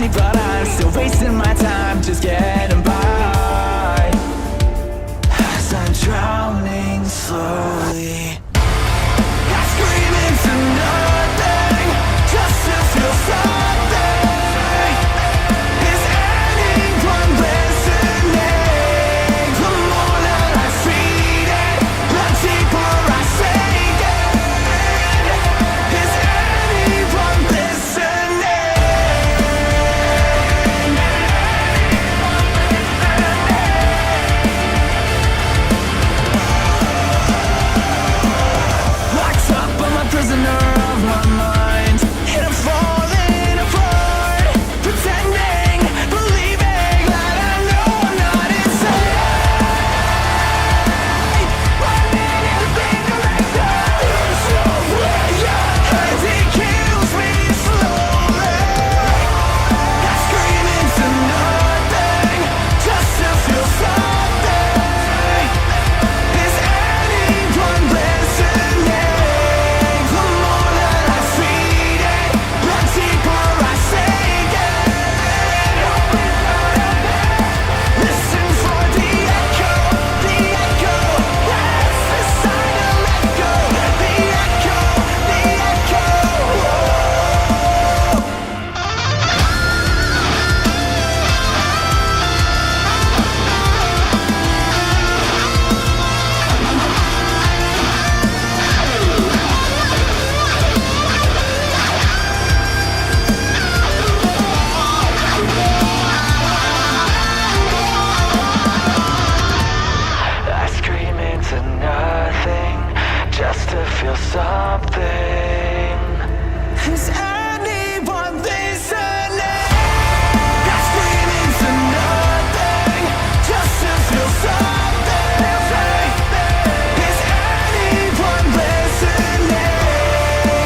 empty, but I'm still wasting my time just getting by. As I'm drowning slowly, I scream into nothing just to feel something. Is anyone listening? The more that I feed it, the deeper I sink it. Is anyone listening? Locked up, I'm a prisoner of my mind, and I'm falling apart, pretending, believing that I know I'm not insane. Running in the same direction, there's no way out, and it kills me slowly. I scream into nothing just to feel something. Is anyone listening? The more that I feed it, the deeper I sink it. Listen for the echo, that's the sign to let go. The echo, I scream into nothing just to feel something. Is anyone listening? I scream into nothing just to feel something. Is anyone listening?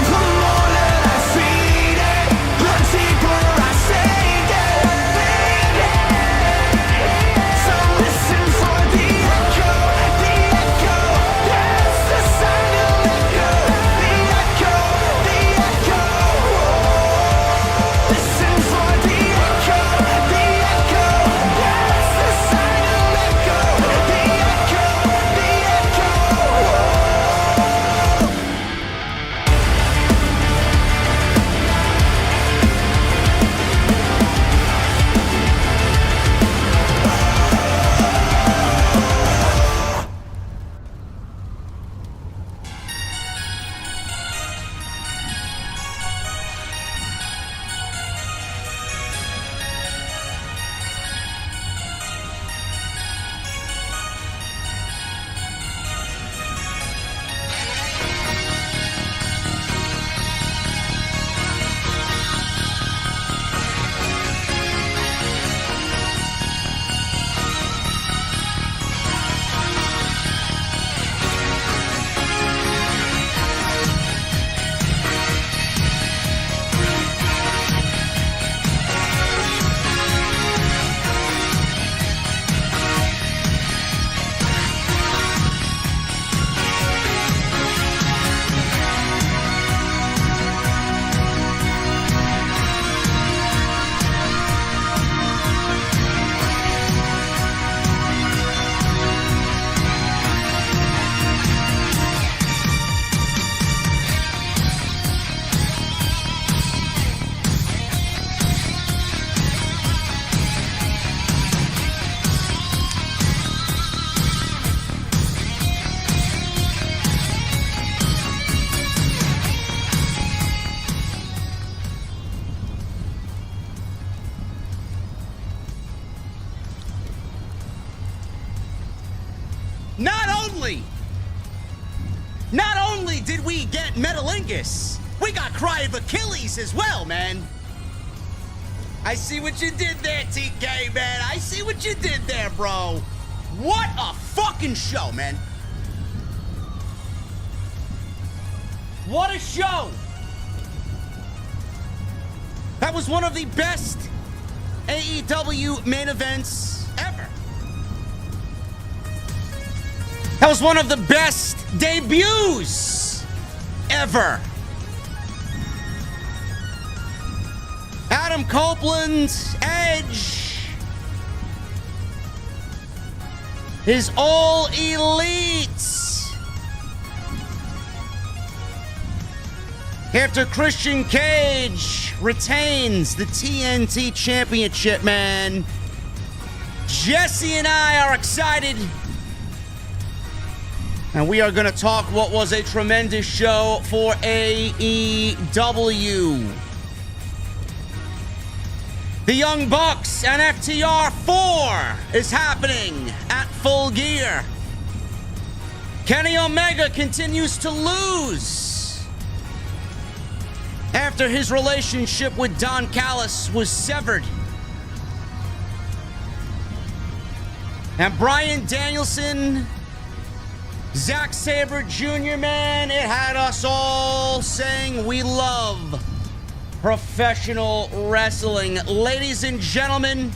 The more that I feed it, the deeper I sink it. So listen for the echo, that's the sign to let go. The echo, listen for the echo, that's the sign to let go. The echo, Not only did we get Metalingus, we got Cry of Achilles as well, man. I see what you did there, TK, man. I see what you did there, bro. What a fucking show, man. What a show. That was one of the best AEW main events ever. That was one of the best debuts ever. Adam Copeland, Edge, is all elite. After Christian Cage retains the TNT Championship, man, Jesse and I are excited. And we are going to talk what was a tremendous show for AEW. The Young Bucks and FTR 4 is happening at Full Gear. Kenny Omega continues to lose after his relationship with Don Callis was severed. And Bryan Danielson, Zack Sabre Jr., man, it had us all saying we love professional wrestling. Ladies and gentlemen,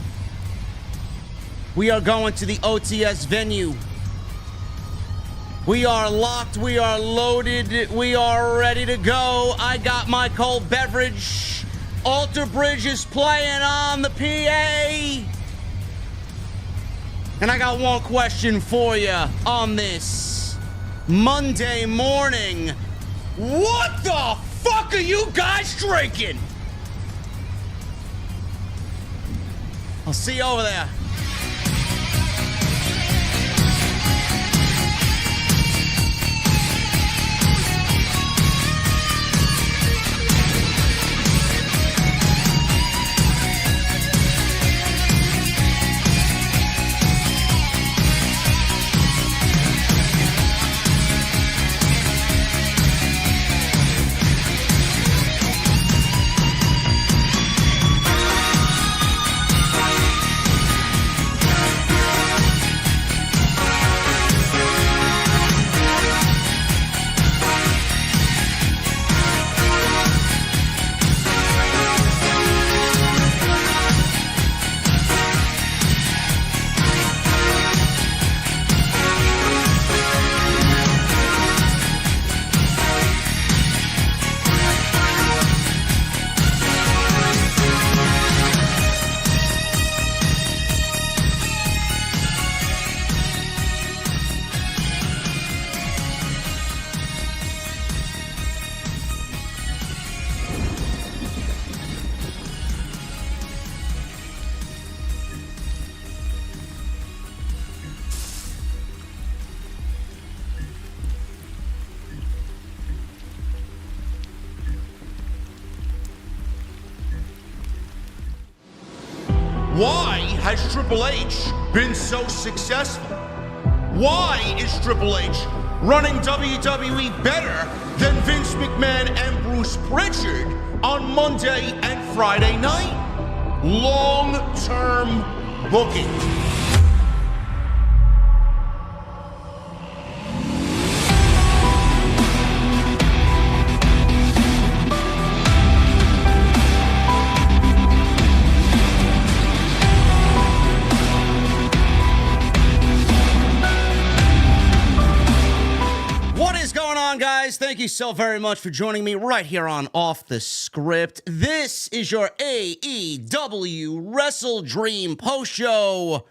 we are going to the OTS venue. We are locked, we are loaded, we are ready to go. I got my cold beverage. Alter Bridge is playing on the PA. And I got one question for you on this Monday morning. What the fuck are you guys drinking? I'll see you over there. Why has Triple H been so successful? Why is Triple H running WWE better than Vince McMahon and Bruce Pritchard on Monday and Friday night? Long-term booking. Thank you so very much for joining me right here on Off the Script. This is your AEW Wrestle Dream post show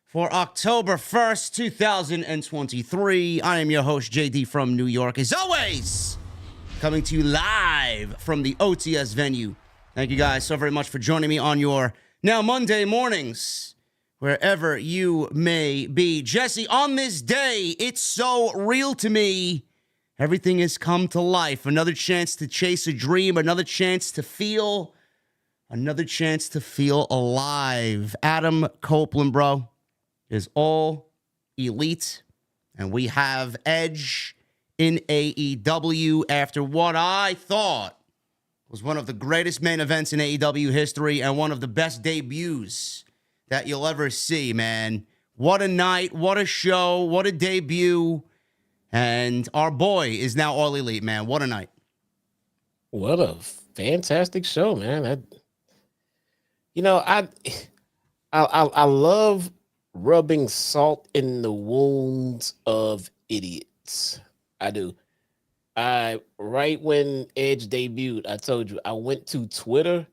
for October 1st, 2023. I am your host, JD from New York, as always, coming to you live from the OTS venue. Thank you guys so very much for joining me on your now Monday mornings, wherever you may be. Jesse, on this day, it's so real to me. Everything has come to life. Another chance to chase a dream. Another chance to feel. Another chance to feel alive. Adam Copeland, bro, is all elite. And we have Edge in AEW after what I thought was one of the greatest main events in AEW history and one of the best debuts that you'll ever see, man. What a night. What a show. What a debut. And our boy is now all elite, man. What a night. What a fantastic show, man. I love rubbing salt in the wounds of idiots. I do. Right when Edge debuted, I told you I went to Twitter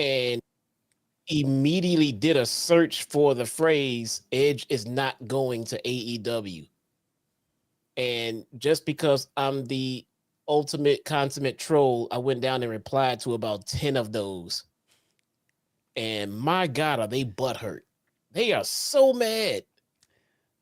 and immediately did a search for the phrase Edge is not going to AEW. And just because I'm the ultimate consummate troll, I went down and replied to about 10 of those. And my God, are they butthurt? They are so mad.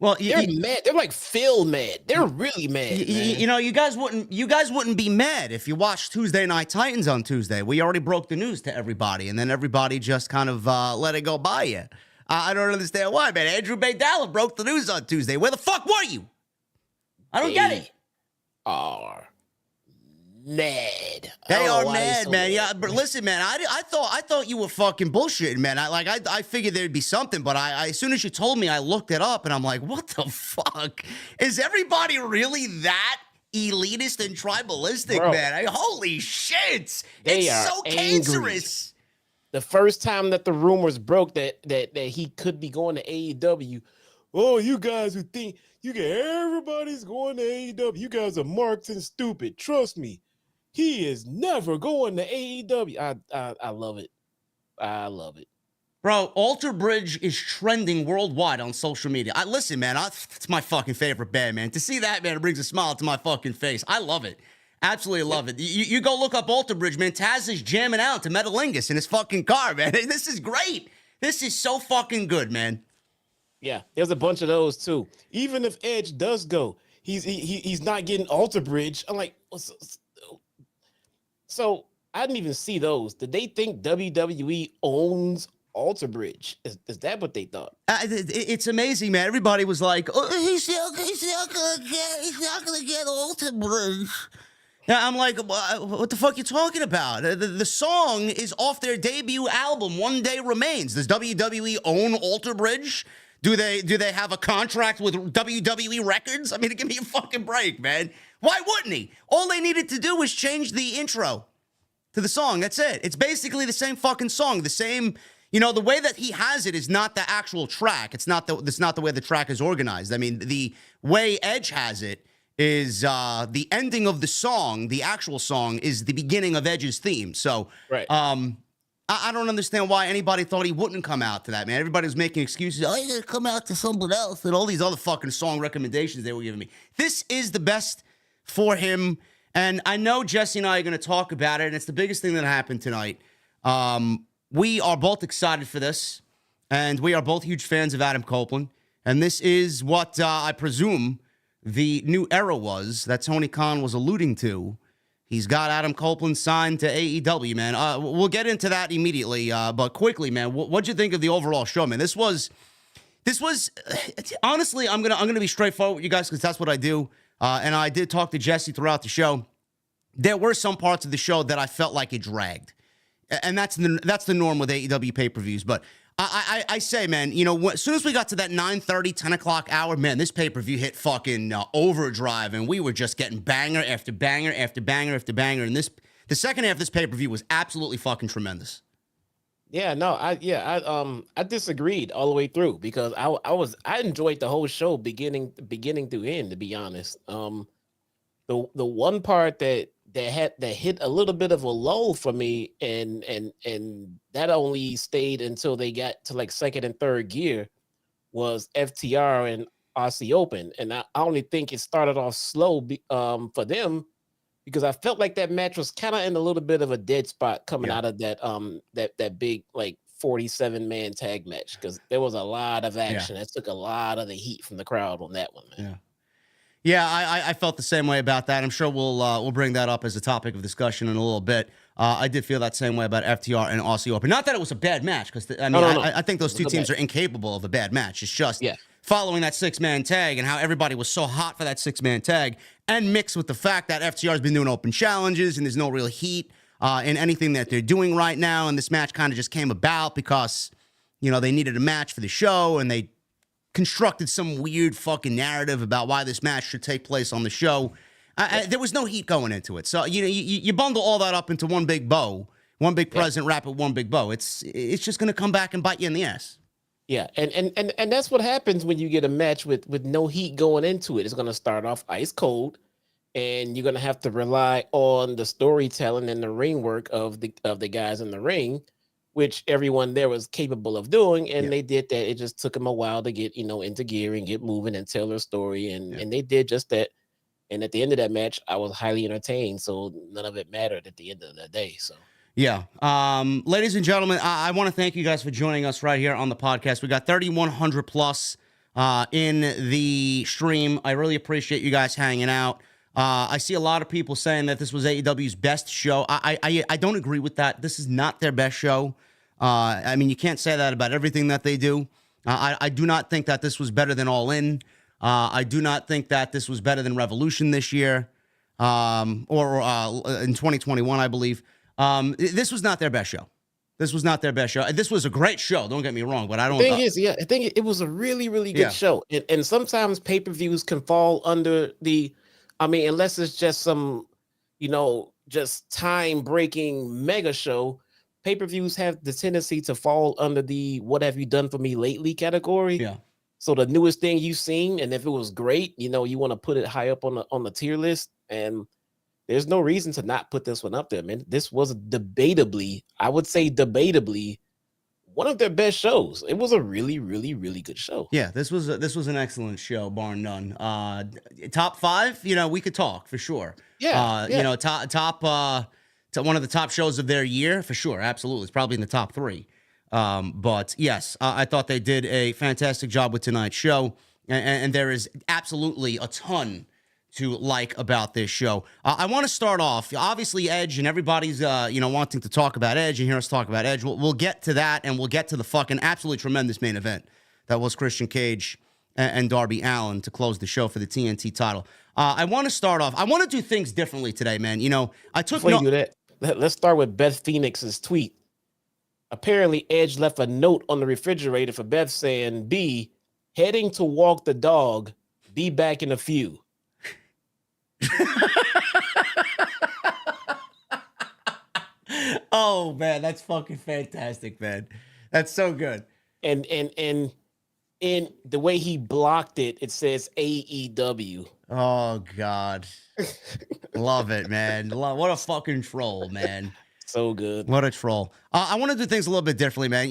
Well, They're mad. They're like Phil mad. They're really mad. You know, you guys wouldn't be mad if you watched Tuesday Night Titans on Tuesday. We already broke the news to everybody, and then everybody just kind of let it go by you. I don't understand why, man. Andrew Baydala broke the news on Tuesday. Where the fuck were you? I don't get it. Are mad. They are mad, man. Yeah, but listen, man. I thought you were fucking bullshitting, man. I figured there'd be something, but I as soon as you told me, I looked it up, and I'm like, what the fuck? Is everybody really that elitist and tribalistic, Bro, man? Holy shit! They It's are so angry. cancerous. The first time that the rumors broke that he could be going to AEW, oh, you guys who think you get everybody's going to AEW, you guys are marks and stupid. Trust me. He is never going to AEW. I love it. I love it. Bro, Alter Bridge is trending worldwide on social media. Listen, man, it's my fucking favorite band, man. To see that, man, it brings a smile to my fucking face. I love it. Absolutely love it. You go look up Alter Bridge, man. Taz is jamming out to Metalingus in his fucking car, man. This is great. This is so fucking good, man. Yeah, there's a bunch of those too. Even if Edge does go, he's not getting Alter Bridge. I'm like, so I didn't even see those. Did they think WWE owns Alter Bridge? Is that what they thought? It's amazing, man. Everybody was like, "Oh, he's not gonna get Alter Bridge." Yeah, I'm like, what the fuck are you talking about? The song is off their debut album, One Day Remains. Does WWE own Alter Bridge? Do they have a contract with WWE Records? I mean, give me a fucking break, man. Why wouldn't he? All they needed to do was change the intro to the song. That's it. It's basically the same fucking song. The same, you know, the way that he has it is not the actual track. It's not the way the track is organized. I mean, the way Edge has it is the ending of the song, the actual song, is the beginning of Edge's theme. So, right. I don't understand why anybody thought he wouldn't come out to that, man. Everybody was making excuses. Oh, you're going to come out to someone else and all these other fucking song recommendations they were giving me. This is the best for him. And I know Jesse and I are going to talk about it, and it's the biggest thing that happened tonight. We are both excited for this, and we are both huge fans of Adam Copeland. And this is what I presume the new era was that Tony Khan was alluding to. He's got Adam Copeland signed to AEW, man. We'll get into that immediately, but quickly, man. What'd you think of the overall show, man? This was honestly, I'm gonna be straightforward with you guys because that's what I do. And I did talk to Jesse throughout the show. There were some parts of the show that I felt like it dragged, and that's the norm with AEW pay-per-views. But I say, man, you know, as soon as we got to that 9:30, 10 o'clock hour, man, this pay-per-view hit fucking overdrive, and we were just getting banger after banger after banger after banger. And the second half of this pay-per-view was absolutely fucking tremendous. Yeah, no, I disagreed all the way through because I enjoyed the whole show beginning to end, to be honest. The one part that hit a little bit of a lull for me, and that only stayed until they got to like second and third gear, was FTR and Aussie Open, and I only think it started off slow for them because I felt like that match was kind of in a little bit of a dead spot coming out of that big like 47-man tag match because there was a lot of action that took a lot of the heat from the crowd on that one, man. Yeah. Yeah, I felt the same way about that. I'm sure we'll bring that up as a topic of discussion in a little bit. I did feel that same way about FTR and Aussie Open. Not that it was a bad match, because I think those two teams are incapable of a bad match. It's just following that 6-man tag and how everybody was so hot for that 6-man tag, and mixed with the fact that FTR has been doing open challenges and there's no real heat in anything that they're doing right now. And this match kind of just came about because, you know, they needed a match for the show, and they constructed some weird fucking narrative about why this match should take place on the show. There was no heat going into it. So, you know, you bundle all that up into one big bow, one big present, wrap it one big bow. It's just going to come back and bite you in the ass. Yeah, and that's what happens when you get a match with no heat going into it. It's going to start off ice cold, and you're going to have to rely on the storytelling and the ring work of the guys in the ring, which everyone there was capable of doing, and Yeah. they did that. It just took them a while to get, into gear and get moving and tell their story, and they did just that. And at the end of that match, I was highly entertained, so none of it mattered at the end of the day. So Yeah. Ladies and gentlemen, I want to thank you guys for joining us right here on the podcast. We got 3,100 plus in the stream. I really appreciate you guys hanging out. I see a lot of people saying that this was AEW's best show. I don't agree with that. This is not their best show. I mean, you can't say that about everything that they do. I do not think that this was better than All In. I do not think that this was better than Revolution this year, or in 2021, I believe. This was not their best show. This was not their best show. This was a great show. Don't get me wrong, but I don't. Thing is, I think it was a really, really good show. And sometimes pay-per-views can fall under the, unless it's just some, just time-breaking mega show. Pay-per-views have the tendency to fall under the "what have you done for me lately" category. Yeah. So the newest thing you've seen, and if it was great, you want to put it high up on the tier list. And there's no reason to not put this one up there, man. This was debatably, I would say debatably, one of their best shows. It was a really, really, really good show. Yeah, this was an excellent show, bar none. Top 5, we could talk for sure. Yeah, top one of the top shows of their year for sure. Absolutely, it's probably in the top 3. But yes, I thought they did a fantastic job with tonight's show, and there is absolutely a ton to like about this show. I want to start off, obviously, Edge, and everybody's, wanting to talk about Edge and hear us talk about Edge. We'll get to that, and we'll get to the fucking absolutely tremendous main event that was Christian Cage and Darby Allin to close the show for the TNT title. I want to start off. I want to do things differently today, man. I took Before you do that, let's start with Beth Phoenix's tweet. Apparently, Edge left a note on the refrigerator for Beth saying, "B, heading to walk the dog. Be back in a few." Oh man, that's fucking fantastic, man. That's so good. And in the way he blocked it, it says AEW. Oh God, love it, man. What a fucking troll, man. So good. What a troll. I want to do things a little bit differently, man.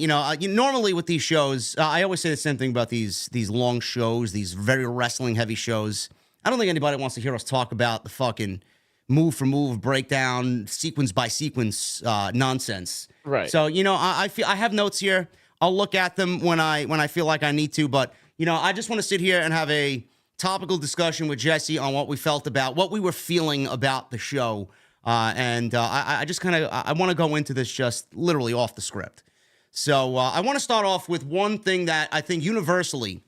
Normally with these shows, I always say the same thing about these long shows, these very wrestling heavy shows. I don't think anybody wants to hear us talk about the fucking move for move breakdown, sequence by sequence nonsense. Right. So I feel I have notes here. I'll look at them when I feel like I need to, but I just want to sit here and have a topical discussion with Jesse on what we felt about, what we were feeling about the show. I just I want to go into this just literally off the script. So I want to start off with one thing that I think universally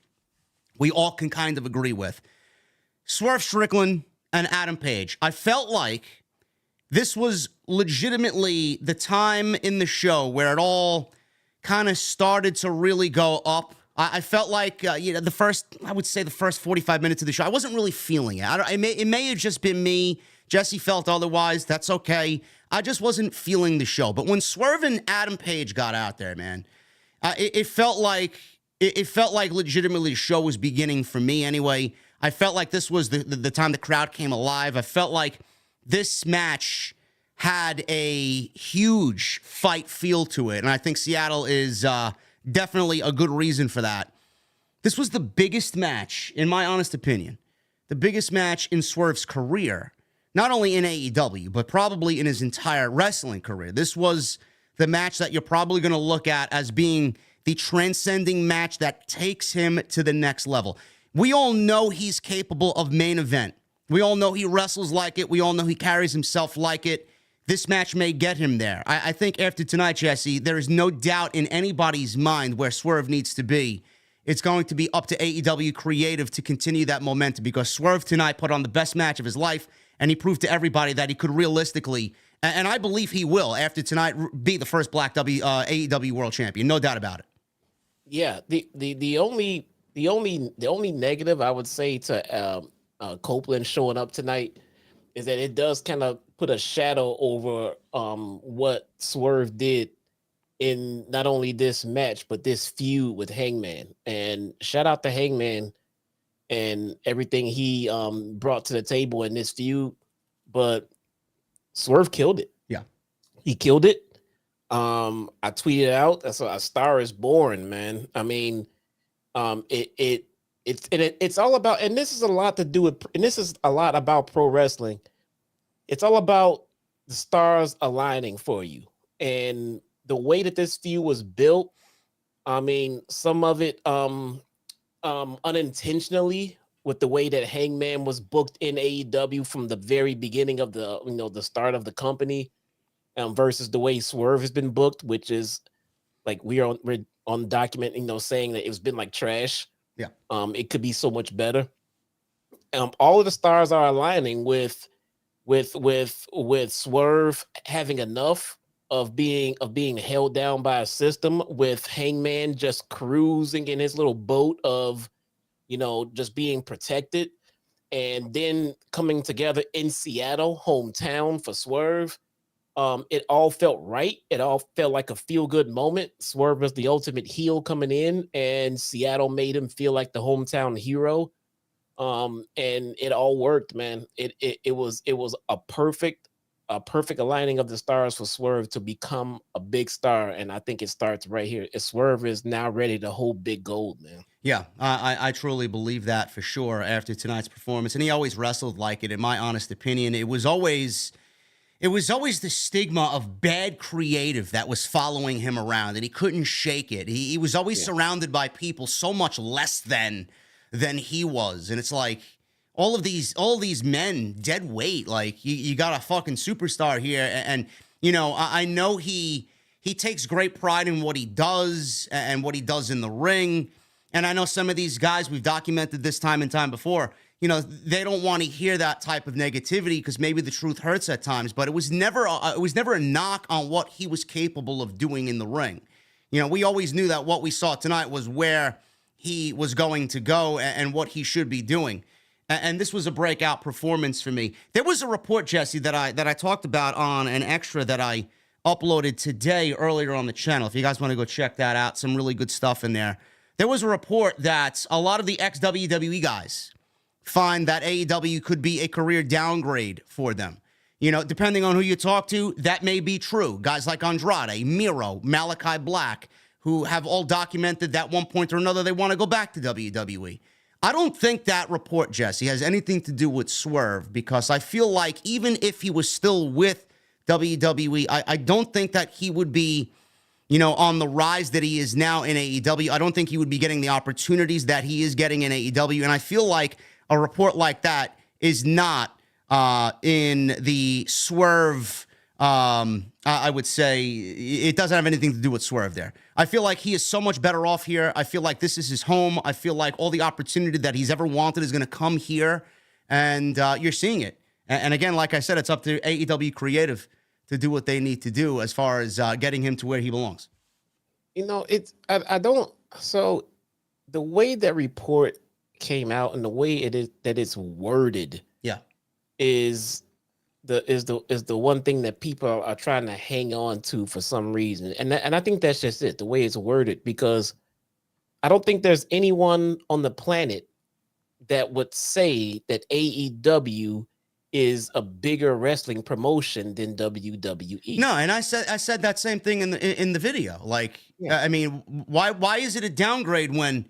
we all can kind of agree with. Swerve Strickland and Adam Page. I felt like this was legitimately the time in the show where it all kind of started to really go up. I felt like, the first 45 minutes of the show, I wasn't really feeling it. It may have just been me. Jesse felt otherwise. That's okay. I just wasn't feeling the show. But when Swerve and Adam Page got out there, man, it felt like legitimately the show was beginning for me anyway. I felt like this was the time the crowd came alive. I felt like this match had a huge fight feel to it. And I think Seattle is definitely a good reason for that. This was the biggest match, in my honest opinion, the biggest match in Swerve's career. Not only in AEW, but probably in his entire wrestling career. This was the match that you're probably going to look at as being the transcending match that takes him to the next level. We all know he's capable of main event. We all know he wrestles like it. We all know he carries himself like it. This match may get him there. I think after tonight, Jesse, there is no doubt in anybody's mind where Swerve needs to be. It's going to be up to AEW Creative to continue that momentum because Swerve tonight put on the best match of his life, and he proved to everybody that he could realistically, and I believe he will, after tonight, be the first Black AEW World Champion. No doubt about it. Yeah, the only negative I would say to Copeland showing up tonight is that it does kind of put a shadow over what Swerve did in not only this match but this feud with Hangman. And shout out to Hangman and everything he brought to the table in this feud, but Swerve killed it. Yeah, he killed it. I tweeted out that's a Star is Born, man. I mean, it's all about, and this is a lot to do with, and this is a lot about pro wrestling. It's all about the stars aligning for you, and the way that this feud was built. I mean, some of it unintentionally with the way that Hangman was booked in AEW from the very beginning of the start of the company, versus the way Swerve has been booked, which is like we're on document, saying that it's been like trash. Yeah. It could be so much better. All of the stars are aligning with Swerve having enough of being held down by a system, with Hangman just cruising in his little boat of just being protected, and then coming together in Seattle, hometown for Swerve. It all felt right. It all felt like a feel-good moment. Swerve was the ultimate heel coming in, and Seattle made him feel like the hometown hero. And it all worked, man. It was a perfect aligning of the stars for Swerve to become a big star, and I think it starts right here. Swerve is now ready to hold big gold, man. Yeah, I truly believe that for sure after tonight's performance, and he always wrestled like it. In my honest opinion, it was always the stigma of bad creative that was following him around, and he couldn't shake it. He was always surrounded by people so much less than he was, and it's like all of these men dead weight. Like you got a fucking superstar here, and I know he takes great pride in what he does and what he does in the ring. And I know some of these guys, we've documented this time and time before, they don't want to hear that type of negativity because maybe the truth hurts at times, but it was never a knock on what he was capable of doing in the ring. We always knew that what we saw tonight was where he was going to go and what he should be doing. And this was a breakout performance for me. There was a report, Jesse, that I talked about on an extra that I uploaded today earlier on the channel. If you guys want to go check that out, some really good stuff in there. There was a report that a lot of the ex-WWE guys find that AEW could be a career downgrade for them. Depending on who you talk to, that may be true. Guys like Andrade, Miro, Malachi Black, who have all documented that one point or another they want to go back to WWE. I don't think that report, Jesse, has anything to do with Swerve, because I feel like even if he was still with WWE, I don't think that he would be on the rise that he is now in AEW. I don't think he would be getting the opportunities that he is getting in AEW. And I feel like a report like that is not in the Swerve. I would say it doesn't have anything to do with Swerve there. I feel like he is so much better off here. I feel like this is his home. I feel like all the opportunity that he's ever wanted is going to come here. And you're seeing it. And again, like I said, it's up to AEW Creative to do what they need to do as far as getting him to where he belongs. I don't. So the way that report came out and the way it's worded, is the one thing that people are trying to hang on to for some reason, and I think that's just it, the way it's worded, because I don't think there's anyone on the planet that would say that AEW is a bigger wrestling promotion than WWE. No, and I said that same thing in the video. Like, I mean, why is it a downgrade when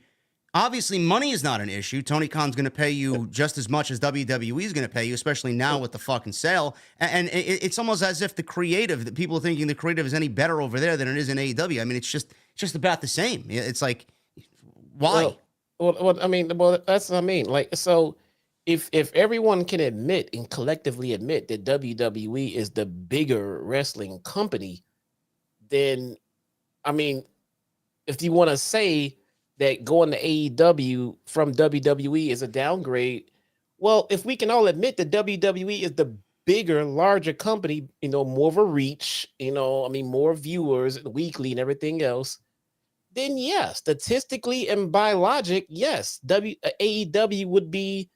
obviously money is not an issue? Tony Khan's going to pay you just as much as WWE is going to pay you, especially now with the fucking sale. And it's almost as if the people are thinking the creative is any better over there than it is in AEW. I mean, it's just about the same. It's like, why? Well, that's what I mean. Like, so if everyone can admit and collectively admit that WWE is the bigger wrestling company, then, I mean, if you want to say that going to AEW from WWE is a downgrade, well, if we can all admit that WWE is the bigger, larger company, more of a reach, more viewers weekly and everything else, then yes, statistically and by logic, yes, AEW would be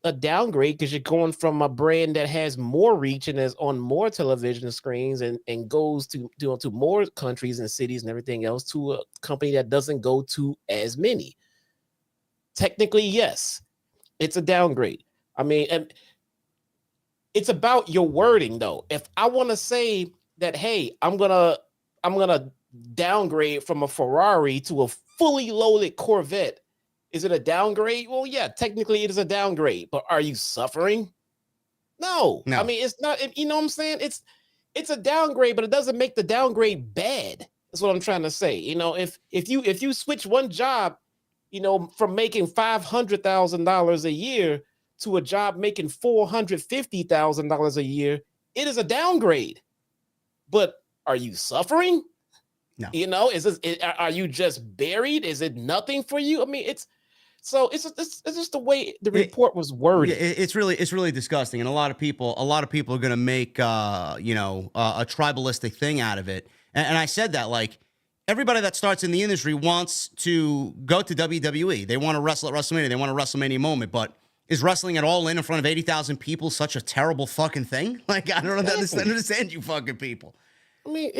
a downgrade, because you're going from a brand that has more reach and is on more television screens and goes to more countries and cities and everything else, to a company that doesn't go to as many. Technically, yes, it's a downgrade. I mean, and it's about your wording, though. If I want to say that, hey, I'm gonna I'm gonna downgrade from a Ferrari to a fully loaded Corvette. Is it a downgrade? Well, yeah, technically it is a downgrade, but are you suffering? No. No. I mean, it's not, you know what I'm saying? It's a downgrade, but it doesn't make the downgrade bad. That's what I'm trying to say. You know, if you switch one job, you know, from making $500,000 a year to a job making $450,000 a year, it is a downgrade. But are you suffering? No. You know, are you just buried? Is it nothing for you? I mean, it's just the way the report was worded. It's really disgusting, and a lot of people are going to make a tribalistic thing out of it. And I said that, like, everybody that starts in the industry wants to go to WWE. They want to wrestle at WrestleMania. They want a WrestleMania moment. But is wrestling at All In front of 80,000 people such a terrible fucking thing? Like, I don't understand you fucking people. I mean,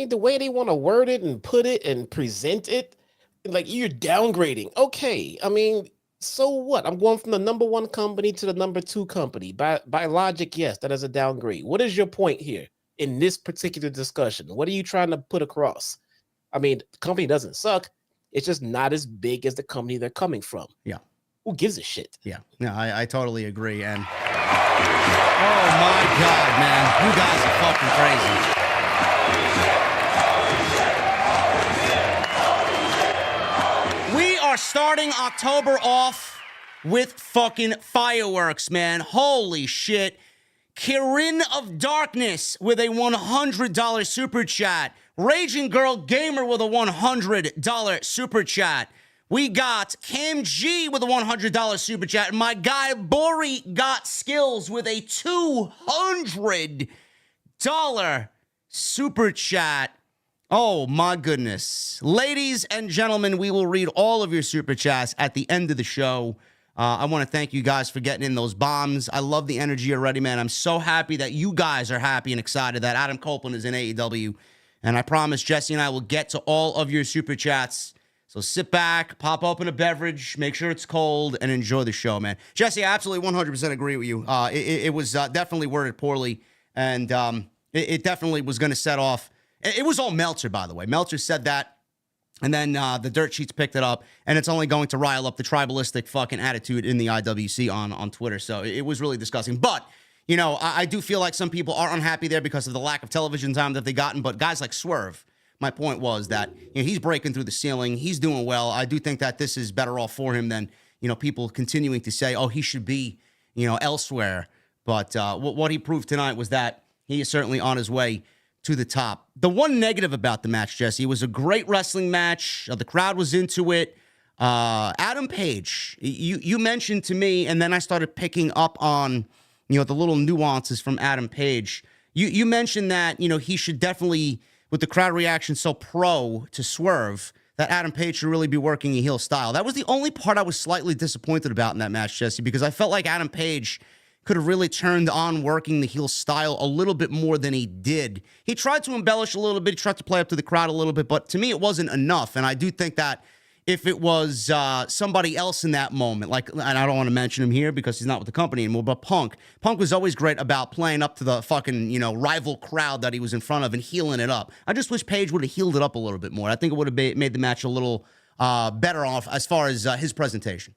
the way they want to word it and put it and present it, like, you're downgrading. Okay, I mean, so what? I'm going from the number one company to the number two company. By logic, yes, that is a downgrade. What is your point here in this particular discussion? What are you trying to put across? I mean, the company doesn't suck. It's just not as big as the company they're coming from. Yeah. Who gives a shit? Yeah. No, I totally agree. And oh my God, man, you guys are fucking crazy. We are starting October off with fucking fireworks, man. Holy shit. Kirin of Darkness with a $100 super chat. Raging Girl Gamer with a $100 super chat. We got Cam G with a $100 super chat. And my guy Bori Got Skills with a $200 super chat. Oh my goodness. Ladies and gentlemen, we will read all of your super chats at the end of the show. I want to thank you guys for getting in those bombs. I love the energy already, man. I'm so happy that you guys are happy and excited that Adam Copeland is in AEW. And I promise Jesse and I will get to all of your super chats. So sit back, pop open a beverage, make sure it's cold, and enjoy the show, man. Jesse, I absolutely 100% agree with you. It was definitely worded poorly, and it definitely was going to set off. It was all Meltzer, by the way. Meltzer said that, and then the dirt sheets picked it up, and it's only going to rile up the tribalistic fucking attitude in the IWC on Twitter. So it was really disgusting. But, you know, I do feel like some people are unhappy there because of the lack of television time that they've gotten. But guys like Swerve, my point was that, you know, he's breaking through the ceiling. He's doing well. I do think that this is better off for him than, you know, people continuing to say, oh, he should be, you know, elsewhere. But what he proved tonight was that he is certainly on his way to the top. The one negative about the match, Jesse, it was a great wrestling match. The crowd was into it. Adam Page, you mentioned to me, and then I started picking up on, you know, the little nuances from Adam Page. You mentioned that, you know, he should definitely, with the crowd reaction so pro to Swerve, that Adam Page should really be working a heel style. That was the only part I was slightly disappointed about in that match, Jesse, because I felt like Adam Page could have really turned on working the heel style a little bit more than he did. He tried to embellish a little bit. He tried to play up to the crowd a little bit, but to me, it wasn't enough. And I do think that if it was somebody else in that moment, like, and I don't want to mention him here because he's not with the company anymore, but Punk was always great about playing up to the fucking, you know, rival crowd that he was in front of and healing it up. I just wish Page would have healed it up a little bit more. I think it would have made the match a little better off as far as his presentation.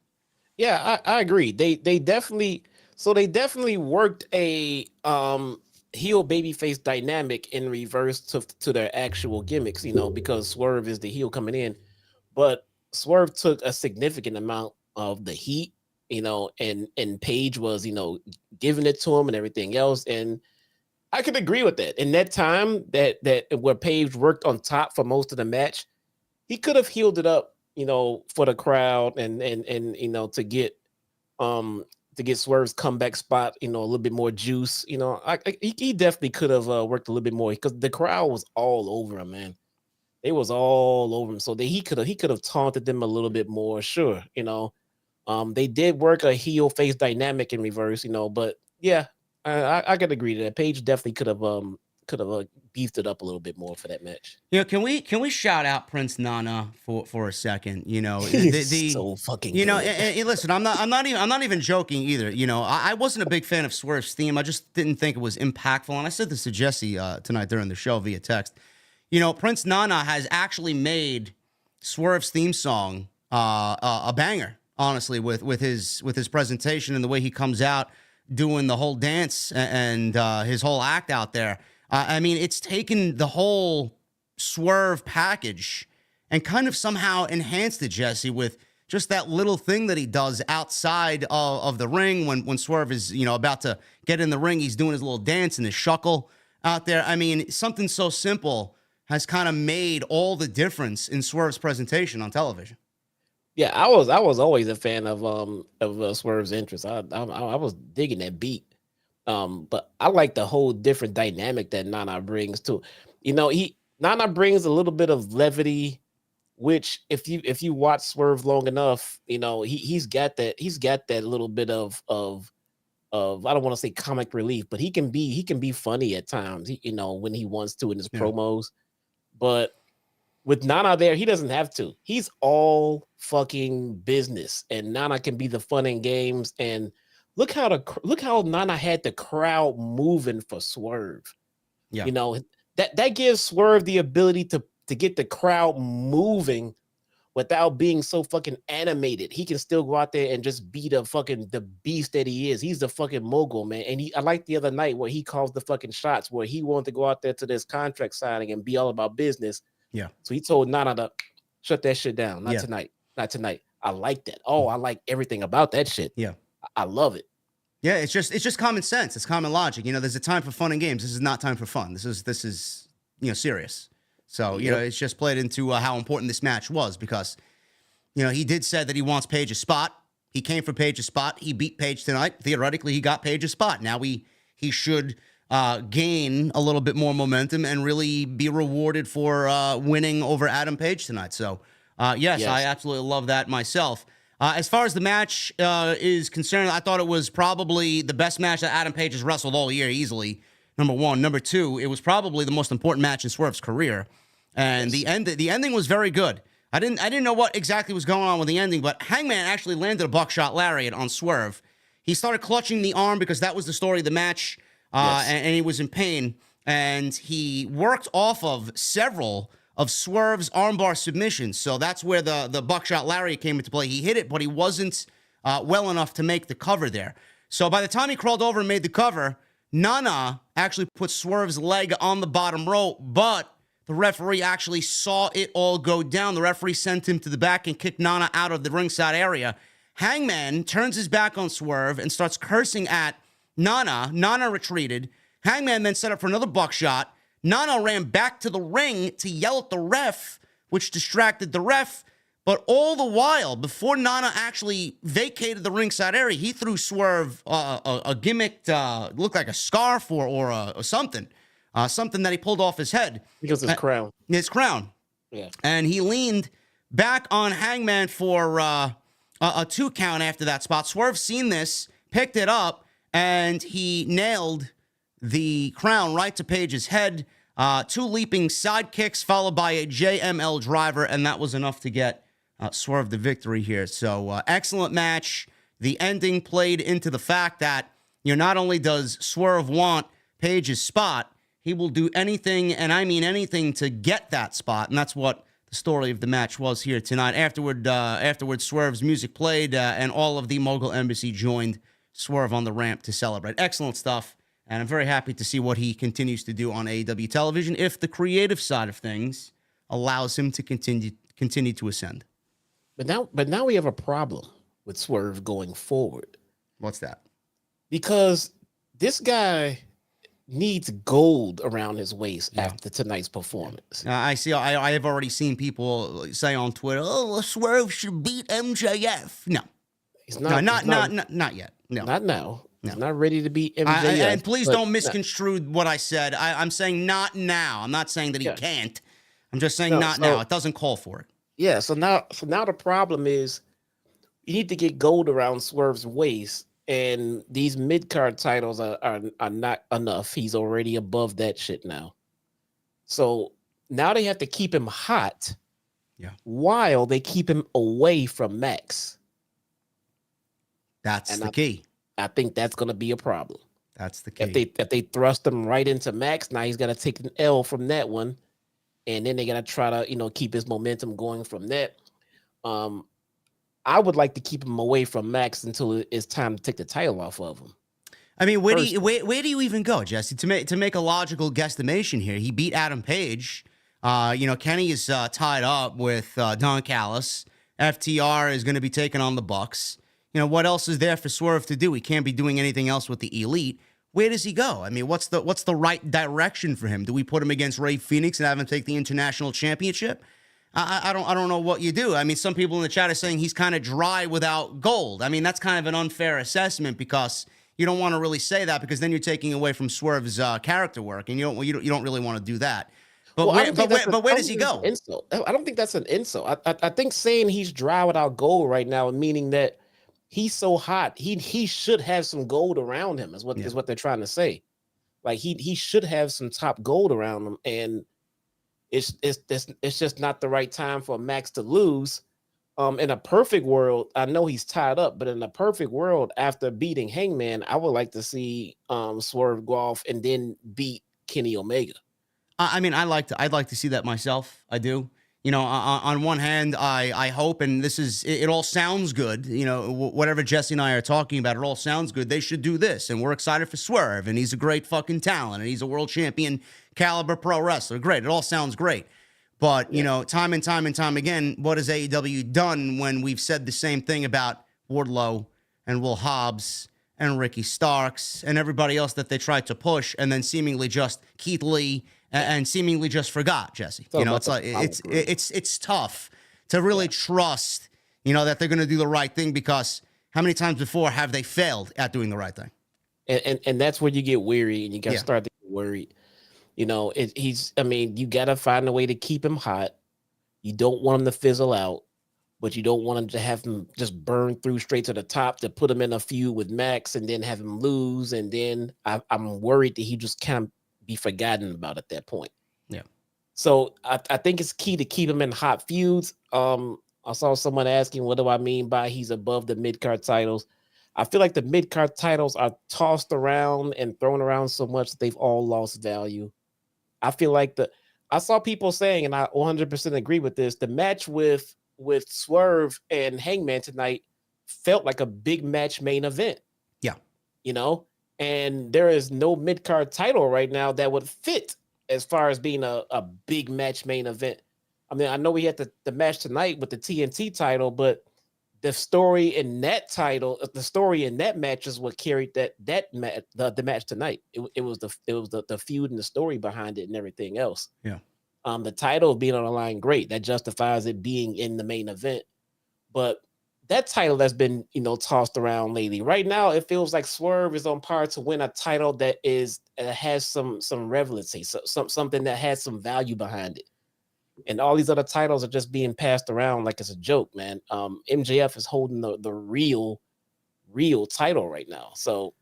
Yeah, I agree. They definitely worked a heel babyface dynamic in reverse to their actual gimmicks, you know, because Swerve is the heel coming in, but Swerve took a significant amount of the heat, you know, and Page was, you know, giving it to him and everything else. And I could agree with that. In that time that where Page worked on top for most of the match, he could have healed it up, you know, for the crowd and you know, to get Swerve's comeback spot, you know, a little bit more juice. You know, he definitely could have worked a little bit more because the crowd was all over him, man. They was all over him, so that he could have taunted them a little bit more. Sure, you know, they did work a heel face dynamic in reverse, you know, but yeah, I could agree to that. Page definitely could have beefed it up a little bit more for that match. You know, can we shout out Prince Nana for a second? You know, He's so fucking, you know, good. and listen, I'm not even joking either. You know, I wasn't a big fan of Swerve's theme. I just didn't think it was impactful, and I said this to Jesse tonight during the show via text. You know, Prince Nana has actually made Swerve's theme song a banger, honestly, with his presentation and the way he comes out doing the whole dance and his whole act out there. I mean, it's taken the whole Swerve package and kind of somehow enhanced it, Jesse, with just that little thing that he does outside of the ring when Swerve is, you know, about to get in the ring. He's doing his little dance and his shuckle out there. I mean, something so simple has kind of made all the difference in Swerve's presentation on television. Yeah, I was always a fan of Swerve's entrance. I was digging that beat. But I like the whole different dynamic that Nana brings too. You know, Nana brings a little bit of levity, which if you watch Swerve long enough, you know, he's got that little bit of I don't want to say comic relief, but he can be funny at times, you know, when he wants to in his promos. But with Nana there, he doesn't have to. He's all fucking business, and Nana can be the fun and games. And look how Nana had the crowd moving for Swerve. Yeah, you know, that gives Swerve the ability to get the crowd moving without being so fucking animated. He can still go out there and just be the beast that he is. He's the fucking mogul, man. And I like the other night where he calls the fucking shots, where he wanted to go out there to this contract signing and be all about business. Yeah. So he told Nana to shut that shit down. Not tonight. Not tonight. I like that. Oh, I like everything about that shit. Yeah. I love it. Yeah, it's just common sense. It's common logic. You know, there's a time for fun and games. This is not time for fun. This is you know, serious. So, you know, it's just played into how important this match was because, you know, he did say that he wants Page's spot. He came for Page's spot. He beat Page tonight. Theoretically, he got Page's spot. Now he should gain a little bit more momentum and really be rewarded for winning over Adam Page tonight. So, yes, I absolutely love that myself. As far as the match is concerned, I thought it was probably the best match that Adam Page has wrestled all year, easily. Number one. Number two, it was probably the most important match in Swerve's career. And the ending was very good. I didn't know what exactly was going on with the ending, but Hangman actually landed a buckshot lariat on Swerve. He started clutching the arm because that was the story of the match, and he was in pain. And he worked off of several of Swerve's armbar submissions. So that's where the buckshot lariat came into play. He hit it, but he wasn't well enough to make the cover there. So by the time he crawled over and made the cover, Nana actually put Swerve's leg on the bottom rope, but the referee actually saw it all go down. The referee sent him to the back and kicked Nana out of the ringside area. Hangman turns his back on Swerve and starts cursing at Nana. Nana retreated. Hangman then set up for another buckshot. Nana ran back to the ring to yell at the ref, which distracted the ref. But all the while, before Nana actually vacated the ringside area, he threw Swerve a gimmicked, looked like a scarf or something. Something that he pulled off his head. Because his crown. His crown. Yeah. And he leaned back on Hangman for a 2 count after that spot. Swerve seen this, picked it up, and he nailed the crown right to Page's head. 2 leaping side kicks followed by a JML driver, and that was enough to get Swerve the victory here. So excellent match. The ending played into the fact that, you know, not only does Swerve want Page's spot, he will do anything, and I mean anything, to get that spot. And that's what the story of the match was here tonight. Afterward, Swerve's music played, and all of the Mogul Embassy joined Swerve on the ramp to celebrate. Excellent stuff. And I'm very happy to see what he continues to do on AEW television, if the creative side of things allows him to continue to ascend. But now we have a problem with Swerve going forward. What's that? Because this guy needs gold around his waist after tonight's performance. I see. I have already seen people say on Twitter, "Oh, Swerve should beat MJF." No, he's not. Not yet. No, not now. No. He's not ready to beat MJF. And please don't misconstrue what I said. I'm saying not now. I'm not saying that he can't. I'm just saying not now. It doesn't call for it. Yeah. So now the problem is you need to get gold around Swerve's waist, and these mid-card titles are not enough. He's already above that shit now. So now they have to keep him hot, while they keep him away from Max. That's the key. I think that's going to be a problem. That's the key. If they thrust him right into Max, now he's got to take an L from that one, and then they got to try to, keep his momentum going from that. I would like to keep him away from Max until it's time to take the title off of him. I mean, where do you even go, Jesse? To make a logical guesstimation here, he beat Adam Page. Kenny is tied up with Don Callis. FTR is going to be taking on the Bucks. What else is there for Swerve to do? He can't be doing anything else with the Elite. Where does he go? I mean, what's the right direction for him? Do we put him against Ray Phoenix and have him take the International Championship? I don't know what you do. I mean, some people in the chat are saying he's kind of dry without gold. I mean, that's kind of an unfair assessment because you don't want to really say that because then you're taking away from Swerve's character work, and you don't really want to do that. But where does he go? I don't think that's an insult. I think saying he's dry without gold right now, meaning that he's so hot, he should have some gold around him. Is what they're trying to say. Like he should have some top gold around him, and it's just not the right time for Max to lose. In a perfect world, I know he's tied up, but in a perfect world, after beating Hangman, I would like to see Swerve go off and then beat Kenny Omega. I mean, I'd like to see that myself. I do. On one hand, I hope, and it all sounds good. Whatever Jesse and I are talking about, it all sounds good. They should do this, and we're excited for Swerve, and he's a great fucking talent, and he's a world champion caliber pro wrestler. Great. It all sounds great. But, time and time again, what has AEW done when we've said the same thing about Wardlow and Will Hobbs and Ricky Starks and everybody else that they tried to push and then seemingly just Keith Lee and seemingly just forgot, Jesse? It's tough to really trust, that they're going to do the right thing because how many times before have they failed at doing the right thing? And that's where you get weary and you got to start to get worried. You got to find a way to keep him hot. You don't want him to fizzle out, but you don't want him to have him just burn through straight to the top to put him in a feud with Max and then have him lose. And then I'm worried that he just can't be forgotten about at that point. Yeah. So I think it's key to keep him in hot feuds. I saw someone asking, what do I mean by he's above the mid-card titles? I feel like the mid-card titles are tossed around and thrown around so much that they've all lost value. I feel like I saw people saying, and I 100% agree with this, the match with Swerve and Hangman tonight felt like a big match main event. Yeah. And there is no mid-card title right now that would fit as far as being a big match main event. I mean, I know we had the match tonight with the TNT title, but the story in that match is what carried the match tonight. It was the feud and the story behind it and everything else. Yeah. The title being on the line, great. That justifies it being in the main event. But that title that's been, tossed around lately. Right now, it feels like Swerve is on par to win a title that has some relevancy, something that has some value behind it. And all these other titles are just being passed around like it's a joke, man. MJF is holding the real title right now. So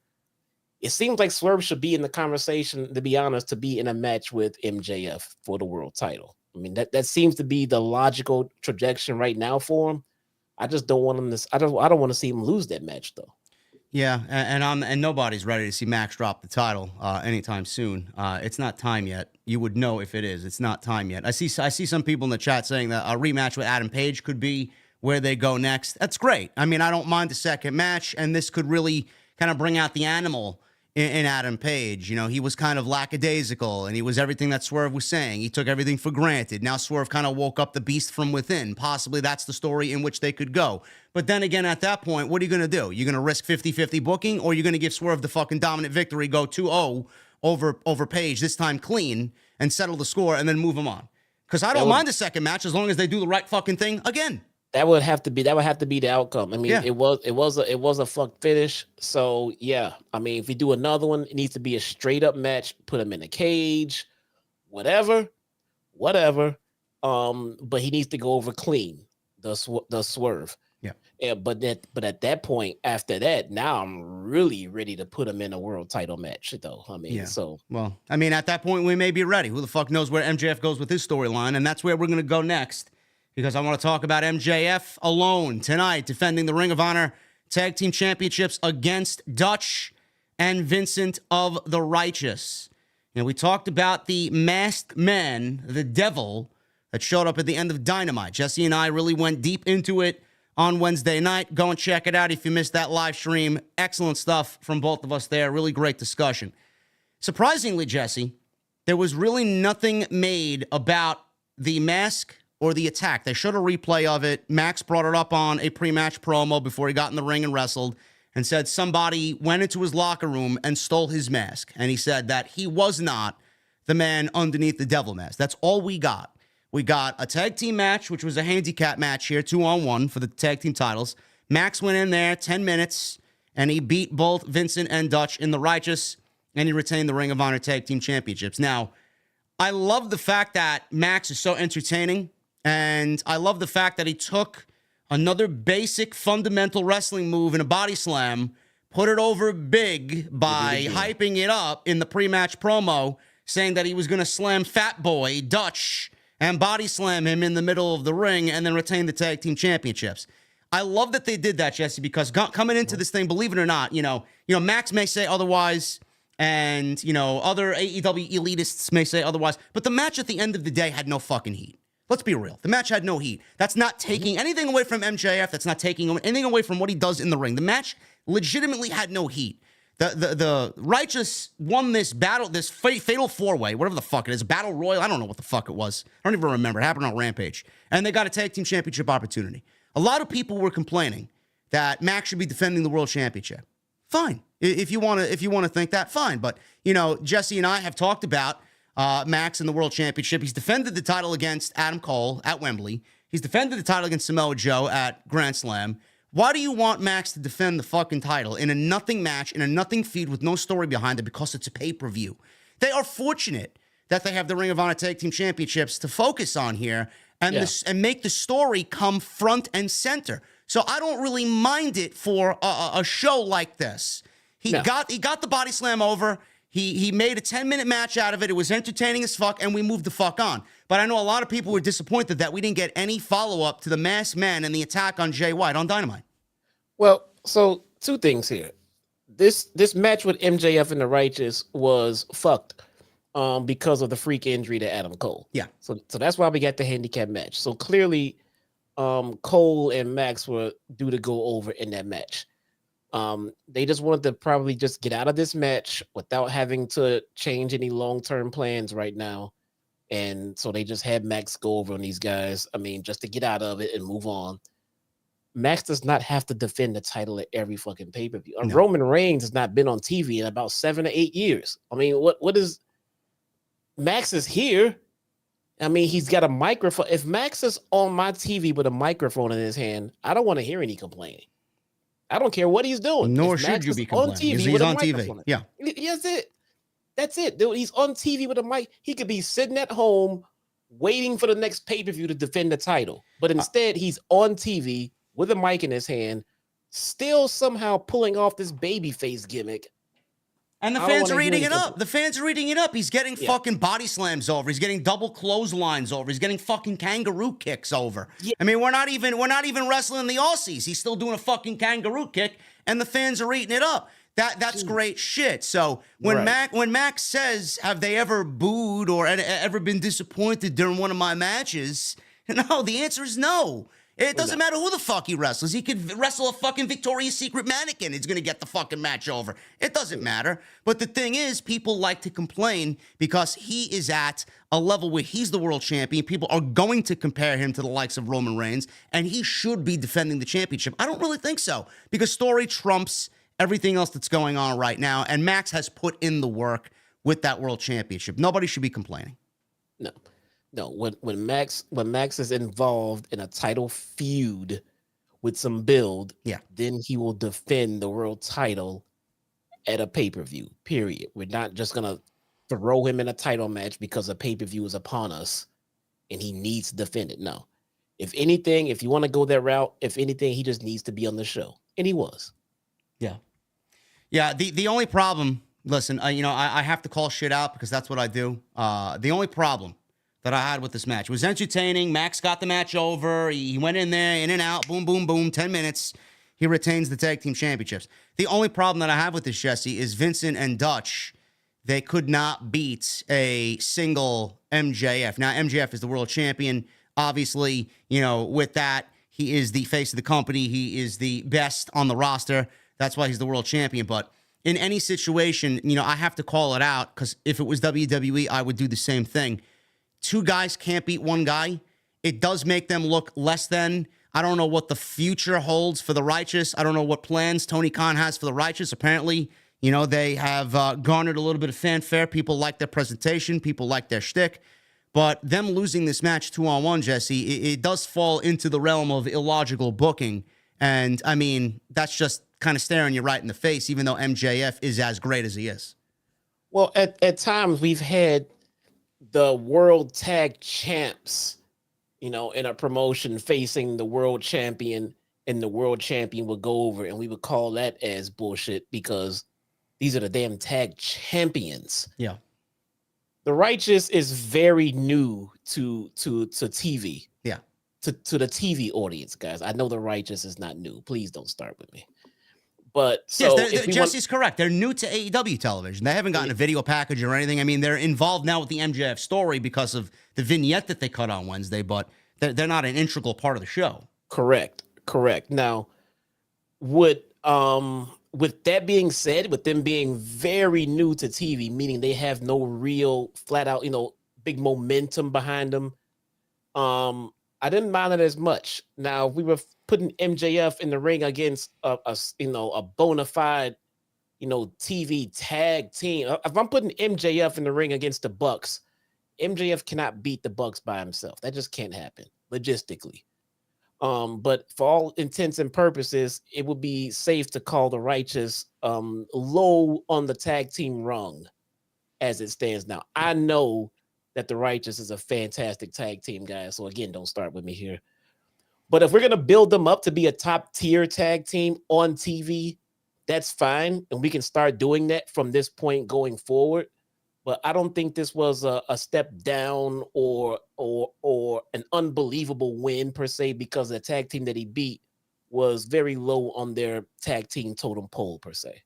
it seems like Swerve should be in the conversation, to be honest, to be in a match with MJF for the world title. I mean, that seems to be the logical trajectory right now for him. I just don't want him to. I don't want to see him lose that match though. Yeah, and nobody's ready to see Max drop the title anytime soon. It's not time yet. You would know if it is. It's not time yet. I see some people in the chat saying that a rematch with Adam Page could be where they go next. That's great. I mean, I don't mind the second match, and this could really kind of bring out the animal in Adam Page. He was kind of lackadaisical, and he was everything that Swerve was saying. He took everything for granted. Now Swerve kind of woke up the beast from within. Possibly that's the story in which they could go. But then again, at that point, what are you going to do? You're going to risk 50-50 booking, or you're going to give Swerve the fucking dominant victory, go 2-0 over Page, this time clean, and settle the score, and then move him on? Because I don't mind the second match as long as they do the right fucking thing again. That would have to be the outcome. I mean, it was a fuck finish. So yeah, I mean, if we do another one, it needs to be a straight up match. Put him in a cage, whatever. But he needs to go over clean. The Swerve. Yeah. But at that point, after that, now I'm really ready to put him in a world title match, though. I mean, well, I mean, at that point, we may be ready. Who the fuck knows where MJF goes with his storyline? And that's where we're gonna go next. Because I want to talk about MJF alone tonight, defending the Ring of Honor Tag Team Championships against Dutch and Vincent of the Righteous. we talked about the masked man, the devil, that showed up at the end of Dynamite. Jesse and I really went deep into it on Wednesday night. Go and check it out if you missed that live stream. Excellent stuff from both of us there. Really great discussion. Surprisingly, Jesse, there was really nothing made about the mask or the attack. They showed a replay of it. Max brought it up on a pre-match promo before he got in the ring and wrestled and said somebody went into his locker room and stole his mask. And he said that he was not the man underneath the devil mask. That's all we got. We got a tag team match, which was a handicap match here, 2-on-1 for the tag team titles. Max went in there 10 minutes, and he beat both Vincent and Dutch in the Righteous, and he retained the Ring of Honor Tag Team Championships. Now, I love the fact that Max is so entertaining, and I love the fact that he took another basic fundamental wrestling move in a body slam, put it over big by hyping it up in the pre-match promo, saying that he was going to slam Fat Boy, Dutch, and body slam him in the middle of the ring and then retain the tag team championships. I love that they did that, Jesse, because coming into this thing, believe it or not, Max may say otherwise, and, other AEW elitists may say otherwise, but the match at the end of the day had no fucking heat. Let's be real. The match had no heat. That's not taking anything away from MJF. That's not taking anything away from what he does in the ring. The match legitimately had no heat. The Righteous won this battle, this fatal four-way, whatever the fuck it is, battle royal. I don't know what the fuck it was. I don't even remember. It happened on Rampage. And they got a tag team championship opportunity. A lot of people were complaining that Max should be defending the world championship. Fine. If you want to think that, fine. But, Jesse and I have talked about Max in the world championship. He's defended the title against Adam Cole at Wembley. He's defended the title against Samoa Joe at Grand Slam. Why do you want Max to defend the fucking title in a nothing match, in a nothing feud with no story behind it because it's a pay-per-view? They are fortunate that they have the Ring of Honor Tag Team Championships to focus on here and make the story come front and center. So I don't really mind it for a show like this. He got the body slam over. He made a 10-minute match out of it. It was entertaining as fuck, and we moved the fuck on. But I know a lot of people were disappointed that we didn't get any follow-up to the Masked Man and the attack on Jay White on Dynamite. Well, so two things here. This match with MJF and the Righteous was fucked because of the freak injury to Adam Cole. Yeah. So that's why we got the handicap match. So clearly, Cole and Max were due to go over in that match. They just wanted to probably just get out of this match without having to change any long-term plans right now. And so they just had Max go over on these guys. I mean, just to get out of it and move on. Max does not have to defend the title at every fucking pay-per-view. No. Roman Reigns has not been on TV in about 7 to 8 years. I mean, what is Max is here. I mean, he's got a microphone. If Max is on my TV with a microphone in his hand, I don't want to hear any complaining. I don't care what he's doing. Nor should you be complaining. He's on TV. Yeah. Yes, that's it. Dude, he's on TV with a mic. He could be sitting at home waiting for the next pay-per-view to defend the title. But instead, he's on TV with a mic in his hand, still somehow pulling off this babyface gimmick. And the fans are eating it up. The fans are eating it up. He's getting fucking body slams over. He's getting double clotheslines over. He's getting fucking kangaroo kicks over. Yeah. I mean, we're not even wrestling the Aussies. He's still doing a fucking kangaroo kick, and the fans are eating it up. That's great shit. So when Max says, "Have they ever booed or ever been disappointed during one of my matches?" No, the answer is no. It doesn't matter who the fuck he wrestles. He could wrestle a fucking Victoria's Secret mannequin. It's going to get the fucking match over. It doesn't matter. But the thing is, people like to complain because he is at a level where he's the world champion. People are going to compare him to the likes of Roman Reigns, and he should be defending the championship. I don't really think so, because story trumps everything else that's going on right now, and Max has put in the work with that world championship. Nobody should be complaining. No, when Max is involved in a title feud with some build, then he will defend the world title at a pay-per-view, period. We're not just gonna throw him in a title match because a pay-per-view is upon us and he needs to defend it. No. If anything, if you want to go that route, if anything, he just needs to be on the show. And he was. Yeah, the only problem, listen, I have to call shit out because that's what I do. The only problem that I had with this match. It was entertaining. Max got the match over. He went in there, in and out, boom, boom, boom, 10 minutes. He retains the tag team championships. The only problem that I have with this, Jesse, is Vincent and Dutch. they could not beat a single MJF. Now, MJF is the world champion. Obviously, with that, he is the face of the company. He is the best on the roster. That's why he's the world champion. But in any situation, I have to call it out, because if it was WWE, I would do the same thing. Two guys can't beat one guy. It does make them look less than. I don't know what the future holds for the Righteous. I don't know what plans Tony Khan has for the Righteous. Apparently, they have garnered a little bit of fanfare. People like their presentation. People like their shtick. But them losing this match 2-on-1, Jesse, it does fall into the realm of illogical booking. And, I mean, that's just kind of staring you right in the face, even though MJF is as great as he is. Well, at times we've had the world tag champs, in a promotion facing the world champion, and the world champion would go over, and we would call that as bullshit because these are the damn tag champions. Yeah. The Righteous is very new to TV. Yeah. To the TV audience, guys. I know the Righteous is not new. Please don't start with me. But so yes, Jesse's correct. They're new to AEW television. They haven't gotten a video package or anything. I mean, they're involved now with the MJF story because of the vignette that they cut on Wednesday, but they're not an integral part of the show. Correct. Now, with that being said, with them being very new to TV, meaning they have no real flat out, big momentum behind them, I didn't mind it as much. Now, if we were putting MJF in the ring against a bona fide, TV tag team. If I'm putting MJF in the ring against the Bucks, MJF cannot beat the Bucks by himself. That just can't happen logistically. But for all intents and purposes, it would be safe to call the Righteous low on the tag team rung as it stands now. I know that the Righteous is a fantastic tag team, guys. So again, don't start with me here. But if we're going to build them up to be a top tier tag team on TV, that's fine. And we can start doing that from this point going forward. But I don't think this was a step down or an unbelievable win per se, because the tag team that he beat was very low on their tag team totem pole per se.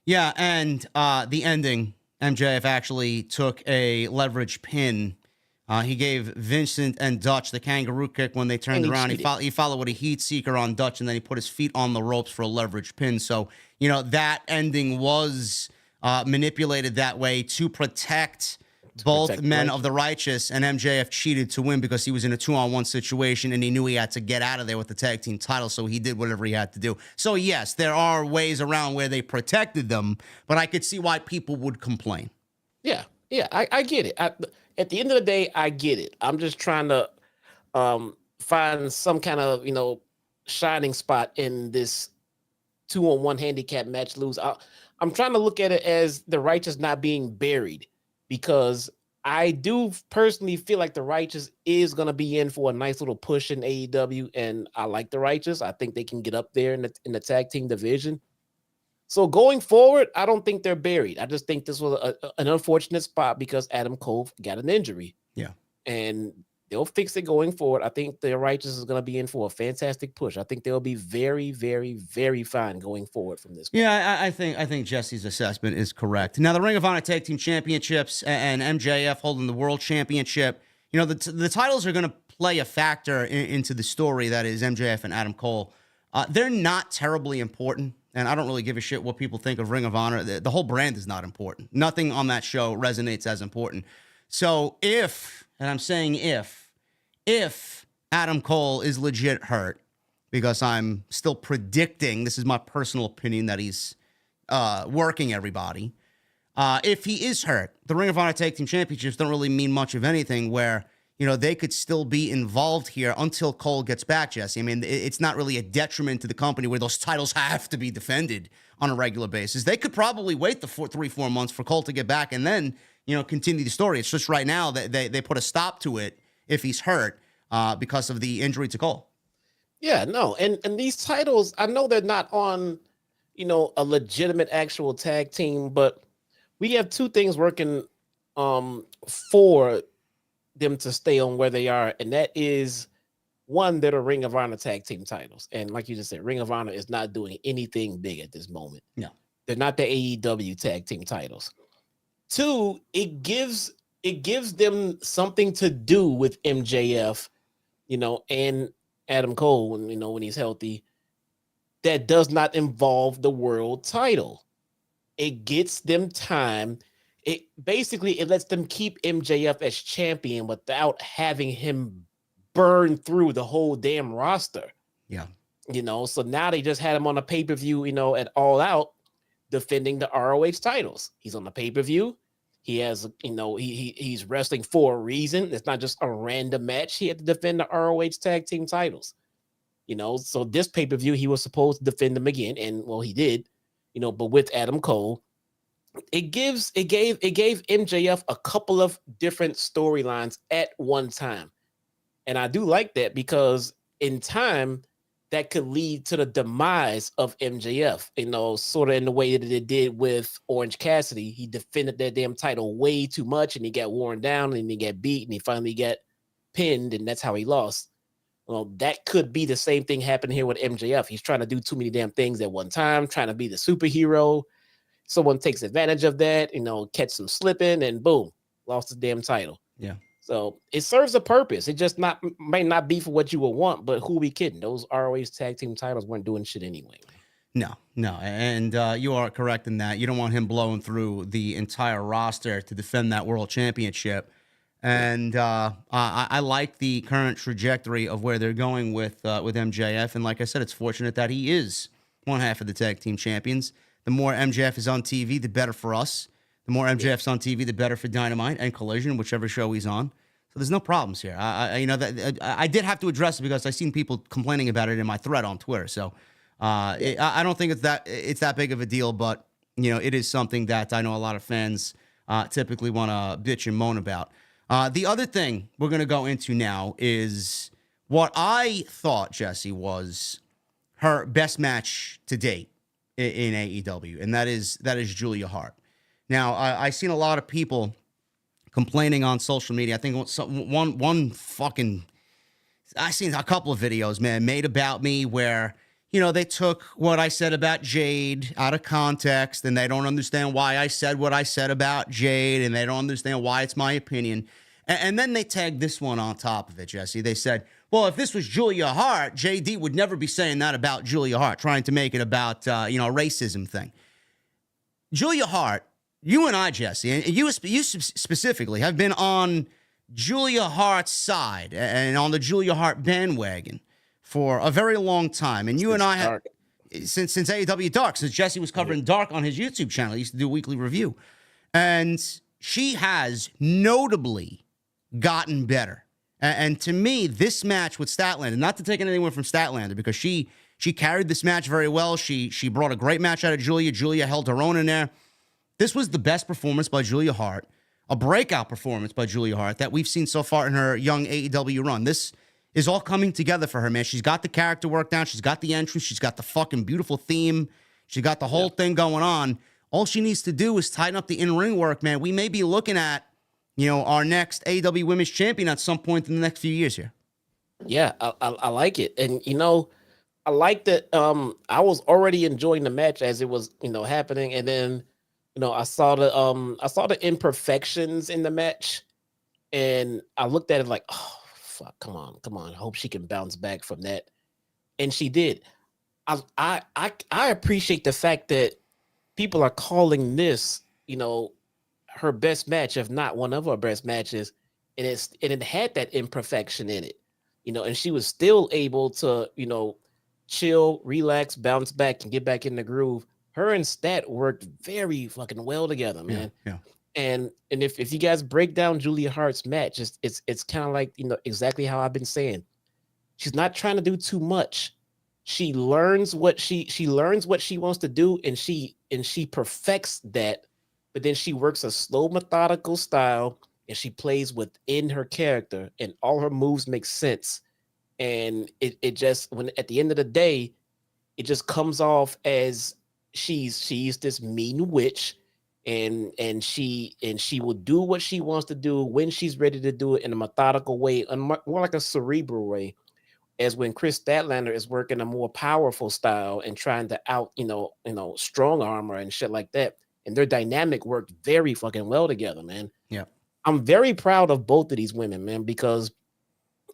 Yeah, and the ending, MJF actually took a leverage pin. He gave Vincent and Dutch the kangaroo kick when they turned around. He followed with a heat seeker on Dutch, and then he put his feet on the ropes for a leverage pin. So, that ending was manipulated that way to protect both men of the Righteous, and MJF cheated to win because he was in a 2-on-1 situation and he knew he had to get out of there with the tag team title, so he did whatever he had to do. So yes, there are ways around where they protected them, but I could see why people would complain. Yeah, I get it. At the end of the day, I get it. I'm just trying to find some kind of, shining spot in this 2-on-1 handicap match lose. I'm trying to look at it as the Righteous not being buried, because I do personally feel like the Righteous is going to be in for a nice little push in AEW, and I like the Righteous. I think they can get up there in the tag team division. So going forward, I don't think they're buried. I just think this was an unfortunate spot because Adam Cole got an injury. Yeah. And they'll fix it going forward. I think the Righteous is going to be in for a fantastic push. I think they'll be very, very, very fine going forward from this point. Yeah, I think Jesse's assessment is correct. Now, the Ring of Honor Tag Team Championships and MJF holding the World Championship, the titles are going to play a factor into the story that is MJF and Adam Cole. They're not terribly important, and I don't really give a shit what people think of Ring of Honor. The whole brand is not important. Nothing on that show resonates as important. So and I'm saying if Adam Cole is legit hurt, because I'm still predicting, this is my personal opinion, that he's working everybody. If he is hurt, the Ring of Honor Tag Team Championships don't really mean much of anything, where, they could still be involved here until Cole gets back, Jesse. I mean, it's not really a detriment to the company where those titles have to be defended on a regular basis. They could probably wait the 3-4 months for Cole to get back and then, continue the story. It's just right now that they put a stop to it if he's hurt because of the injury to Cole. Yeah, no. And these titles, I know they're not on, a legitimate actual tag team, but we have two things working for them to stay on where they are. And that is, one, they're the Ring of Honor tag team titles. And like you just said, Ring of Honor is not doing anything big at this moment. No. They're not the AEW tag team titles. Two, it gives them something to do with MJF, and Adam Cole, when he's healthy, that does not involve the world title. It gets them time. It lets them keep MJF as champion without having him burn through the whole damn roster. Yeah. So now they just had him on a pay-per-view, at All Out, defending the ROH titles. He's on the pay-per-view. He has, he's wrestling for a reason. It's not just a random match. He had to defend the ROH tag team titles. So this pay-per-view, he was supposed to defend them again, and well, he did, but with Adam Cole. It gave MJF a couple of different storylines at one time. And I do like that because in time, that could lead to the demise of MJF, sort of in the way that it did with Orange Cassidy. He defended that damn title way too much and he got worn down and he got beat and he finally got pinned and that's how he lost. Well, that could be the same thing happening here with MJF. He's trying to do too many damn things at one time, trying to be the superhero. Someone takes advantage of that, catch them slipping and boom, lost the damn title. Yeah. So it serves a purpose. It just might not be for what you would want, but who we kidding? Those ROH tag team titles weren't doing shit anyway. No. And you are correct in that. You don't want him blowing through the entire roster to defend that world championship. And I like the current trajectory of where they're going with MJF. And like I said, it's fortunate that he is one half of the tag team champions. The more MJF is on TV, the better for us. The more MJF's on TV, the better for Dynamite and Collision, whichever show he's on. So there's no problems here. I did have to address it because I seen people complaining about it in my thread on Twitter. So I don't think it's that big of a deal, but it is something that I know a lot of fans typically want to bitch and moan about. The other thing we're going to go into now is what I thought, Jesse, was her best match to date in AEW, and that is Julia Hart. Now, I seen a lot of people complaining on social media. I think I seen a couple of videos, man, made about me where, they took what I said about Jade out of context, and they don't understand why I said what I said about Jade, and they don't understand why it's my opinion. And then they tagged this one on top of it, Jesse. They said, well, if this was Julia Hart, JD would never be saying that about Julia Hart, trying to make it about, a racism thing. Julia Hart, you and I, Jesse, and you specifically have been on Julia Hart's side and on the Julia Hart bandwagon for a very long time. And you and I have, since AEW Dark, since Jesse was covering Dark on his YouTube channel, he used to do a weekly review. And she has notably gotten better. And to me, this match with Statlander, not to take anything away from Statlander, because she carried this match very well. She brought a great match out of Julia. Julia held her own in there. This was the best performance by Julia Hart, a breakout performance by Julia Hart that we've seen so far in her young AEW run. This is all coming together for her, man. She's got the character work down. She's got the entrance. She's got the fucking beautiful theme. She got the whole thing going on. All she needs to do is tighten up the in-ring work, man. We may be looking at, our next AEW Women's Champion at some point in the next few years here. Yeah, I like it. And, I like that I was already enjoying the match as it was, happening. And then, I saw the imperfections in the match and I looked at it like, oh, fuck, come on. I hope she can bounce back from that. And she did. I appreciate the fact that people are calling this, her best match, if not one of her best matches, and it had that imperfection in it, and she was still able to, chill, relax, bounce back, and get back in the groove. Her and Stat worked very fucking well together, man. Yeah. And if you guys break down Julia Hart's match, it's kind of like, exactly how I've been saying. She's not trying to do too much. She learns what she wants to do, and she perfects that. But then she works a slow, methodical style, and she plays within her character, and all her moves make sense. And it just, when at the end of the day, it just comes off as she's this mean witch, and she will do what she wants to do when she's ready to do it in a methodical way, and more like a cerebral way. As when Kris Statlander is working a more powerful style and trying to out, strong armor and shit like that. and their dynamic worked very fucking well together, man. Yeah. I'm very proud of both of these women, man, because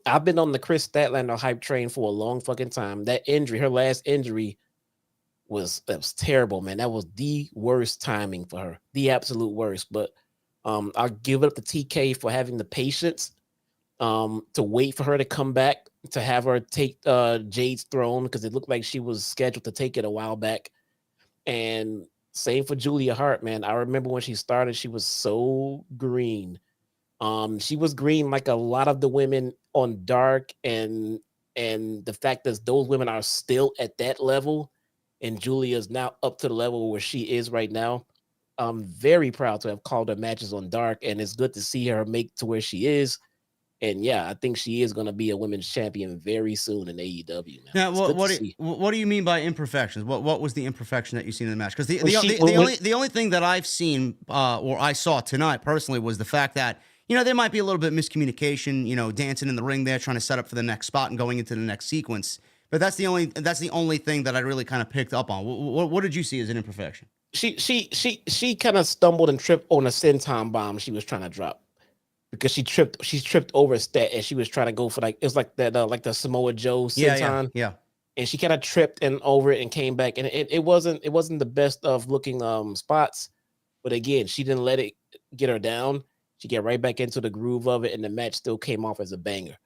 I've been on the Kris Statlander hype train for a long fucking time. That injury, her last injury, was terrible, man. That was the worst timing for her, the absolute worst. But I'll give it up to TK for having the patience to wait for her to come back, to have her take Jade's throne, because it looked like she was scheduled to take it a while back. And same for Julia Hart, man. I remember when she started, she was so green. She was green like a lot of the women on Dark, and the fact that those women are still at that level, and Julia's now up to the level where she is right now. I'm very proud to have called her matches on Dark, and it's good to see her make to where she is. And yeah, I think she is going to be a women's champion very soon in AEW. Man. Now, what do you mean by imperfections? What was the imperfection that you seen in the match? Because the only thing that I've seen or I saw tonight personally was the fact that, you know, there might be a little bit of miscommunication, you know, dancing in the ring there, trying to set up for the next spot and going into the next sequence. But that's the only thing that I really kind of picked up on. What did you see as an imperfection? She kind of stumbled and tripped on a senton bomb she was trying to drop, because she tripped over a stat and she was trying to go for it was like that like the Samoa Joe senton. Yeah. And she kind of tripped and over it and came back, and it wasn't the best of looking spots, but again, she didn't let it get her down. She got right back into the groove of it, and the match still came off as a banger.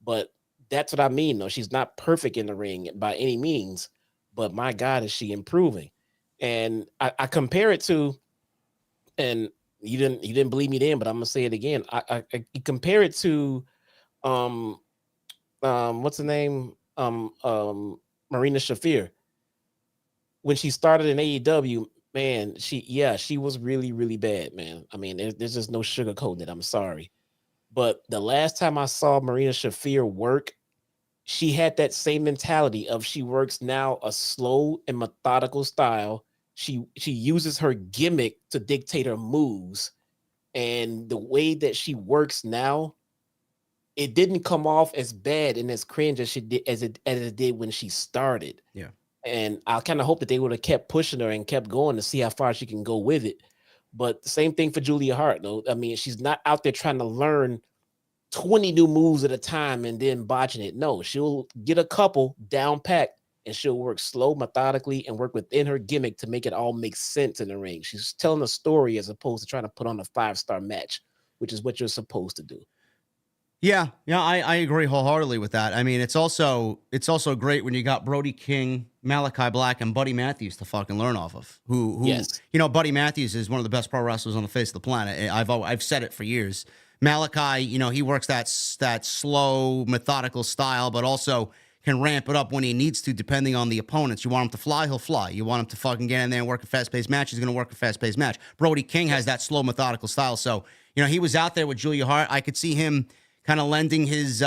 But that's what I mean, though. She's not perfect in the ring by any means, but my God, is she improving? And I compare it to, and you didn't believe me then, but I'm gonna say it again. I compare it to, what's the name? Marina Shafir. When she started in AEW, man, she was really, really bad, man. I mean, there's just no sugarcoating it. I'm sorry. But the last time I saw Marina Shafir work, she had that same mentality of she works now a slow and methodical style. She uses her gimmick to dictate her moves. And the way that she works now, it didn't come off as bad and as cringe as it did when she started. Yeah. And I kind of hope that they would have kept pushing her and kept going to see how far she can go with it. But the same thing for Julia Hart, though. I mean, she's not out there trying to learn 20 new moves at a time and then botching it. No, she'll get a couple down packed, and she'll work slow, methodically, and work within her gimmick to make it all make sense in the ring. She's telling a story as opposed to trying to put on a 5-star match, which is what you're supposed to do. Yeah, I agree wholeheartedly with that. I mean, it's also great when you got Brody King, Malachi Black, and Buddy Matthews to fucking learn off of. Who Yes. You know, Buddy Matthews is one of the best pro wrestlers on the face of the planet. I've said it for years. Malachi, you know, he works that slow, methodical style, but also can ramp it up when he needs to, depending on the opponents. You want him to fly, he'll fly. You want him to fucking get in there and work a fast-paced match, he's going to work a fast-paced match. Brody King has that slow, methodical style. So, you know, he was out there with Julia Hart. I could see him kind of lending his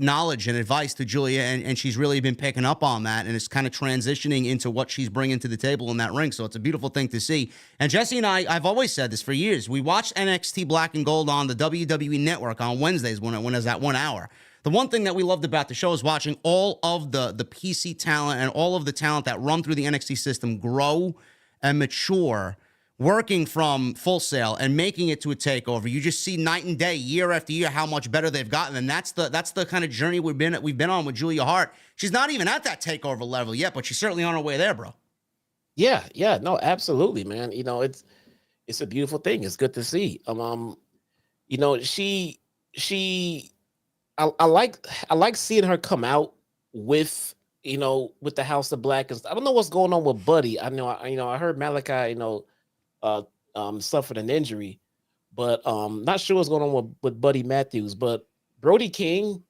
knowledge and advice to Julia, and she's really been picking up on that, and it's kind of transitioning into what she's bringing to the table in that ring. So it's a beautiful thing to see. And Jesse and I've always said this for years. We watched NXT Black and Gold on the WWE Network on Wednesdays when it was at 1 hour. The one thing that we loved about the show is watching all of the PC talent and all of the talent that run through the NXT system grow and mature, working from Full Sail and making it to a takeover. You just see night and day, year after year, how much better they've gotten, and that's the kind of journey we've been on with Julia Hart. She's not even at that takeover level yet, but she's certainly on her way there, bro. Yeah, no, absolutely, man. You know, it's a beautiful thing. It's good to see. You know, I like seeing her come out with, you know, with the House of Black. I don't know what's going on with Buddy. I heard Malachi, you know, suffered an injury, but not sure what's going on with Buddy Matthews. But Brody King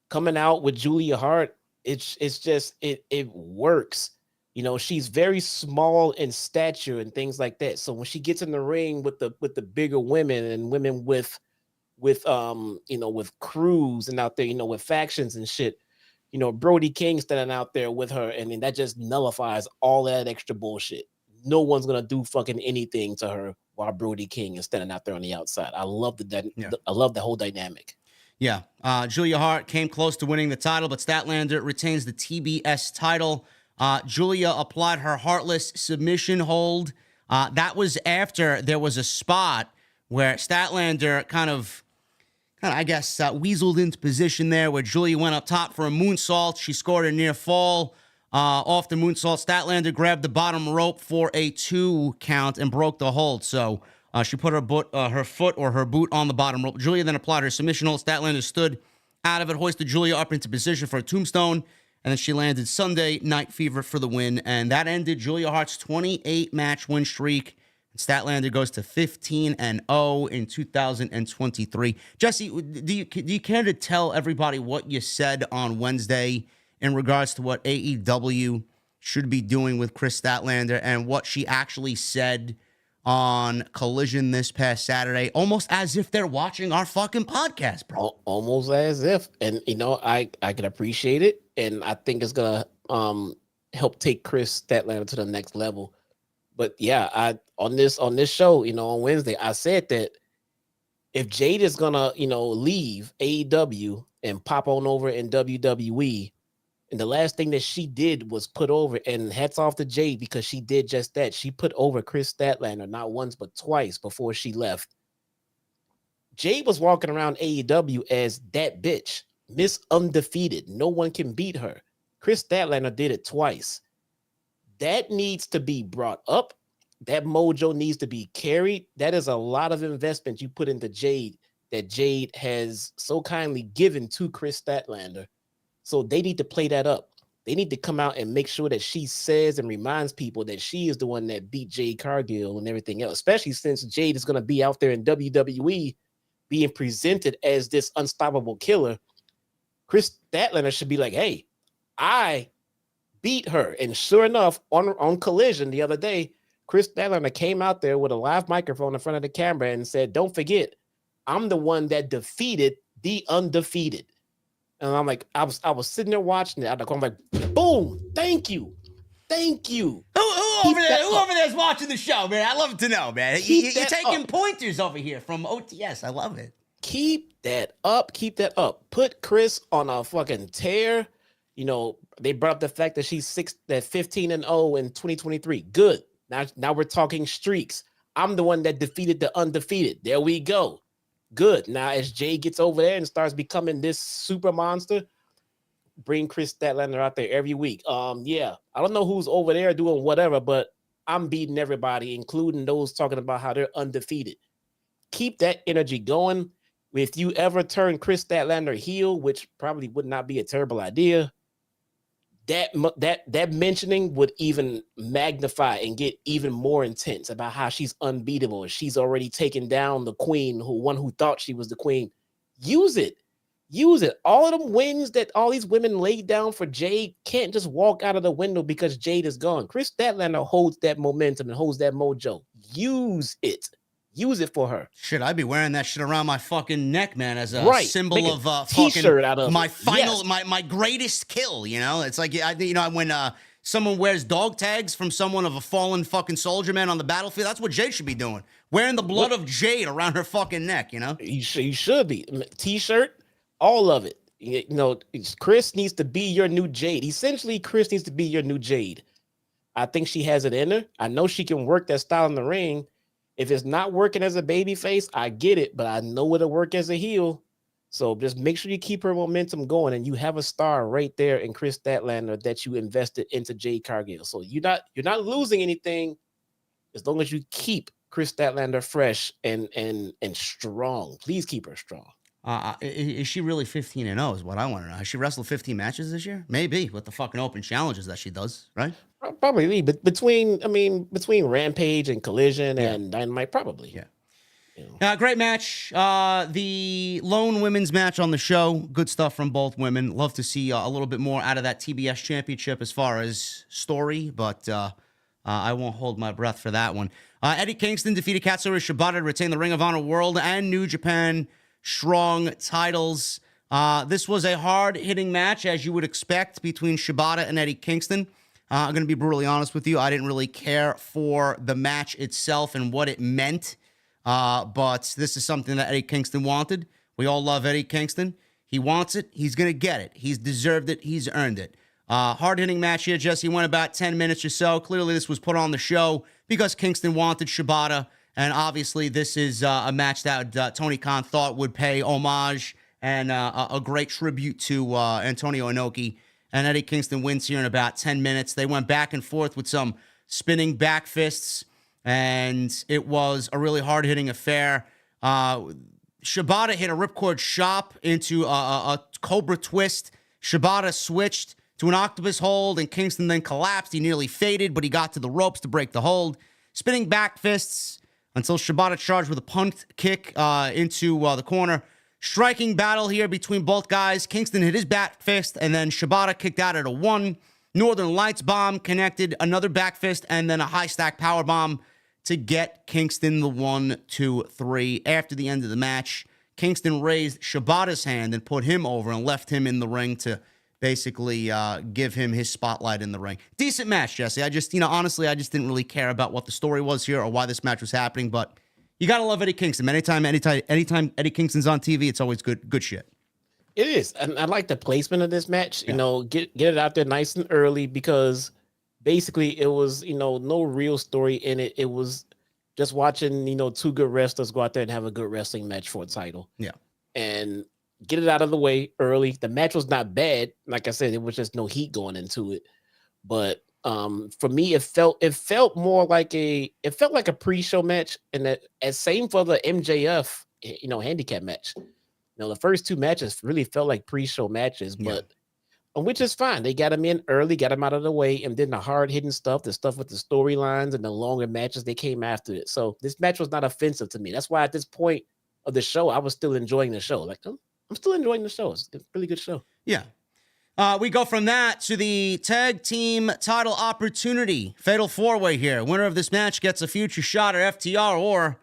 coming out with Julia Hart, it's just it works. You know, she's very small in stature and things like that. So when she gets in the ring with the bigger women and women with you know, with crews and out there, you know, with factions and shit, you know, Brody King standing out there with her, and then that just nullifies all that extra bullshit. No one's gonna do fucking anything to her while Brody King is standing out there on the outside. I love I love the whole dynamic. Yeah. Julia Hart came close to winning the title, but Statlander retains the TBS title. Julia applied her Heartless submission hold That was after there was a spot where Statlander kind of I guess, weaseled into position there where Julia went up top for a moonsault. She scored a near fall off the moonsault. Statlander grabbed the bottom rope for a 2 count and broke the hold. So she put her foot or her boot on the bottom rope. Julia then applied her submission hold. Statlander stood out of it, hoisted Julia up into position for a tombstone, and then she landed Sunday Night Fever for the win. And that ended Julia Hart's 28-match win streak. Statlander goes to 15-0 in 2023. Jesse, do you care to tell everybody what you said on Wednesday in regards to what AEW should be doing with Kris Statlander and what she actually said on Collision this past Saturday? Almost as if they're watching our fucking podcast, bro. Almost as if. And, I can appreciate it. And I think it's going to help take Kris Statlander to the next level. But yeah, on this show, on Wednesday, I said that if Jade is gonna, leave AEW and pop on over in WWE, and the last thing that she did was put over, and hats off to Jade because she did just that. She put over Kris Statlander not once but twice before she left. Jade was walking around AEW as that bitch, Miss Undefeated. No one can beat her. Kris Statlander did it twice. That needs to be brought up. That mojo needs to be carried. That is a lot of investment you put into Jade that Jade has so kindly given to Kris Statlander. So they need to play that up. They need to come out and make sure that she says and reminds people that she is the one that beat Jade Cargill and everything else, especially since Jade is going to be out there in WWE being presented as this unstoppable killer. Kris Statlander should be like, hey, I beat her. And sure enough, on Collision the other day, Kris Statlander came out there with a live microphone in front of the camera and said, don't forget, I'm the one that defeated the undefeated. And I'm like, I was sitting there watching it. I'm like, boom, thank you. Who over there is watching the show, man? I love to know, man. You're taking pointers over here from OTS. I love it. Keep that up. Put Kris on a fucking tear. They brought up the fact that she's 15-0 in 2023. Good. Now we're talking streaks. I'm the one that defeated the undefeated. There we go. Good. Now as Jay gets over there and starts becoming this super monster, bring Kris Statlander out there every week. Yeah, I don't know who's over there doing whatever, but I'm beating everybody, including those talking about how they're undefeated. Keep that energy going. If you ever turn Kris Statlander heel, which probably would not be a terrible idea, that mentioning would even magnify and get even more intense about how she's unbeatable. She's already taken down the queen, who thought she was the queen. Use it. All of them wins that all these women laid down for Jade can't just walk out of the window because Jade is gone. Kris Statlander holds that momentum and holds that mojo. Use it. Use it for her. Should I be wearing that shit around my fucking neck, man, as a symbol of T-shirt out of my final, my greatest kill? It's like when someone wears dog tags from someone of a fallen fucking soldier, man, on the battlefield. That's what Jade should be doing, wearing the blood of Jade around her fucking neck. You should be T-shirt, all of it. Kris needs to be your new Jade. Essentially, Kris needs to be your new Jade. I think she has it in her. I know she can work that style in the ring. If it's not working as a baby face, I get it, but I know it'll work as a heel. So just make sure you keep her momentum going, and you have a star right there in Kris Statlander that you invested into Jade Cargill. So you're not losing anything as long as you keep Kris Statlander fresh and strong. Please keep her strong. Is she really 15-0 is what I want to know. Has she wrestled 15 matches this year? Maybe, with the fucking open challenges that she does, right? Probably, but between Rampage and Collision and Dynamite, probably. Yeah. Great match. The lone women's match on the show. Good stuff from both women. Love to see a little bit more out of that TBS Championship as far as story, but I won't hold my breath for that one. Eddie Kingston defeated Katsuyori Shibata to retain the Ring of Honor World and New Japan Strong titles. This was a hard-hitting match, as you would expect, between Shibata and Eddie Kingston. I'm going to be brutally honest with you. I didn't really care for the match itself and what it meant, but this is something that Eddie Kingston wanted. We all love Eddie Kingston. He wants it. He's going to get it. He's deserved it. He's earned it. Hard-hitting match here, Jesse. Went about 10 minutes or so. Clearly, this was put on the show because Kingston wanted Shibata, and obviously, this is a match that Tony Khan thought would pay homage and a great tribute to Antonio Inoki. And Eddie Kingston wins here in about 10 minutes. They went back and forth with some spinning back fists, and it was a really hard-hitting affair. Shibata hit a ripcord chop into a Cobra twist. Shibata switched to an octopus hold, and Kingston then collapsed. He nearly faded, but he got to the ropes to break the hold. Spinning back fists until Shibata charged with a punt kick into the corner. Striking battle here between both guys. Kingston hit his back fist, and then Shibata kicked out at a 1. Northern Lights bomb connected, another back fist, and then a high stack power bomb to get Kingston the 1, 2, 3. After the end of the match, Kingston raised Shibata's hand and put him over and left him in the ring to basically give him his spotlight in the ring. Decent match, Jesse. Honestly, I just didn't really care about what the story was here or why this match was happening, but you gotta love Eddie Kingston. Anytime Eddie Kingston's on TV, it's always good shit. It is. And I like the placement of this match. Yeah. Get it out there nice and early because basically it was, no real story in it. It was just watching, two good wrestlers go out there and have a good wrestling match for a title. Yeah. And get it out of the way early. The match was not bad. Like I said, it was just no heat going into it. But for me, it felt more like a pre-show match, and that same for the MJF, handicap match. The first 2 matches really felt like pre-show matches, but which is fine. They got them in early, got them out of the way, and then the hard-hitting stuff, the stuff with the storylines and the longer matches, they came after it. So this match was not offensive to me. That's why at this point of the show, I was still enjoying the show. Like, I'm still enjoying the show. It's a really good show. Yeah. We go from that to the tag team title opportunity. Fatal 4-way here. Winner of this match gets a future shot at FTR or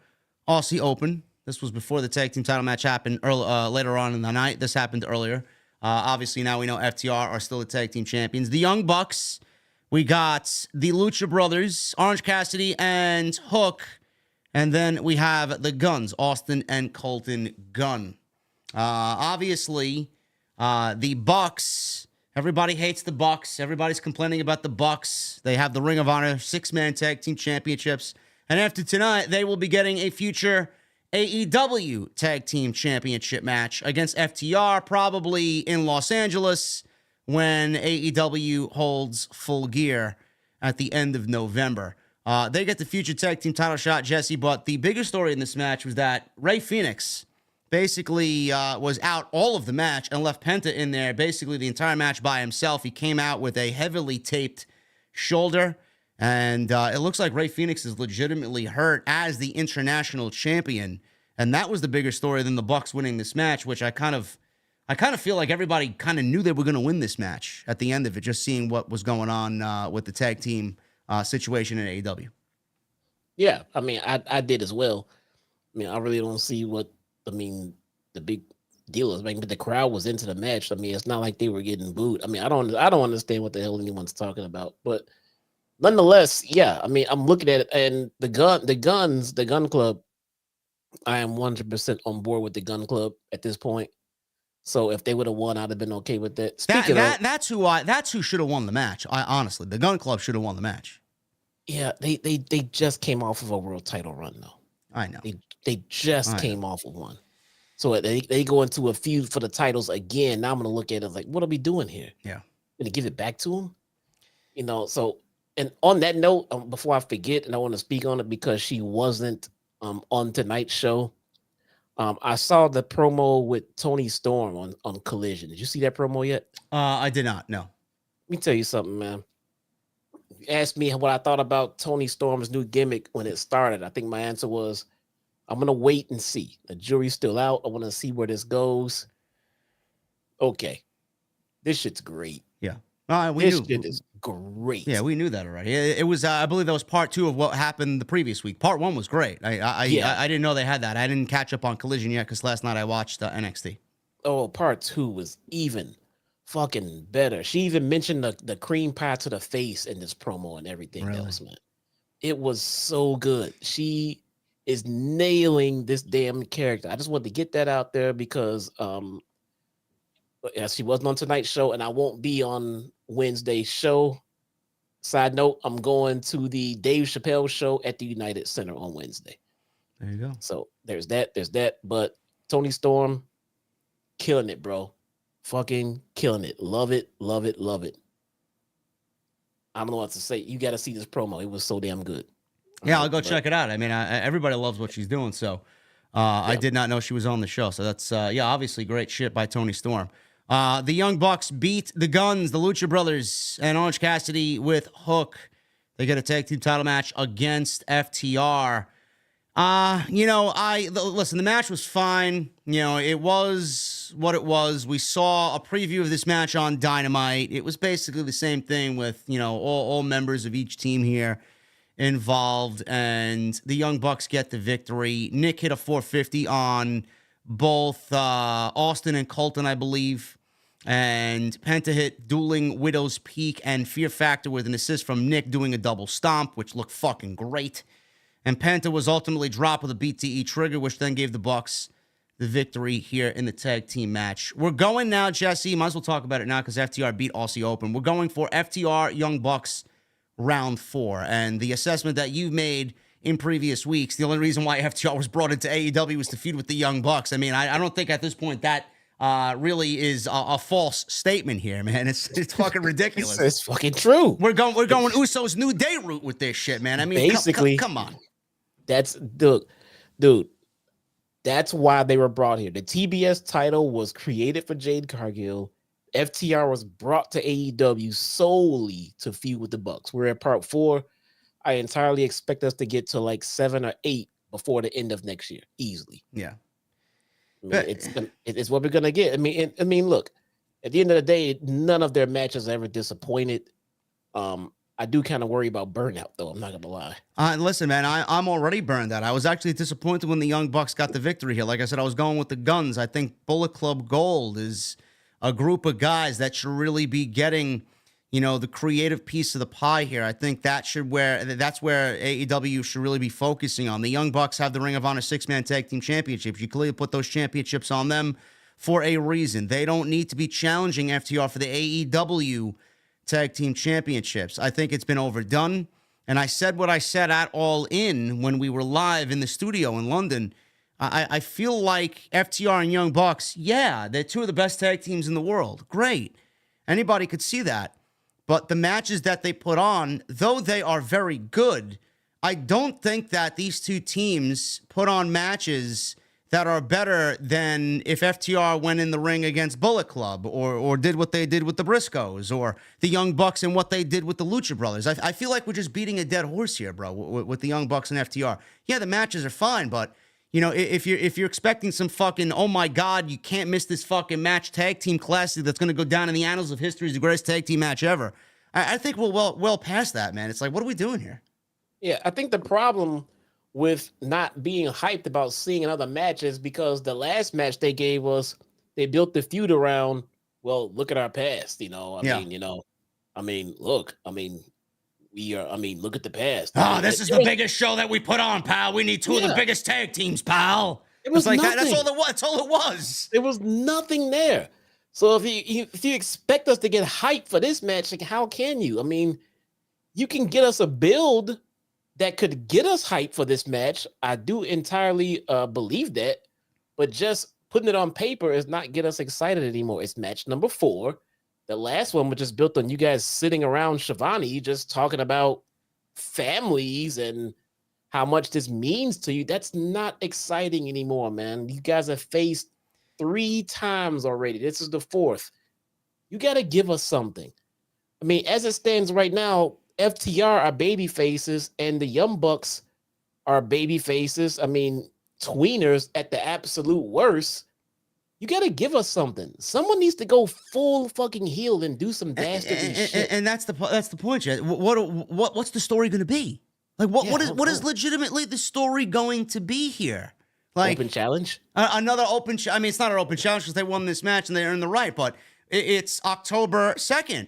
Aussie Open. This was before the tag team title match happened later on in the night. This happened earlier. Obviously, now we know FTR are still the tag team champions. The Young Bucks. We got the Lucha Brothers, Orange Cassidy and Hook. And then we have the Guns, Austin and Colton Gunn. Obviously, the Bucks, everybody hates the Bucks. Everybody's complaining about the Bucks. They have the Ring of Honor 6-man tag team championships. And after tonight, they will be getting a future AEW Tag Team Championship match against FTR, probably in Los Angeles when AEW holds Full Gear at the end of November. They get the future tag team title shot, Jesse, but the bigger story in this match was that Rey Fenix basically was out all of the match and left Penta in there basically the entire match by himself. He came out with a heavily taped shoulder, and it looks like Rey Fenix is legitimately hurt as the international champion, and that was the bigger story than the Bucks winning this match, which I kind of feel like everybody kind of knew they were going to win this match at the end of it, just seeing what was going on with the tag team situation in AEW. Yeah, I did as well. I really don't see what the big deal is. But the crowd was into the match. It's not like they were getting booed. I don't understand what the hell anyone's talking about. But nonetheless, yeah, I'm looking at it, and the Gun Club, I am 100% on board with the Gun Club at this point. So if they would have won, I'd have been okay with that. That's who should have won the match. Honestly, the Gun Club should have won the match. Yeah, they just came off of a world title run, though. I know. They just came off of one. So they go into a feud for the titles again. Now I'm going to look at it like, what are we doing here? Yeah. Going to give it back to them? So, and on that note, before I forget, and I want to speak on it because she wasn't on tonight's show, I saw the promo with Tony Storm on Collision. Did you see that promo yet? I did not, no. Let me tell you something, man. You asked me what I thought about Tony Storm's new gimmick when it started. I think my answer was, I'm going to wait and see. The jury's still out. I want to see where this goes. Okay. This shit's great. Yeah. This shit is great. Yeah, we knew that already. It was, I believe that was part 2 of what happened the previous week. Part 1 was great. I didn't know they had that. I didn't catch up on Collision yet because last night I watched NXT. Oh, part 2 was even fucking better. She even mentioned the cream pie to the face in this promo and everything else, man. It was so good. She is nailing this damn character. I just wanted to get that out there because she wasn't on tonight's show, and I won't be on Wednesday show. Side note, I'm going to the Dave Chappelle show at the United Center on Wednesday. There you go. So there's that. But Tony Storm, killing it, bro. Fucking killing it. Love it. I don't know what to say. You got to see this promo. It was so damn good. Yeah, I'll go check it out. I mean, everybody loves what she's doing, so I did not know she was on the show. So that's, obviously great shit by Tony Storm. The Young Bucks beat the Guns, the Lucha Brothers, and Orange Cassidy with Hook. They get a tag team title match against FTR. Listen, the match was fine. It was what it was. We saw a preview of this match on Dynamite. It was basically the same thing with, all members of each team here involved, and the Young Bucks get the victory. Nick hit a 450 on both Austin and Colton, I believe, and Penta hit Dueling Widow's Peak and Fear Factor with an assist from Nick doing a double stomp, which looked fucking great. And Penta was ultimately dropped with a BTE trigger, which then gave the Bucks the victory here in the tag team match. We're going now, Jesse. Might as well talk about it now because FTR beat Aussie Open. We're going for FTR Young Bucks round 4. And the assessment that you've made in previous weeks, the only reason why FTR was brought into AEW was to feud with the Young Bucks. I mean, I don't think at this point that really is a false statement here, man. It's fucking ridiculous. It's fucking true. We're going Usos New Day route with this shit, man. I mean, basically, come on. That's dude. That's why they were brought here. The TBS title was created for Jade Cargill. FTR was brought to AEW solely to feud with the Bucks. We're at part 4. I entirely expect us to get to like 7 or 8 before the end of next year, easily. Yeah, it's what we're gonna get. I mean, look. At the end of the day, none of their matches ever disappointed. I do kind of worry about burnout, though. I'm not gonna lie. Listen, man, I'm already burned out. I was actually disappointed when the Young Bucks got the victory here. Like I said, I was going with the Guns. I think Bullet Club Gold is a group of guys that should really be getting, the creative piece of the pie here. I think that's where AEW should really be focusing on. The Young Bucks have the Ring of Honor 6-man tag team championships. You clearly put those championships on them for a reason. They don't need to be challenging FTR for the AEW tag team championships. I think it's been overdone. And I said what I said at All In when we were live in the studio in London. I feel like FTR and Young Bucks, they're 2 of the best tag teams in the world. Great. Anybody could see that. But the matches that they put on, though they are very good, I don't think that these 2 teams put on matches that are better than if FTR went in the ring against Bullet Club or did what they did with the Briscoes or the Young Bucks and what they did with the Lucha Brothers. I feel like we're just beating a dead horse here, bro, with the Young Bucks and FTR. Yeah, the matches are fine, but if you're expecting some fucking, oh my God, you can't miss this fucking match tag team classic that's going to go down in the annals of history as the greatest tag team match ever, I think we're well past that, man. It's like, what are we doing here? Yeah, I think the problem with not being hyped about seeing another match is because the last match they gave us, they built the feud around, well, look at our past, look, look at the past. This is the biggest show that we put on, pal. We need 2 of the biggest tag teams, pal. It was like nothing. That's all it was. There was nothing there. So if you expect us to get hyped for this match, like, how can you? I mean, you can get us a build that could get us hyped for this match. I do entirely believe that, but just putting it on paper is not get us excited anymore. It's match number 4. The last one was just built on you guys sitting around Shivani just talking about families and how much this means to you. That's not exciting anymore, man. You guys have faced 3 times already. This is the 4th. You got to give us something. I mean, as it stands right now, FTR are baby faces and the Young Bucks are baby faces. I mean, tweeners at the absolute worst. You got to give us something. Someone needs to go full fucking heel and do some dastardly shit. And that's the point, Jet. What's the story going to be? Like, what is legitimately the story going to be here? Like, open challenge? Another open challenge. I mean, it's not an open challenge because they won this match and they earned the right, but it's October 2nd.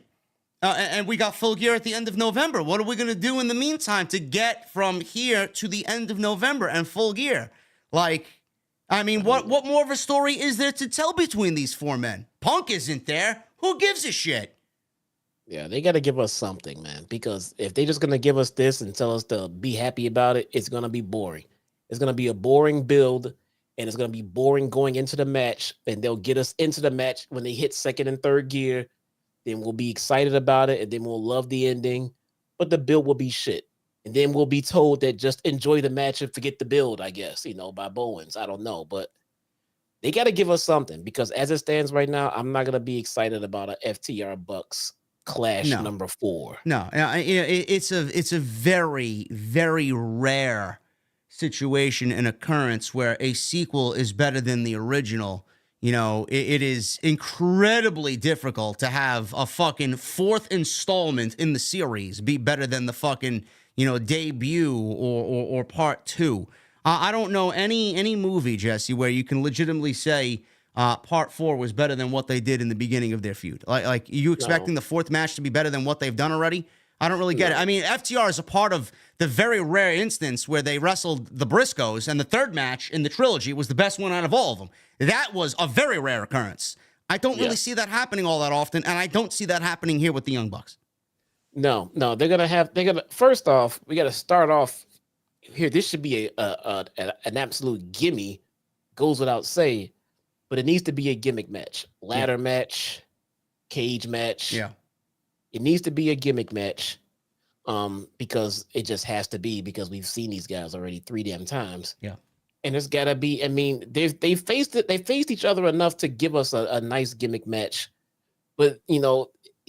And we got Full Gear at the end of November. What are we going to do in the meantime to get from here to the end of November and Full Gear? Like, I mean, what more of a story is there to tell between these 4 men? Punk isn't there. Who gives a shit? Yeah, they got to give us something, man. Because if they just gonna give us this and tell us to be happy about it, it's gonna be boring. It's gonna be a boring build, and it's gonna be boring going into the match. And they'll get us into the match when they hit second and third gear. Then we'll be excited about it, and then we'll love the ending. But the build will be shit. And then we'll be told that just enjoy the match and forget the build, I guess, by Bowens. I don't know. But they got to give us something because as it stands right now, I'm not going to be excited about a FTR Bucks clash No. number 4. No, it's a very, very rare situation and occurrence where a sequel is better than the original. It is incredibly difficult to have a fucking 4th installment in the series be better than the fucking, debut or part 2. I don't know any movie, Jesse, where you can legitimately say part 4 was better than what they did in the beginning of their feud. Like you expecting the 4th match to be better than what they've done already? I don't really get it. I mean, FTR is a part of the very rare instance where they wrestled the Briscoes, and the 3rd match in the trilogy was the best one out of all of them. That was a very rare occurrence. I don't really see that happening all that often, and I don't see that happening here with the Young Bucks. No, first off, we got to start off here. This should be an absolute gimme, goes without saying, but it needs to be a gimmick match, ladder match, cage match. Yeah. It needs to be a gimmick match, because it just has to be, because we've seen these guys already 3 damn times. Yeah. And there's gotta be. I mean, they faced each other enough to give us a nice gimmick match, but you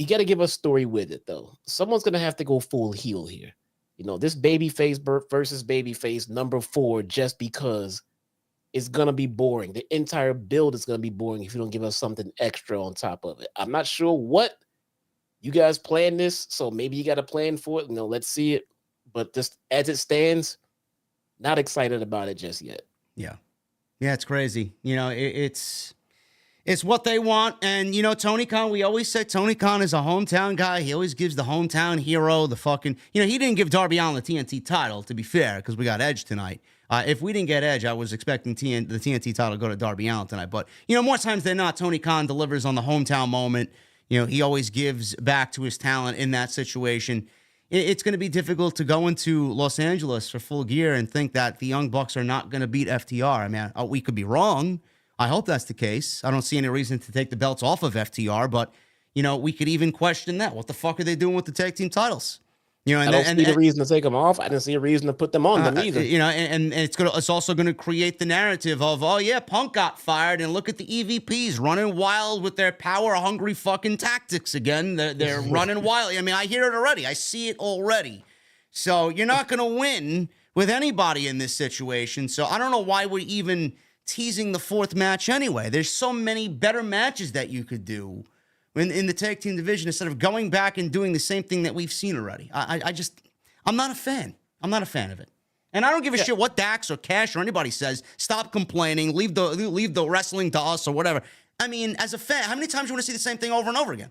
got to give us story with it though. Someone's gonna have to go full heel here. This babyface versus babyface number 4, just because it's gonna be boring. The entire build is gonna be boring if you don't give us something extra on top of it. I'm not sure what you guys plan this, so maybe you got a plan for it. Let's see it. But just as it stands, not excited about it just yet. Yeah. Yeah, it's crazy. It's what they want. And, Tony Khan, we always say Tony Khan is a hometown guy. He always gives the hometown hero the fucking, he didn't give Darby Allin the TNT title, to be fair, because we got Edge tonight. If we didn't get Edge, I was expecting the TNT title to go to Darby Allin tonight. But, more times than not, Tony Khan delivers on the hometown moment. He always gives back to his talent in that situation. It's going to be difficult to go into Los Angeles for Full Gear and think that the Young Bucks are not going to beat FTR. I mean, we could be wrong. I hope that's the case. I don't see any reason to take the belts off of FTR, but, we could even question that. What the fuck are they doing with the tag team titles? I don't see the reason to take them off. I didn't see a reason to put them on them either. And it's also going to create the narrative of, oh yeah, Punk got fired, and look at the EVPs running wild with their power-hungry fucking tactics again. They're running wild. I mean, I hear it already. I see it already. So you're not going to win with anybody in this situation. So I don't know why we're even teasing the 4th match anyway. There's so many better matches that you could do in the tag team division instead of going back and doing the same thing that we've seen already. I'm not a fan. I'm not a fan of it. And I don't give a shit what Dax or Cash or anybody says. Stop complaining. Leave the wrestling to us or whatever. I mean, as a fan, how many times do you want to see the same thing over and over again?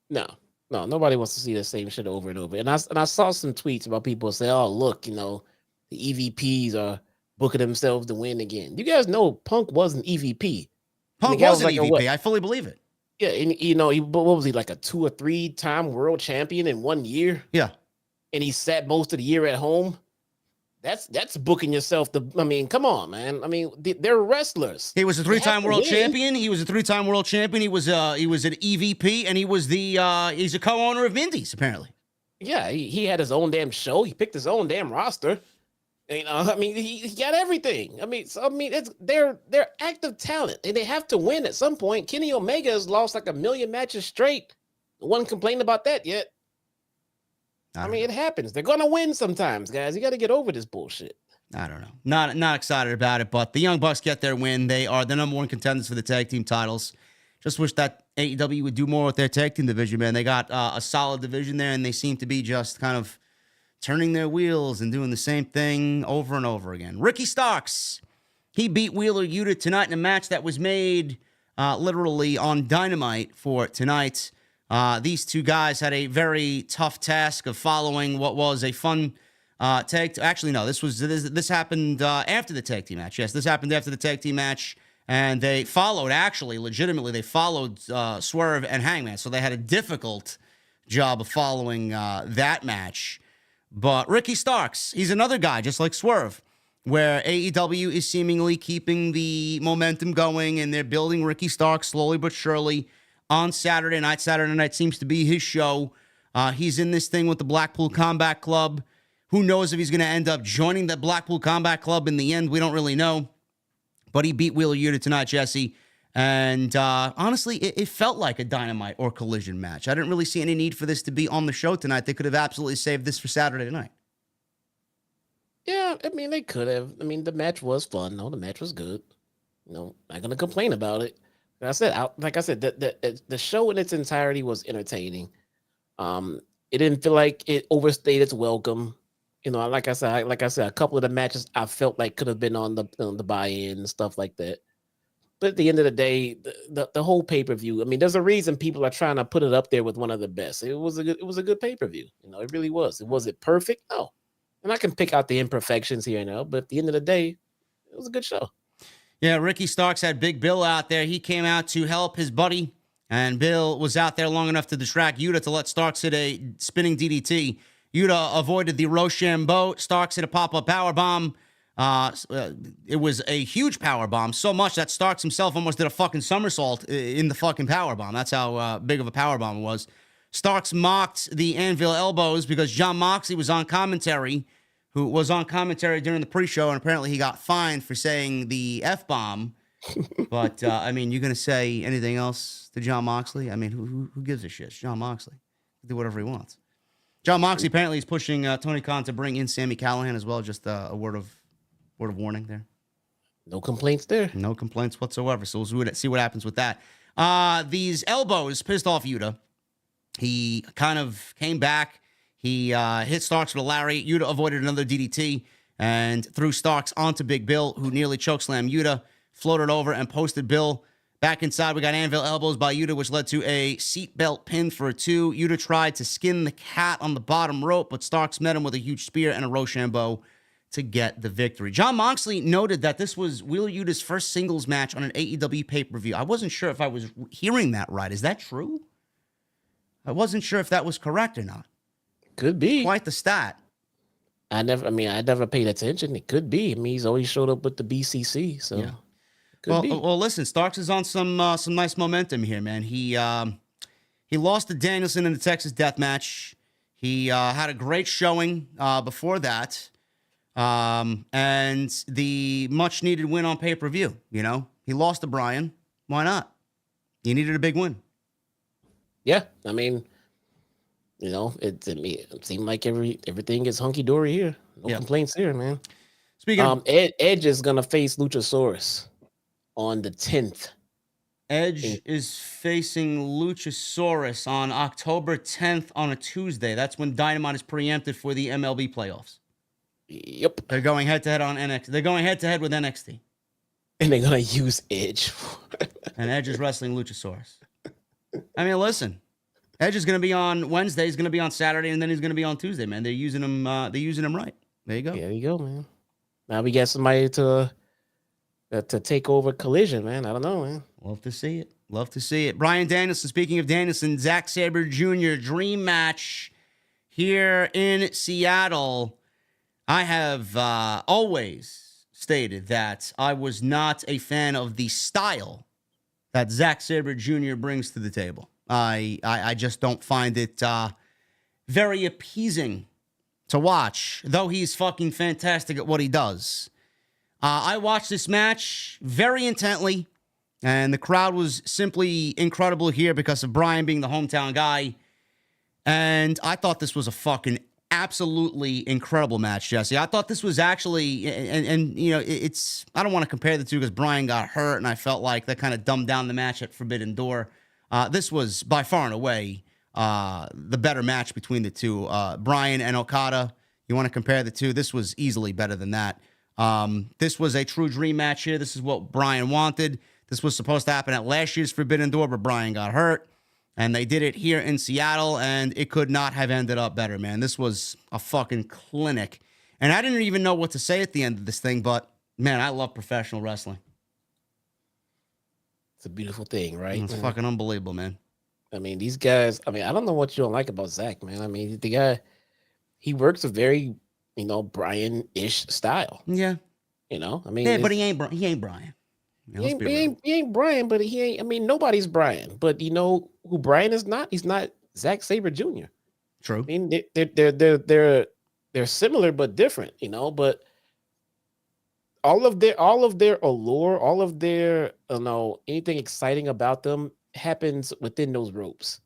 No, nobody wants to see the same shit over and over. And I saw some tweets about people say, oh, look, the EVPs are booking themselves to win again. You guys know Punk was an EVP. Punk was an EVP. I fully believe it. Yeah, and what was he, like a 2 or 3 time world champion in 1 year? Yeah. And he sat most of the year at home. That's booking yourself I mean, come on, man. I mean, they're wrestlers. He was a 3-time world champion. He was a 3-time world champion. He was an EVP, and he's a co-owner of Indies, apparently. Yeah, he had his own damn show. He picked his own damn roster. I mean, he got everything. They're active talent, and they have to win at some point. Kenny Omega has lost like 1 million matches straight. No one complained about that yet. I mean, it happens. They're gonna win sometimes, guys. You got to get over this bullshit. I don't know. Not excited about it, but the Young Bucks get their win. They are the number 1 contenders for the tag team titles. Just wish that AEW would do more with their tag team division, man. They got a solid division there, and they seem to be just kind of turning their wheels and doing the same thing over and over again. Ricky Starks, he beat Wheeler Yuta tonight in a match that was made literally on Dynamite for tonight. These two guys had a very tough task of following what was a fun tag. Actually, no, this happened after the tag team match. Yes, this happened after the tag team match, and they followed. Actually, legitimately, they followed Swerve and Hangman. So they had a difficult job of following that match. But Ricky Starks, he's another guy, just like Swerve, where AEW is seemingly keeping the momentum going, and they're building Ricky Starks slowly but surely on Saturday night. Saturday night seems to be his show. He's in this thing with the Blackpool Combat Club. Who knows if he's going to end up joining the Blackpool Combat Club in the end? We don't really know. But he beat Wheeler Yuta tonight, Jesse. And honestly, it felt like a Dynamite or Collision match. I didn't really see any need for this to be on the show tonight. They could have absolutely saved this for Saturday night. Yeah, I mean, they could have. I mean, the match was fun. No, the match was good. No, not going to complain about it. Like I said, the show in its entirety was entertaining. It didn't feel like it overstayed its welcome. You know, like I said, a couple of the matches I felt like could have been on the buy-in and stuff like that. But at the end of the day, the whole pay-per-view, I mean, there's a reason people are trying to put it up there with one of the best. It was a good pay-per-view. You know, it really was. Was it perfect? No. And I can pick out the imperfections here and there, but at the end of the day, it was a good show. Yeah, Ricky Starks had Big Bill out there. He came out to help his buddy, and Bill was out there long enough to distract Yuta to let Starks hit a spinning DDT. Yuta avoided the Rochambeau. Starks hit a pop-up powerbomb. It was a huge powerbomb, so much that Starks himself almost did a fucking somersault in the fucking powerbomb. That's how big of a powerbomb it was. Starks mocked the Anvil elbows because Jon Moxley was on commentary, who was on commentary during the pre-show, and apparently he got fined for saying the F-bomb. But, I mean, you going to say anything else to Jon Moxley? I mean, who gives a shit? It's Jon Moxley. He'll do whatever he wants. Jon Moxley apparently is pushing Tony Khan to bring in Sami Callihan as well. Just a word of warning there. No complaints there. No complaints whatsoever. So we'll see what happens with that. These elbows pissed off Yuta. He kind of came back. He hit Starks with a lariat. Yuta avoided another DDT and threw Starks onto Big Bill, who nearly chokeslammed Yuta, floated over and posted Bill back inside. We got Anvil elbows by Yuta, which led to a seatbelt pin for a 2. Yuta tried to skin the cat on the bottom rope, but Starks met him with a huge spear and a Rochambeau to get the victory. Jon Moxley noted that this was Wheeler Yuta's first singles match on an AEW pay-per-view. I wasn't sure if I was hearing that right. Is that true? I wasn't sure if that was correct or not. Could be. Quite the stat. I never paid attention. It could be. I mean, he's always showed up with the BCC, so Yeah. could be. Well, listen, Starks is on some nice momentum here, man. He lost to Danielson in the Texas Death Match. He had a great showing before that, and the much needed win on pay-per-view. You know, he lost to Bryan. Why not? He needed a big win. Yeah, I mean, you know, it seemed like everything is hunky dory here. No complaints here, man. Speaking of Edge is gonna face Luchasaurus on the 10th. Edge is facing Luchasaurus on October 10th on a Tuesday. That's when Dynamite is preempted for the MLB playoffs. Yep. They're going head-to-head on NXT. They're going head-to-head with NXT. And they're gonna use Edge. And Edge is wrestling Luchasaurus. I mean, listen. Edge is going to be on Wednesday. He's going to be on Saturday, and then he's going to be on Tuesday, man. They're using him. They're using him right. There you go. There you go, man. Now we got somebody to take over Collision, man. I don't know, man. Love to see it. Love to see it. Bryan Danielson, speaking of Danielson, Zack Sabre Jr. dream match here in Seattle. I have always stated that I was not a fan of the style that Zack Sabre Jr. brings to the table. I just don't find it very appeasing to watch, though he's fucking fantastic at what he does. I watched this match very intently, and the crowd was simply incredible here because of Bryan being the hometown guy. And I thought this was a fucking absolutely incredible match, Jesse. I thought this was actually, and you know, it's, I don't want to compare the two because Bryan got hurt, and I felt like that kind of dumbed down the match at Forbidden Door. This was by far and away the better match between the two. Bryan and Okada, you want to compare the two? This was easily better than that. This was a true dream match here. This is what Bryan wanted. This was supposed to happen at last year's Forbidden Door, but Bryan got hurt. And they did it here in Seattle, and it could not have ended up better, man. This was a fucking clinic. And I didn't even know what to say at the end of this thing, but, man, I love professional wrestling. It's a beautiful thing, right? It's fucking unbelievable, man. I mean, these guys. I mean, I don't know what you don't like about Zach, man. I mean, the guy, he works a very, Brian-ish style. Yeah. I mean, Yeah, but he ain't Brian. Yeah, let's be real. he ain't Brian, but he ain't. I mean, nobody's Brian. But you know who Brian is not? He's not Zack Sabre Jr. True. I mean, they're similar but different. But all of their allure, all of their anything exciting about them happens within those ropes.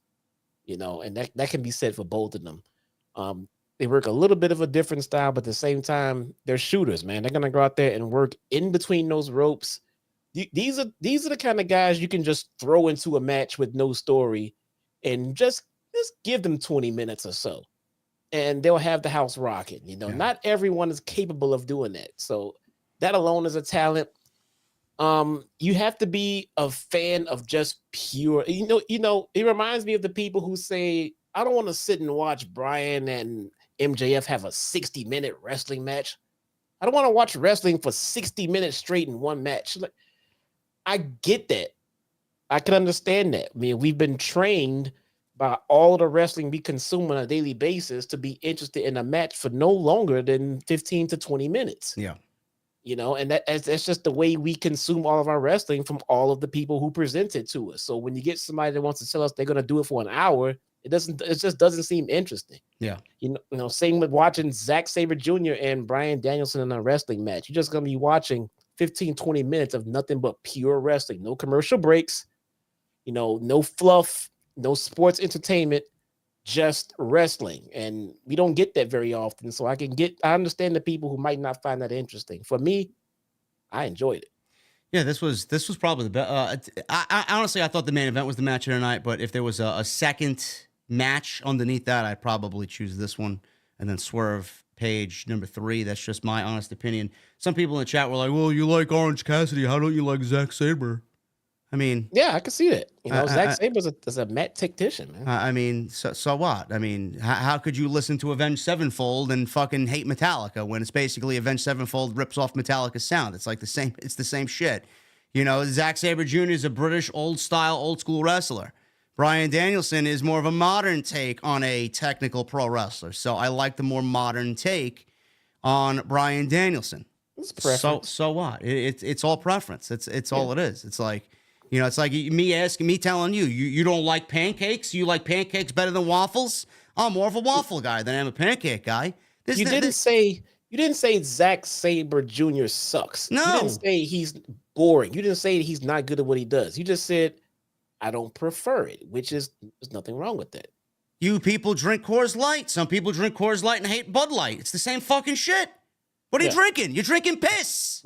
And that can be said for both of them. They work a little bit of a different style, but at the same time, they're shooters, man. They're gonna go out there and work in between those ropes. These are the kind of guys you can just throw into a match with no story, and just give them 20 minutes or so, and they'll have the house rocking. Not everyone is capable of doing that, so that alone is a talent. You have to be a fan of just pure. It reminds me of the people who say, "I don't want to sit and watch Bryan and MJF have a 60-minute wrestling match. I don't want to watch wrestling for 60 minutes straight in one match." Like, I get that. I can understand that. I mean, we've been trained by all the wrestling we consume on a daily basis to be interested in a match for no longer than 15 to 20 minutes. Yeah. And that's just the way we consume all of our wrestling from all of the people who present it to us. So when you get somebody that wants to tell us they're going to do it for an hour, it just doesn't seem interesting. Yeah. Same with watching Zack Sabre Jr. and Bryan Danielson in a wrestling match. You're just going to be watching 15, 20 minutes of nothing but pure wrestling. No commercial breaks, no fluff, no sports entertainment, just wrestling. And we don't get that very often. So I understand the people who might not find that interesting. For me, I enjoyed it. Yeah, this was probably the best. I honestly, I thought the main event was the match of the night, but if there was a second match underneath that, I'd probably choose this one, and then Swerve Page number 3. That's just my honest opinion. Some people in the chat were like, "Well, you like Orange Cassidy. How don't you like Zack Sabre?" I mean, yeah, I can see that. Zack Sabre is a mat tactician, man. I mean, so what? I mean, how could you listen to Avenged Sevenfold and fucking hate Metallica when it's basically Avenged Sevenfold rips off Metallica's sound? It's like the same. It's the same shit. Zack Sabre Jr. is a British old school wrestler. Bryan Danielson is more of a modern take on a technical pro wrestler. So I like the more modern take on Bryan Danielson. It's preference. So what? It's all preference. It's all it is. It's like, it's like me telling you don't like pancakes. You like pancakes better than waffles. I'm more of a waffle guy than I'm a pancake guy. You didn't say Zack Sabre Jr. sucks. No. You didn't say he's boring. You didn't say he's not good at what he does. You just said, I don't prefer it, which is, there's nothing wrong with that. You people drink Coors Light. Some people drink Coors Light and hate Bud Light. It's the same fucking shit. What are you drinking? You're drinking piss.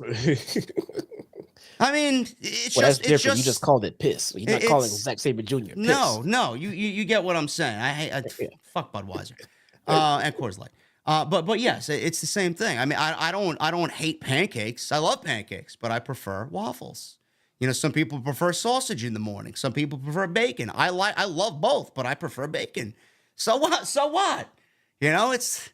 I mean, that's different. You just called it piss. You're not calling Zack Sabre Jr. piss. No. You get what I'm saying. I fuck Budweiser and Coors Light. But yes, it's the same thing. I mean, I don't hate pancakes. I love pancakes, but I prefer waffles. Some people prefer sausage in the morning. Some people prefer bacon. I love both, but I prefer bacon. So what? It's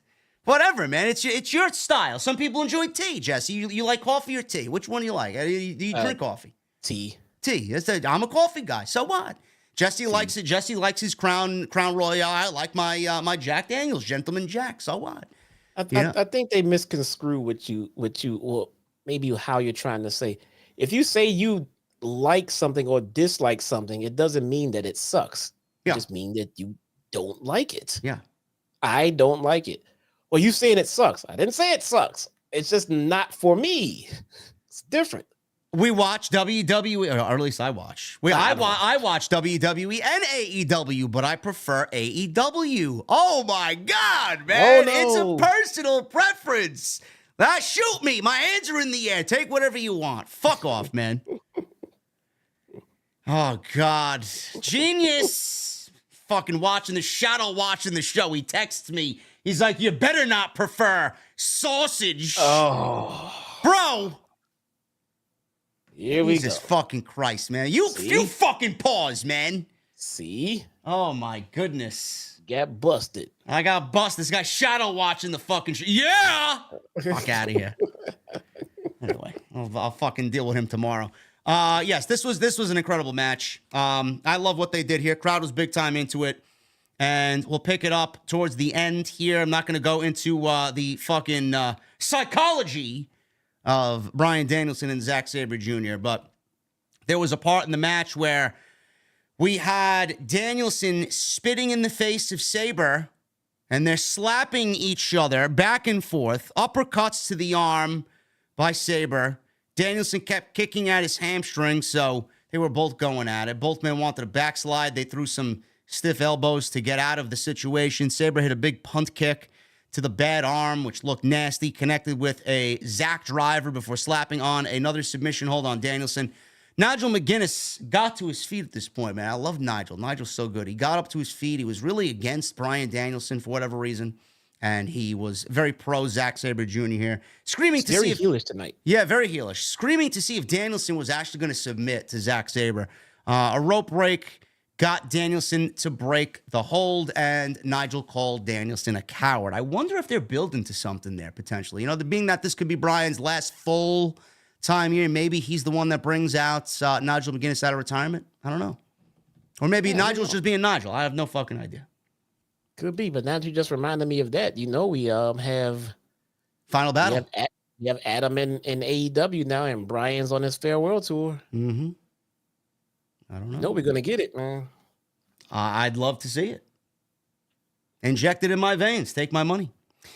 whatever, man. It's your style. Some people enjoy tea, Jesse. You like coffee or tea? Which one do you like? Do you drink coffee? Tea. I'm a coffee guy. So what? Jesse likes it. Jesse likes his Crown Royal. I like my Jack Daniels, Gentleman Jack. So what? I think they misconstrue what you, or maybe how you're trying to say. If you say you like something or dislike something, it doesn't mean that it sucks. It just means that you don't like it. Yeah. I don't like it. Well, you saying it sucks. I didn't say it sucks. It's just not for me. It's different. We watch WWE, or at least I watch. I watch WWE and AEW, but I prefer AEW. Oh my God, man. Oh, no. It's a personal preference. Shoot me. My hands are in the air. Take whatever you want. Fuck off, man. Oh, God. Genius. Fucking watching the show. He texts me. He's like, you better not prefer sausage. Oh. Bro. Here we go. Jesus fucking Christ, man. You fucking pause, man. See? Oh, my goodness. Got busted. I got busted. This guy shadow watching the fucking show. Yeah! Fuck out of here. Anyway, I'll fucking deal with him tomorrow. Yes, this was an incredible match. I love what they did here. Crowd was big time into it. And we'll pick it up towards the end here. I'm not going to go into the fucking psychology of Bryan Danielson and Zack Sabre Jr., but there was a part in the match where we had Danielson spitting in the face of Sabre, and they're slapping each other back and forth, uppercuts to the arm by Sabre. Danielson kept kicking at his hamstring, so they were both going at it. Both men wanted a backslide. They threw some stiff elbows to get out of the situation. Sabre hit a big punt kick to the bad arm, which looked nasty, connected with a Zack driver before slapping on another submission hold on Danielson. Nigel McGuinness got to his feet at this point, man. I love Nigel. Nigel's so good. He got up to his feet. He was really against Bryan Danielson for whatever reason, and he was very pro Zack Sabre Jr. here, screaming to see if... Very heelish tonight. Yeah, very heelish. Screaming to see if Danielson was actually going to submit to Zack Sabre. A rope break got Danielson to break the hold, and Nigel called Danielson a coward. I wonder if they're building to something there, potentially. You know, being that this could be Bryan's last full time here, maybe he's the one that brings out Nigel McGuinness out of retirement. I don't know. Or maybe Nigel's just being Nigel. I have no fucking idea. Could be, but now you just reminded me of that. You know, we have Final battle. We have Adam in AEW now, and Bryan's on his farewell tour. Mm-hmm. I don't know. No, we're gonna get it, man. I'd love to see it. Inject it in my veins. Take my money.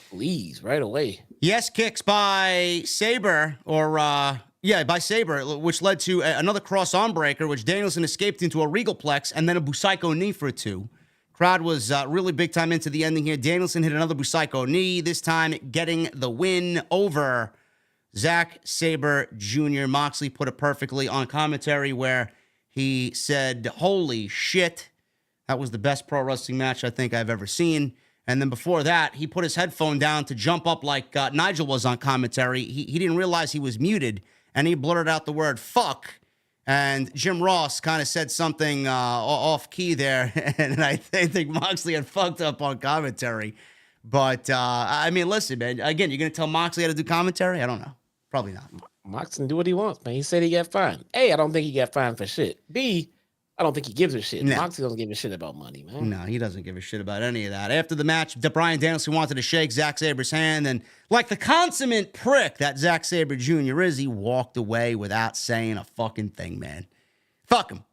Please, right away. Yes, kicks by Sabre, by Sabre, which led to another cross arm breaker, which Danielson escaped into a regalplex, and then a Busaiku knee for a 2. Crowd was really big time into the ending here. Danielson hit another Busaiku knee, this time getting the win over Zack Sabre Jr. Moxley put it perfectly on commentary where he said, "Holy shit, that was the best pro wrestling match I think I've ever seen." And then before that, he put his headphone down to jump up like Nigel was on commentary. He didn't realize he was muted, and he blurted out the word "fuck." And Jim Ross kind of said something off key there, and I think Moxley had fucked up on commentary. But, I mean, listen, man, again, you're going to tell Moxley how to do commentary? I don't know. Probably not. Mox can do what he wants, man. He said he got fined. A, I don't think he got fined for shit. B, I don't think he gives a shit. No. Moxley doesn't give a shit about money, man. No, he doesn't give a shit about any of that. After the match, Bryan Danielson wanted to shake Zack Sabre's hand, and like the consummate prick that Zack Sabre Jr. is, he walked away without saying a fucking thing, man. Fuck him.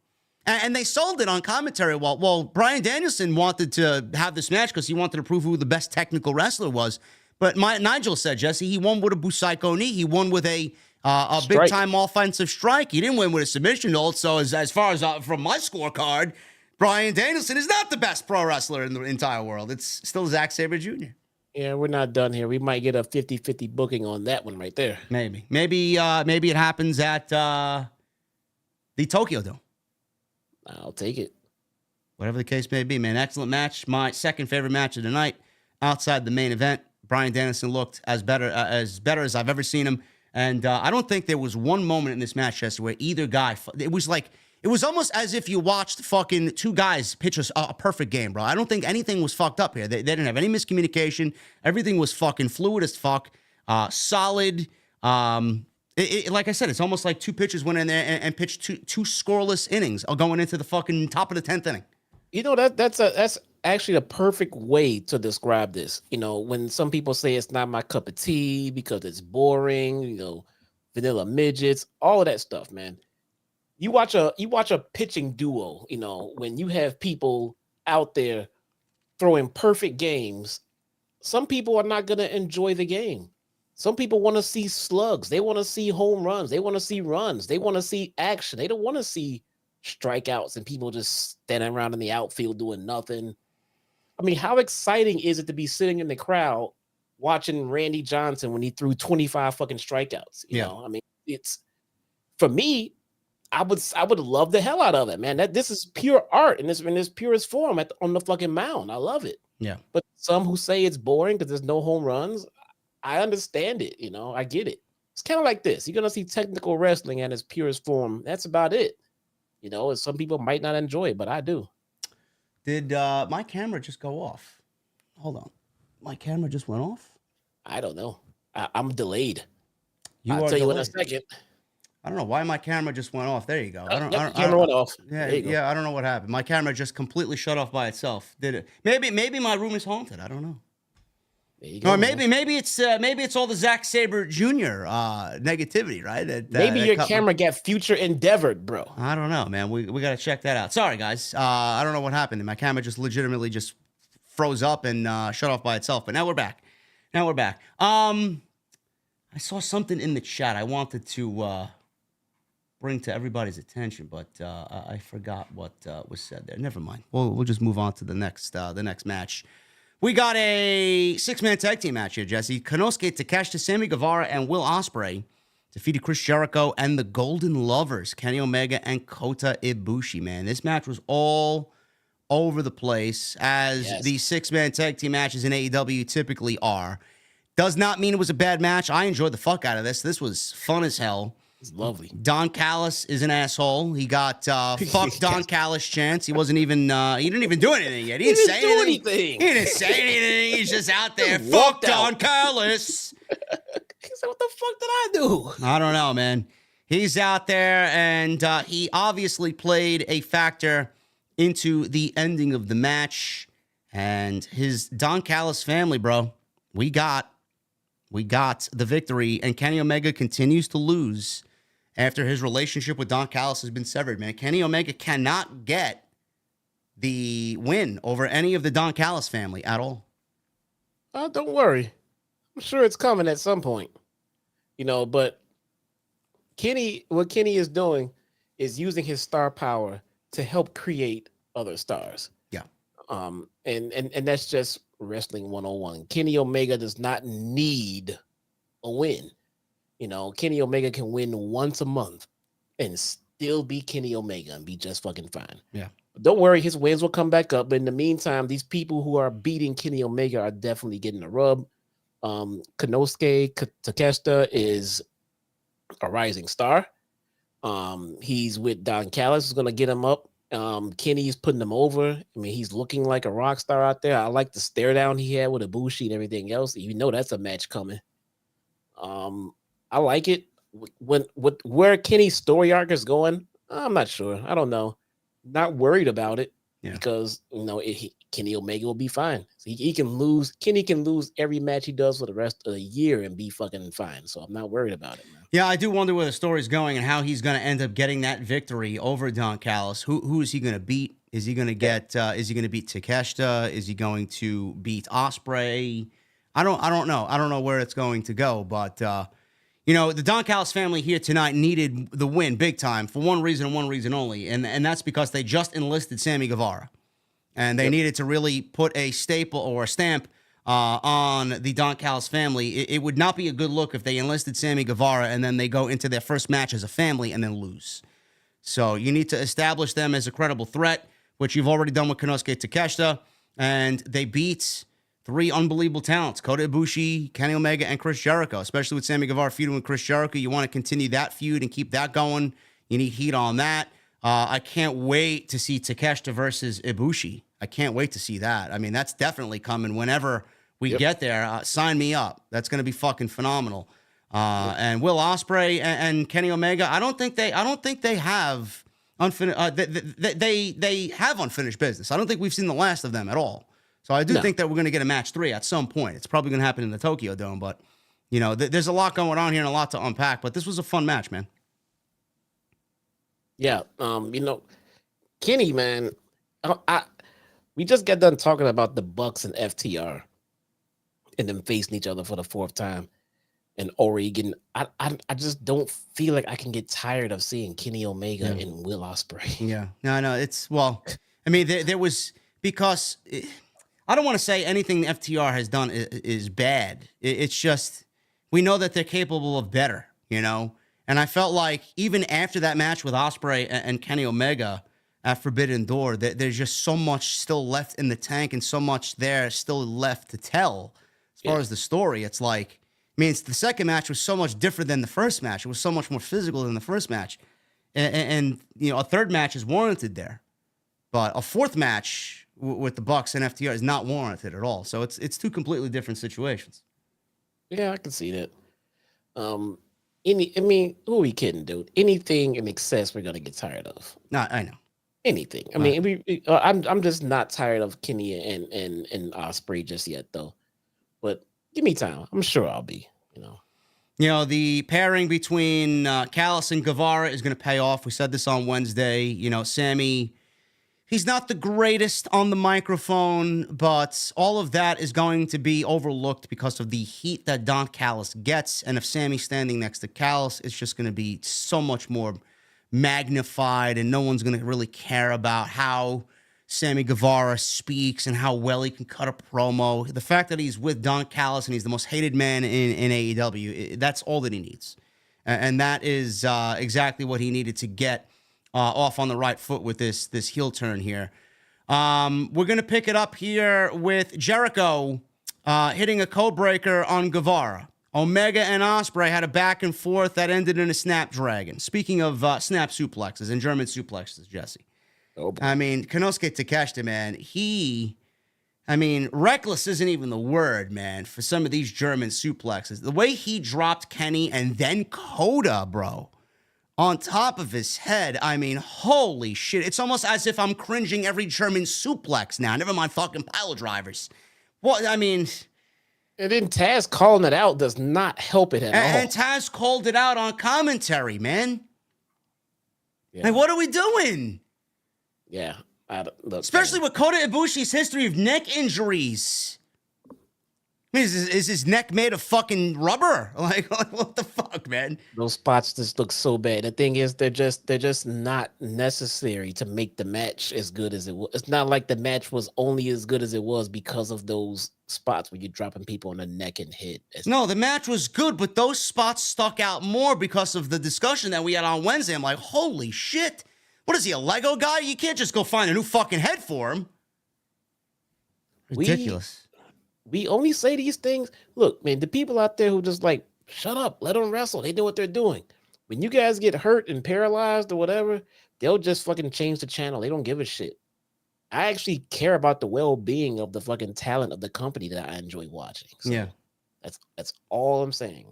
And they sold it on commentary. Well, Bryan Danielson wanted to have this match because he wanted to prove who the best technical wrestler was. But Nigel said, Jesse, he won with a Busaiku knee. He won with a big-time offensive strike. He didn't win with a submission hold. So as far as from my scorecard, Bryan Danielson is not the best pro wrestler in the entire world. It's still Zack Sabre Jr. Yeah, we're not done here. We might get a 50-50 booking on that one right there. Maybe it happens at the Tokyo Dome. I'll take it. Whatever the case may be, man. Excellent match. My second favorite match of the night outside the main event. Bryan Danielson looked as better as I've ever seen him. And I don't think there was one moment in this match, Chester, where either guy, it was almost as if you watched fucking two guys pitch a perfect game, bro. I don't think anything was fucked up here. They didn't have any miscommunication. Everything was fucking fluid as fuck. Solid. Like I said, it's almost like two pitchers went in there and pitched two scoreless innings going into the fucking top of the 10th inning. You know, that's actually a perfect way to describe this. You know, when some people say it's not my cup of tea because it's boring, you know, vanilla midgets, all of that stuff, man. You watch a pitching duo, you know, when you have people out there throwing perfect games, some people are not going to enjoy the game. Some people want to see slugs. They want to see home runs. They want to see runs. They want to see action. They don't want to see strikeouts and people just standing around in the outfield doing nothing. I mean, how exciting is it to be sitting in the crowd watching Randy Johnson when he threw 25 fucking strikeouts? You know, I mean, it's for me, I would love the hell out of it, man. This is pure art in its purest form on the fucking mound. I love it. Yeah. But some who say it's boring because there's no home runs, I understand it. You know, I get it. It's kind of like this. You're gonna see technical wrestling in its purest form. That's about it. You know, and some people might not enjoy it, but I do. Did my camera just go off? Hold on. My camera just went off? I don't know. I'm delayed. You I'll are tell you in delayed. a second. I don't know why my camera just went off. There you go. Camera went off. Yeah, There you go. yeah. I don't know what happened. My camera just completely shut off by itself. Did it? Maybe my room is haunted. I don't know. There you go, Or man. maybe it's all the Zack Sabre Jr. Negativity, right? Maybe your camera got future endeavored, bro. I don't know, man. We got to check that out. Sorry, guys. I don't know what happened. My camera just legitimately just froze up and shut off by itself. But now we're back. I saw something in the chat I wanted to bring to everybody's attention, but I forgot what was said there. Never mind. We'll just move on to the next match. We got a 6-man tag team match here, Jesse. Konosuke Takeshita, Sammy Guevara, and Will Ospreay defeated Chris Jericho and the Golden Lovers, Kenny Omega and Kota Ibushi, man. This match was all over the place, as these 6-man tag team matches in AEW typically are. Does not mean it was a bad match. I enjoyed the fuck out of this. This was fun as hell. It's lovely. Don Callis is an asshole. He got fuck Don Callis chance. He wasn't even he didn't even do anything yet. He didn't say anything. He didn't say anything. He's just out there. Fuck Don Callis. He said, what the fuck did I do? I don't know, man. He's out there, and he obviously played a factor into the ending of the match. And his Don Callis family, bro, we got the victory, and Kenny Omega continues to lose after his relationship with Don Callis has been severed, man. Kenny Omega cannot get the win over any of the Don Callis family at all. Don't worry. I'm sure it's coming at some point. But what Kenny is doing is using his star power to help create other stars. Yeah. And that's just wrestling 101. Kenny Omega does not need a win. Kenny Omega can win once a month and still be Kenny Omega and be just fucking fine. Yeah. Don't worry, his wins will come back up. But in the meantime, these people who are beating Kenny Omega are definitely getting a rub. Konosuke Takeshita is a rising star. He's with Don Callis, who's going to get him up. Kenny's putting him over. I mean, he's looking like a rock star out there. I like the stare down he had with Ibushi and everything else. You know that's a match coming. I like it. Where Kenny's story arc is going, I'm not sure. I don't know. Not worried about it because Kenny Omega will be fine. He can lose. Kenny can lose every match he does for the rest of the year and be fucking fine. So I'm not worried about it, man. Yeah, I do wonder where the story's going and how he's going to end up getting that victory over Don Callis. Who is he going to beat? Is he going to get? Is he going to beat Takeshita? Is he going to beat Ospreay? I don't know. I don't know where it's going to go, but the Don Callis family here tonight needed the win big time for one reason and one reason only, and that's because they just enlisted Sammy Guevara, and they needed to really put a staple or a stamp on the Don Callis family. It would not be a good look if they enlisted Sammy Guevara and then they go into their first match as a family and then lose. So you need to establish them as a credible threat, which you've already done with Konosuke Takeshita, and they beat 3 unbelievable talents: Kota Ibushi, Kenny Omega, and Chris Jericho. Especially with Sammy Guevara feuding with Chris Jericho, you want to continue that feud and keep that going. You need heat on that. I can't wait to see Takeshita versus Ibushi. I can't wait to see that. I mean, that's definitely coming whenever we get there. Sign me up. That's going to be fucking phenomenal. And Will Ospreay and Kenny Omega, I don't think they have unfinished. They have unfinished business. I don't think we've seen the last of them at all. So I do think that we're going to get a match 3 at some point. It's probably going to happen in the Tokyo Dome, but there's a lot going on here and a lot to unpack. But this was a fun match, man. Yeah, Kenny, man, we just got done talking about the Bucks and FTR, and them facing each other for the 4th time, and Oregon. I just don't feel like I can get tired of seeing Kenny Omega and Will Ospreay. Yeah, no, I mean, there was, because I don't want to say anything FTR has done is bad. It's just, we know that they're capable of better, And I felt like even after that match with Ospreay and Kenny Omega at Forbidden Door, there's just so much still left in the tank and so much there still left to tell as far as the story. It's like, the second match was so much different than the first match. It was so much more physical than the first match. And a third match is warranted there. But a 4th match with the Bucks and FTR is not warranted at all. So it's 2 completely different situations. Yeah, I can see that. I mean, who are we kidding, dude? Anything in excess, we're gonna get tired of. No, I know. Anything. I mean, I'm just not tired of Kenny and Osprey just yet, though. But give me time. I'm sure I'll be. You know, the pairing between Callis and Guevara is going to pay off. We said this on Wednesday. You know, Sammy, he's not the greatest on the microphone, but all of that is going to be overlooked because of the heat that Don Callis gets. And if Sammy's standing next to Callis, it's just going to be so much more magnified, and no one's going to really care about how Sammy Guevara speaks and how well he can cut a promo. The fact that he's with Don Callis and he's the most hated man in AEW, that's all that he needs. And that is exactly what he needed to get off on the right foot with this heel turn here. We're going to pick it up here with Jericho hitting a code breaker on Guevara. Omega and Ospreay had a back and forth that ended in a snapdragon. Speaking of snap suplexes and German suplexes, Jesse. Oh, I mean, Konosuke Takeshita, man, reckless isn't even the word, man, for some of these German suplexes. The way he dropped Kenny and then Coda, bro, on top of his head, I mean, holy shit. It's almost as if I'm cringing every German suplex now. Never mind fucking pile drivers. What, I mean... And then Taz calling it out does not help it at all. And Taz called it out on commentary, man. Yeah. Like, what are we doing? Yeah. Look, Especially with Kota Ibushi's history of neck injuries. I mean, is his neck made of fucking rubber? Like what the fuck, man? Those spots just look so bad. The thing is, they're just not necessary to make the match as good as it was. It's not like the match was only as good as it was because of those spots where you're dropping people on the neck and head. No, the match was good, but those spots stuck out more because of the discussion that we had on Wednesday. I'm like, holy shit. What is he, a Lego guy? You can't just go find a new fucking head for him. Ridiculous. We only say these things. Look, man, the people out there who just like, shut up, let them wrestle. They know what they're doing. When you guys get hurt and paralyzed or whatever, they'll just fucking change the channel. They don't give a shit. I actually care about the well-being of the fucking talent of the company that I enjoy watching. So yeah. That's all I'm saying.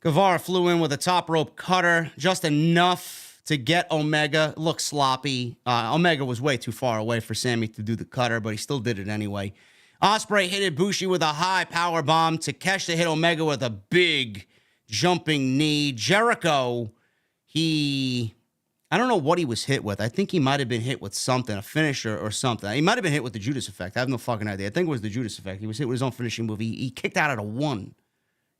Guevara flew in with a top rope cutter, just enough to get Omega. Looked sloppy. Omega was way too far away for Sammy to do the cutter, but he still did it anyway. Ospreay hit Ibushi with a high power bomb. Takeshita hit Omega with a big jumping knee. Jericho, I don't know what he was hit with. I think he might have been hit with something, a finisher or something. He might have been hit with the Judas effect. I have no fucking idea. I think it was the Judas effect. He was hit with his own finishing move. He kicked out at a 1.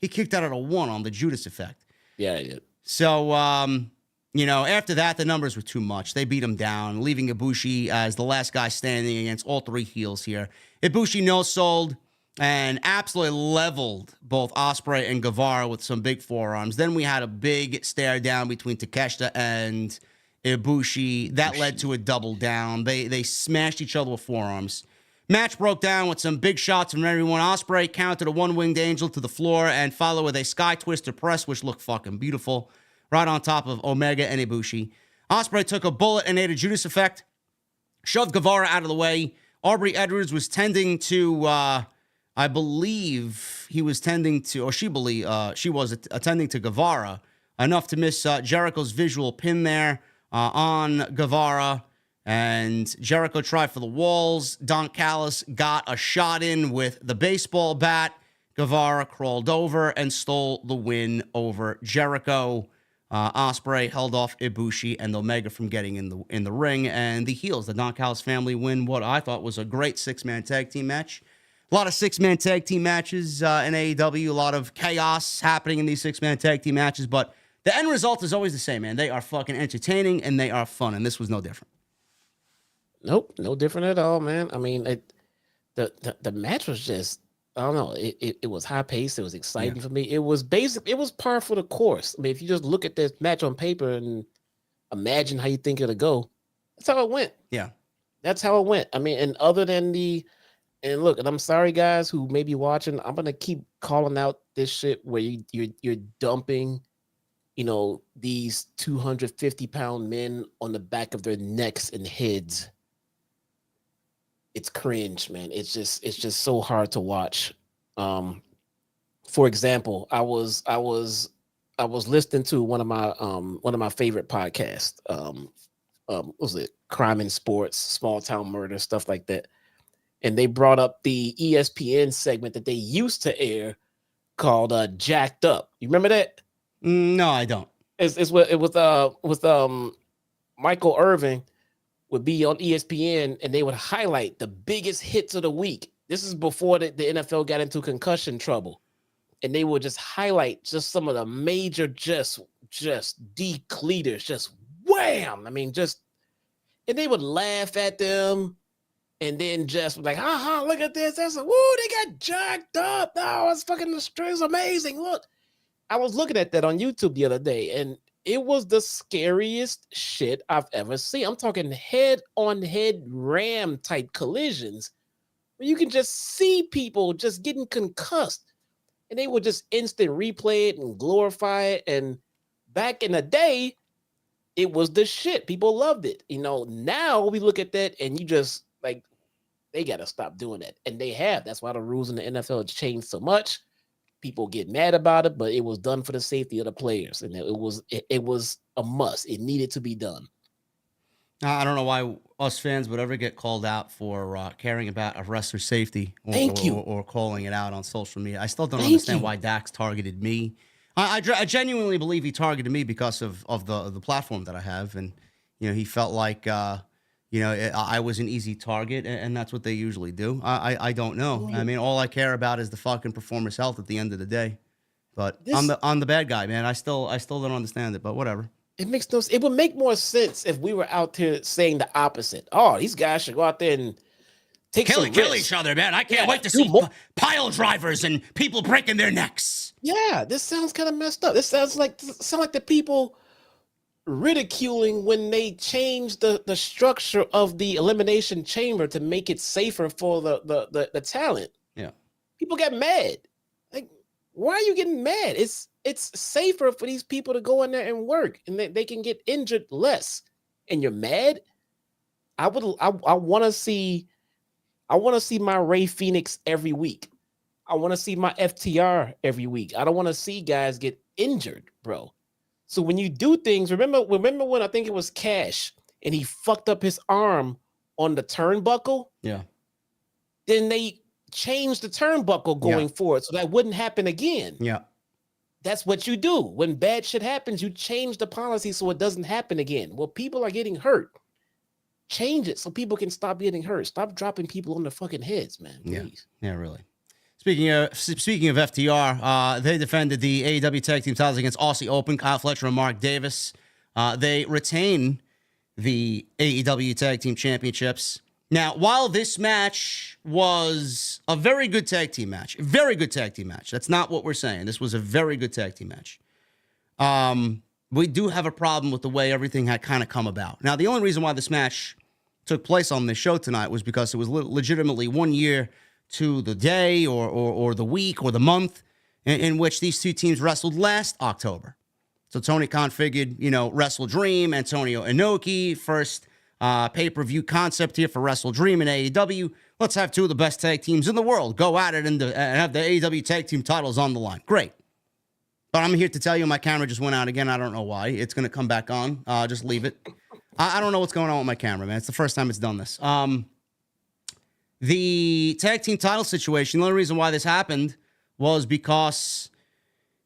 He kicked out at a 1 on the Judas effect. Yeah, he did. So, after that, the numbers were too much. They beat him down, leaving Ibushi as the last guy standing against all three heels here. Ibushi no-sold and absolutely leveled both Ospreay and Guevara with some big forearms. Then we had a big stare down between Takeshita and Ibushi. That led to a double down. They smashed each other with forearms. Match broke down with some big shots from everyone. Ospreay counted a one-winged angel to the floor and followed with a sky twister press, which looked fucking beautiful, right on top of Omega and Ibushi. Ospreay took a bullet and ate a Judas effect, shoved Guevara out of the way. Aubrey Edwards was tending to, I believe he was tending to, or she was attending to Guevara, enough to miss Jericho's visual pin there on Guevara. And Jericho tried for the walls. Don Callis got a shot in with the baseball bat. Guevara crawled over and stole the win over Jericho. Ospreay held off Ibushi and Omega from getting in the ring, and the heels, the Don Callis family, win what I thought was a great 6-man tag team match. A lot of 6-man tag team matches in AEW, a lot of chaos happening in these 6-man tag team matches, but the end result is always the same, man. They are fucking entertaining and they are fun, and this was no different. Nope, no different at all, man. I mean, the match was just, I don't know. It was high paced. It was exciting for me. It was basic. It was par for the course. I mean, if you just look at this match on paper and imagine how you think it'll go, that's how it went. Yeah, that's how it went. I mean, and other than and look, and I'm sorry guys who may be watching, I'm gonna keep calling out this shit where you're dumping, these 250-pound men on the back of their necks and heads. It's cringe, man. It's just so hard to watch. For example, I was was listening to one of my favorite podcasts. What was it Crime and Sports, Small Town Murder, stuff like that. And they brought up the ESPN segment that they used to air called Jacked Up. You remember that? No, I don't. It's what it was with Michael Irvin would be on ESPN and they would highlight the biggest hits of the week. This is before the NFL got into concussion trouble. And they would just highlight just some of the major just decleaters, just wham. I mean, and they would laugh at them and then just like, look at this. That's they got jacked up. Oh, it's amazing. Look, I was looking at that on YouTube the other day and it was the scariest shit I've ever seen. I'm talking head-on-head ram type collisions where you can just see people just getting concussed. And they would just instant replay it and glorify it. And back in the day, it was the shit. People loved it. Now we look at that and you just like, they got to stop doing that. And they have. That's why the rules in the NFL have changed so much. People get mad about it, but it was done for the safety of the players. And it was a must. It needed to be done. I don't know why us fans would ever get called out for caring about a wrestler's safety or calling it out on social media. I still don't understand why Dax targeted me. I genuinely believe he targeted me because of the platform that I have. And, he felt like, I was an easy target, and that's what they usually do. I don't know. I mean, all I care about is the fucking performer's health at the end of the day. But I'm the bad guy, man. I still don't understand it, but whatever. It makes no. It would make more sense if we were out here saying the opposite. Oh, these guys should go out there and kill each other, man. I can't wait to see pile drivers and people breaking their necks. Yeah, this sounds kind of messed up. This sounds like the people ridiculing when they changed the structure of the elimination chamber to make it safer for the talent. Yeah, people get mad. Like, why are you getting mad? It's safer for these people to go in there and work, and they can get injured less. And you're mad? I want to see my Ray Phoenix every week. I want to see my FTR every week. I don't want to see guys get injured, bro. So when you do things, remember when I think it was Cash and he fucked up his arm on the turnbuckle? Yeah. Then they changed the turnbuckle going forward so that wouldn't happen again. Yeah. That's what you do. When bad shit happens, you change the policy so it doesn't happen again. Well, people are getting hurt. Change it so people can stop getting hurt. Stop dropping people on their fucking heads, man. Please. Yeah, really. Speaking of FTR, they defended the AEW Tag Team Titles against Aussie Open, Kyle Fletcher and Mark Davis. They retain the AEW Tag Team Championships. Now, while this match was a very good tag team match, that's not what we're saying. This was a very good tag team match. We do have a problem with the way everything had kind of come about. Now, the only reason why this match took place on this show tonight was because it was legitimately 1 year to the day or the week or the month in which these two teams wrestled last October. So Tony Khan figured, Wrestle Dream, Antonio Inoki, first pay-per-view concept here for Wrestle Dream and AEW. Let's have two of the best tag teams in the world go at it and have the AEW Tag Team titles on the line. Great. But I'm here to tell you my camera just went out again. I don't know why. It's going to come back on. Just leave it. I don't know what's going on with my camera, man. It's the first time it's done this. The tag team title situation, the only reason why this happened was because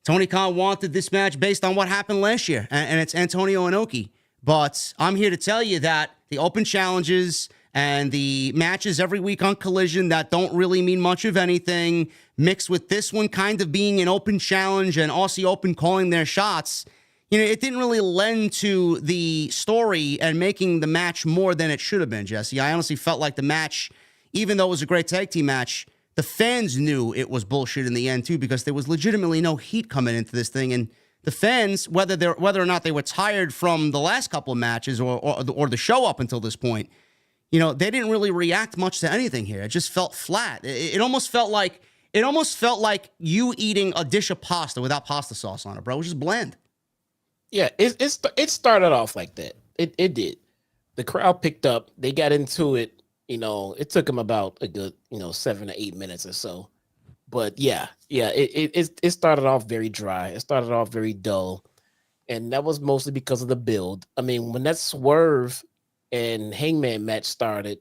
Tony Khan wanted this match based on what happened last year, and it's Antonio Inoki. But I'm here to tell you that the open challenges and the matches every week on Collision that don't really mean much of anything, mixed with this one kind of being an open challenge and Aussie Open calling their shots, it didn't really lend to the story and making the match more than it should have been, Jesse. I honestly felt like the match, even though it was a great tag team match, the fans knew it was bullshit in the end, too, because there was legitimately no heat coming into this thing. And the fans, whether or not they were tired from the last couple of matches or the show up until this point, they didn't really react much to anything here. It just felt flat. It almost felt like you eating a dish of pasta without pasta sauce on it, bro. It was just bland. Yeah, it started off like that. It did. The crowd picked up. They got into it. It took them about a good 7 to 8 minutes or so. But it started off very dry. It started off very dull, and that was mostly because of the build. I mean, when that Swerve and Hangman match started,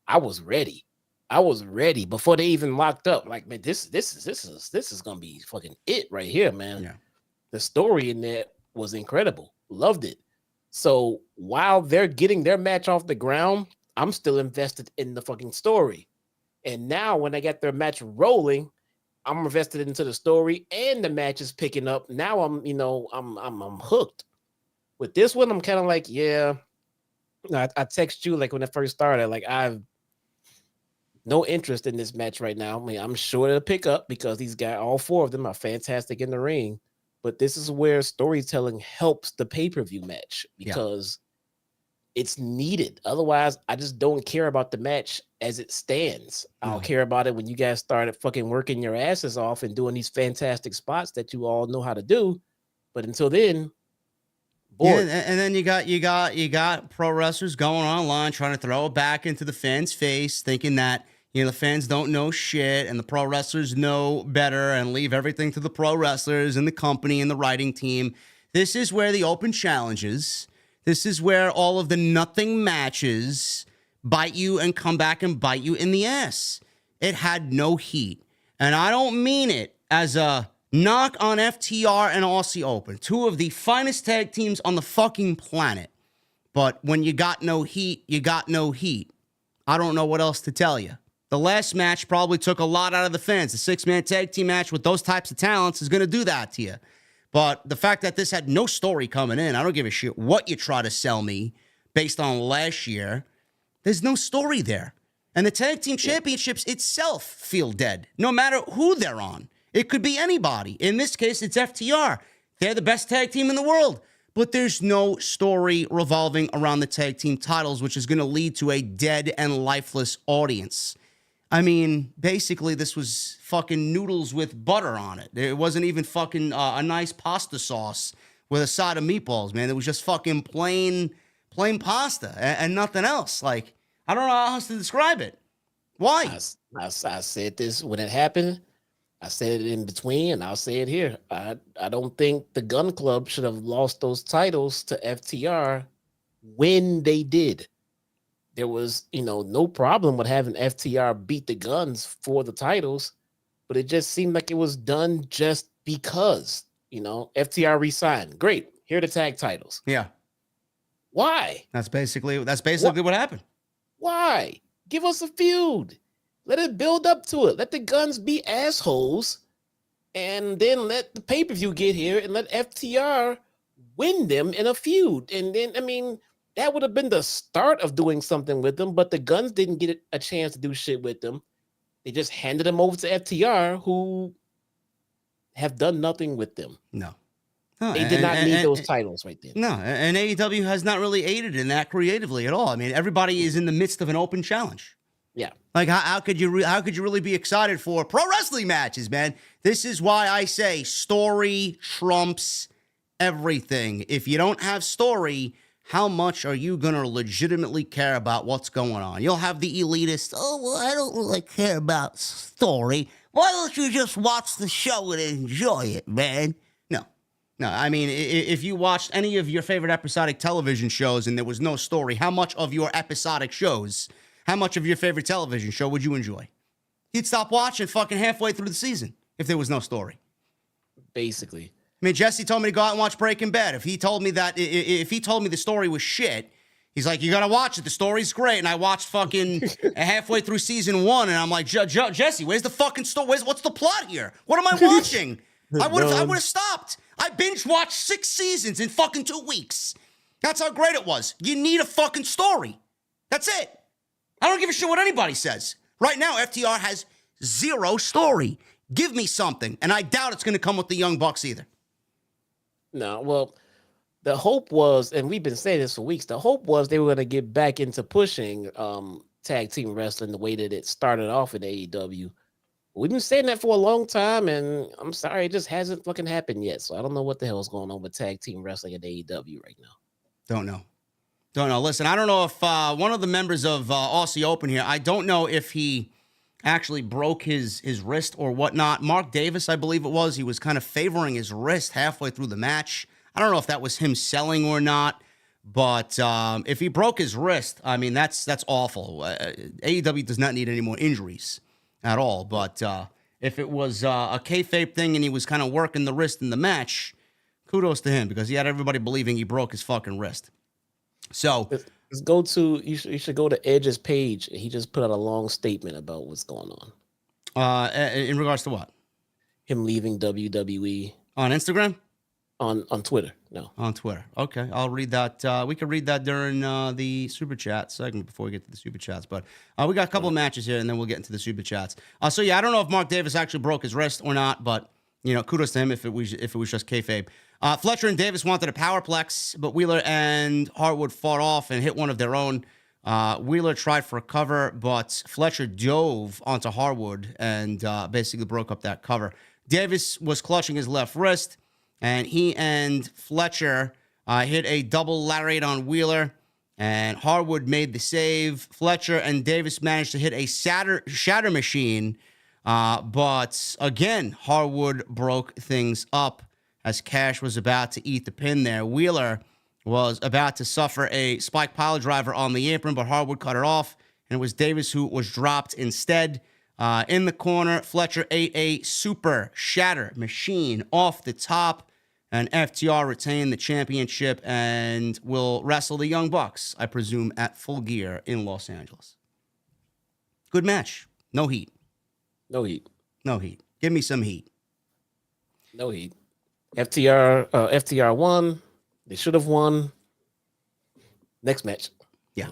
I was ready. I was ready before they even locked up. Like, man, this is gonna be fucking it right here, man. Yeah. The story in there was incredible. Loved it. So while they're getting their match off the ground, I'm still invested in the fucking story. And now when I get their match rolling, I'm invested into the story and the match is picking up. Now I'm hooked. With this one, I'm kind of like, yeah. I text you like when it first started, like I've no interest in this match right now. I mean, I'm sure it'll pick up because these guys, all four of them, are fantastic in the ring. But this is where storytelling helps the pay-per-view match because it's needed. Otherwise, I just don't care about the match as it stands. I'll care about it when you guys started fucking working your asses off and doing these fantastic spots that you all know how to do. But until then, bored. Yeah, and then you got pro wrestlers going online trying to throw it back into the fans' face, thinking that the fans don't know shit and the pro wrestlers know better and leave everything to the pro wrestlers and the company and the writing team. This is where the open challenges, this is where all of the nothing matches bite you and come back and bite you in the ass. It had no heat. And I don't mean it as a knock on FTR and Aussie Open, two of the finest tag teams on the fucking planet. But when you got no heat, you got no heat. I don't know what else to tell you. The last match probably took a lot out of the fans. The six-man tag team match with those types of talents is going to do that to you. But the fact that this had no story coming in, I don't give a shit what you try to sell me based on last year. There's no story there. And the tag team championships itself feel dead, no matter who they're on. It could be anybody. In this case, it's FTR. They're the best tag team in the world. But there's no story revolving around the tag team titles, which is going to lead to a dead and lifeless audience. I mean, basically, this was fucking noodles with butter on it. It wasn't even fucking a nice pasta sauce with a side of meatballs, man. It was just fucking plain pasta and nothing else. Like, I don't know how else to describe it. Why? I said this when it happened. I said it in between, and I'll say it here. I don't think the Gun Club should have lost those titles to FTR when they did. There was, no problem with having FTR beat the Guns for the titles, but it just seemed like it was done just because, FTR re-signed. Great. Here are the tag titles. Yeah. Why? That's basically what happened. Why? Give us a feud. Let it build up to it. Let the Guns be assholes, and then let the pay-per-view get here and let FTR win them in a feud. And then, that would have been the start of doing something with them, but the Guns didn't get a chance to do shit with them. They just handed them over to FTR, who have done nothing with them. No. They did not need those titles right there. No, and AEW has not really aided in that creatively at all. I mean, everybody is in the midst of an open challenge. Yeah. Like, how could you really be excited for pro wrestling matches, man? This is why I say story trumps everything. If you don't have story, how much are you going to legitimately care about what's going on? You'll have the elitist, I don't really care about story. Why don't you just watch the show and enjoy it, man? No, I mean, if you watched any of your favorite episodic television shows and there was no story, how much of your episodic shows, how much of your favorite television show would you enjoy? You'd stop watching fucking halfway through the season if there was no story. Basically. I mean, Jesse told me to go out and watch Breaking Bad. If he told me the story was shit, he's like, you gotta watch it. The story's great. And I watched fucking halfway through season 1, and I'm like, Jesse, where's the fucking story? What's the plot here? What am I watching? I would have stopped. I binge watched 6 seasons in fucking 2 weeks. That's how great it was. You need a fucking story. That's it. I don't give a shit what anybody says. Right now, FTR has 0 story. Give me something. And I doubt it's going to come with the Young Bucks either. No, well, the hope was, and we've been saying this for weeks, the hope was they were going to get back into pushing tag team wrestling the way that it started off in AEW. We've been saying that for a long time, and I'm sorry, it just hasn't fucking happened yet. So I don't know what the hell is going on with tag team wrestling at AEW right now. Don't know. Listen, I don't know if one of the members of Aussie Open here, I don't know if he actually broke his wrist or whatnot. Mark Davis, I believe it was, he was kind of favoring his wrist halfway through the match. I don't know if that was him selling or not, but if he broke his wrist, I mean, that's awful. AEW does not need any more injuries at all, but if it was a kayfabe thing and he was kind of working the wrist in the match, kudos to him, because he had everybody believing he broke his fucking wrist. So let's go to you should go to Edge's page. He just put out a long statement about what's going on. In regards to what? Him leaving WWE On Instagram? on Twitter. No. On Twitter. Okay, I'll read that. We can read that during the Super Chat segment before we get to the Super Chats. But we got a couple of matches here, and then we'll get into the Super Chats. So, yeah, I don't know if Mark Davis actually broke his wrist or not, but, you know, kudos to him if it was just kayfabe. Fletcher and Davis wanted a powerplex, but Wheeler and Hartwood fought off and hit one of their own. Wheeler tried for a cover, but Fletcher dove onto Hartwood and basically broke up that cover. Davis was clutching his left wrist, and he and Fletcher hit a double lariat on Wheeler, and Hartwood made the save. Fletcher and Davis managed to hit a shatter machine, but again, Hartwood broke things up as Cash was about to eat the pin there. Wheeler was about to suffer a spike pile driver on the apron, but Hartwood cut it off, and it was Davis who was dropped instead. In the corner, Fletcher ate a super shatter machine off the top, and FTR retained the championship and will wrestle the Young Bucks, I presume, at Full Gear in Los Angeles. Good match. No heat. No heat. No heat. Give me some heat. No heat. FTR won. They should have won. Next match. Yeah.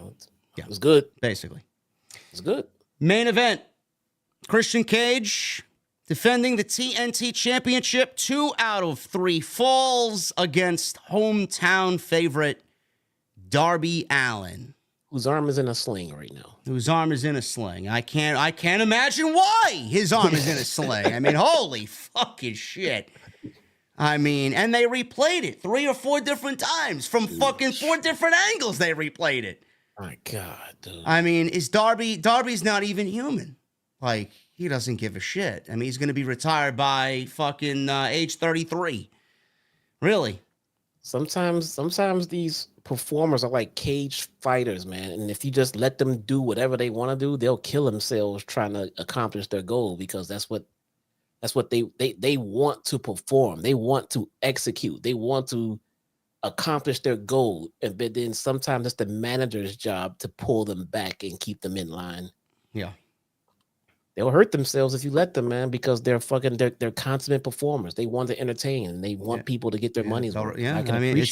It was good. Basically. It was good. Main event. Christian Cage defending the TNT Championship. 2 out of 3 falls against hometown favorite Darby Allin, whose arm is in a sling right now. Whose arm is in a sling. I can't imagine why his arm is in a sling. I mean, holy fucking shit. I mean, and they replayed it 3 or 4 different times from fucking 4 different angles. They replayed it. My God, dude. I mean, Darby's not even human. Like, he doesn't give a shit. I mean, he's going to be retired by fucking age 33. Really? Sometimes these performers are like cage fighters, man. And if you just let them do whatever they want to do, they'll kill themselves trying to accomplish their goal, because that's what they want to perform. They want to execute. They want to accomplish their goal. But then sometimes it's the manager's job to pull them back and keep them in line. Yeah. They'll hurt themselves if you let them, man, because they're consummate performers. They want to entertain, and they want people to get their money's worth. Yeah, I mean,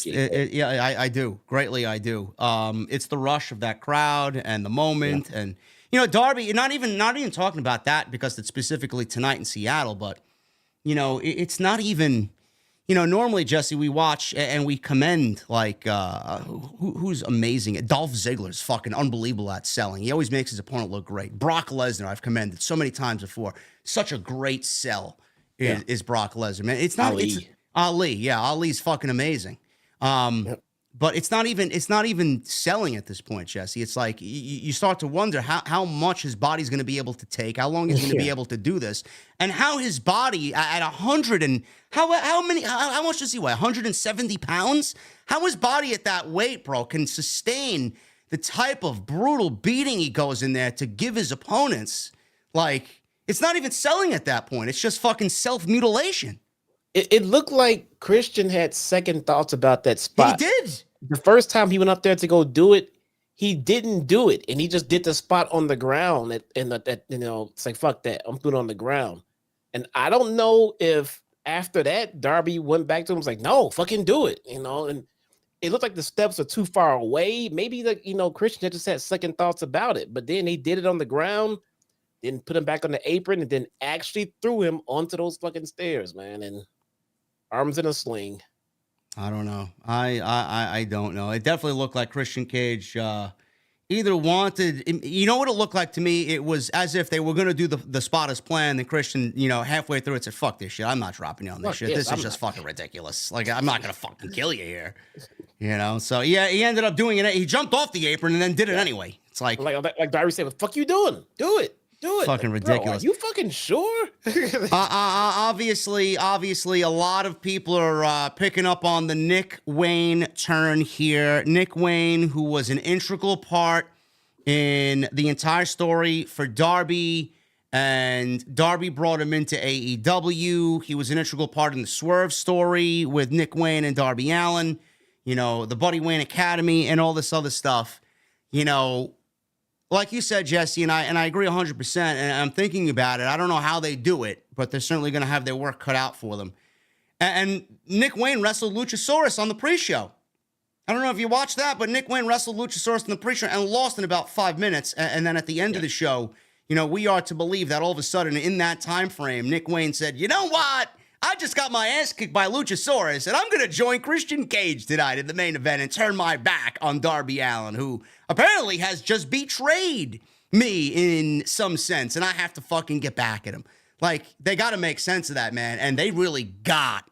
I do. Greatly, I do. It's the rush of that crowd and the moment. Yeah. And, you know, Darby, not even talking about that because it's specifically tonight in Seattle, but, you know, it's not even, you know, normally, Jesse, we watch and we commend, like, who's amazing. Dolph Ziggler's fucking unbelievable at selling. He always makes his opponent look great. Brock Lesnar, I've commended so many times before. Such a great sell is Brock Lesnar, man. It's not Ali. Yeah, Ali's fucking amazing. But it's not even selling at this point, Jesse. It's like you start to wonder how much his body's going to be able to take, how long he's going to be able to do this, and how his body at 100 and how much does he weigh? 170 pounds? How his body at that weight, bro, can sustain the type of brutal beating he goes in there to give his opponents. Like, it's not even selling at that point. It's just fucking self-mutilation. It looked like Christian had second thoughts about that spot. He did. The first time he went up there to go do it, he didn't do it, and he just did the spot on the ground. That you know, it's like, fuck that, I'm doing it on the ground. And I don't know if after that Darby went back to him, was like, no, fucking do it, you know. And it looked like the steps are too far away. Maybe Christian just had second thoughts about it, but then he did it on the ground, then put him back on the apron, and then actually threw him onto those fucking stairs, man. And arms in a sling. I don't know. I don't know. It definitely looked like Christian Cage either wanted, you know what it looked like to me? It was as if they were going to do the spot as planned, and Christian, you know, halfway through it said, fuck this shit. I'm not dropping you on this shit. This is just fucking ridiculous. Like, I'm not going to fucking kill you here. You know? So, yeah, he ended up doing it. He jumped off the apron and then did it anyway. It's like Darby said, what the fuck you doing? Do it. Do it. Fucking Bro, ridiculous. are you fucking sure? Obviously, a lot of people are picking up on the Nick Wayne turn here. Nick Wayne, who was an integral part in the entire story for Darby, and Darby brought him into AEW. He was an integral part in the Swerve story with Nick Wayne and Darby Allin, you know, the Buddy Wayne Academy and all this other stuff. You know, like you said, Jesse, and I agree 100%, and I'm thinking about it. I don't know how they do it, but they're certainly going to have their work cut out for them. And Nick Wayne wrestled Luchasaurus on the pre-show. I don't know if you watched that, but Nick Wayne wrestled Luchasaurus in the pre-show and lost in about 5 minutes. And then at the end of the show, you know, we are to believe that all of a sudden in that time frame, Nick Wayne said, you know what? I just got my ass kicked by Luchasaurus, and I'm going to join Christian Cage tonight in the main event and turn my back on Darby Allin, who apparently has just betrayed me in some sense, and I have to fucking get back at him. Like, they got to make sense of that, man, and they really got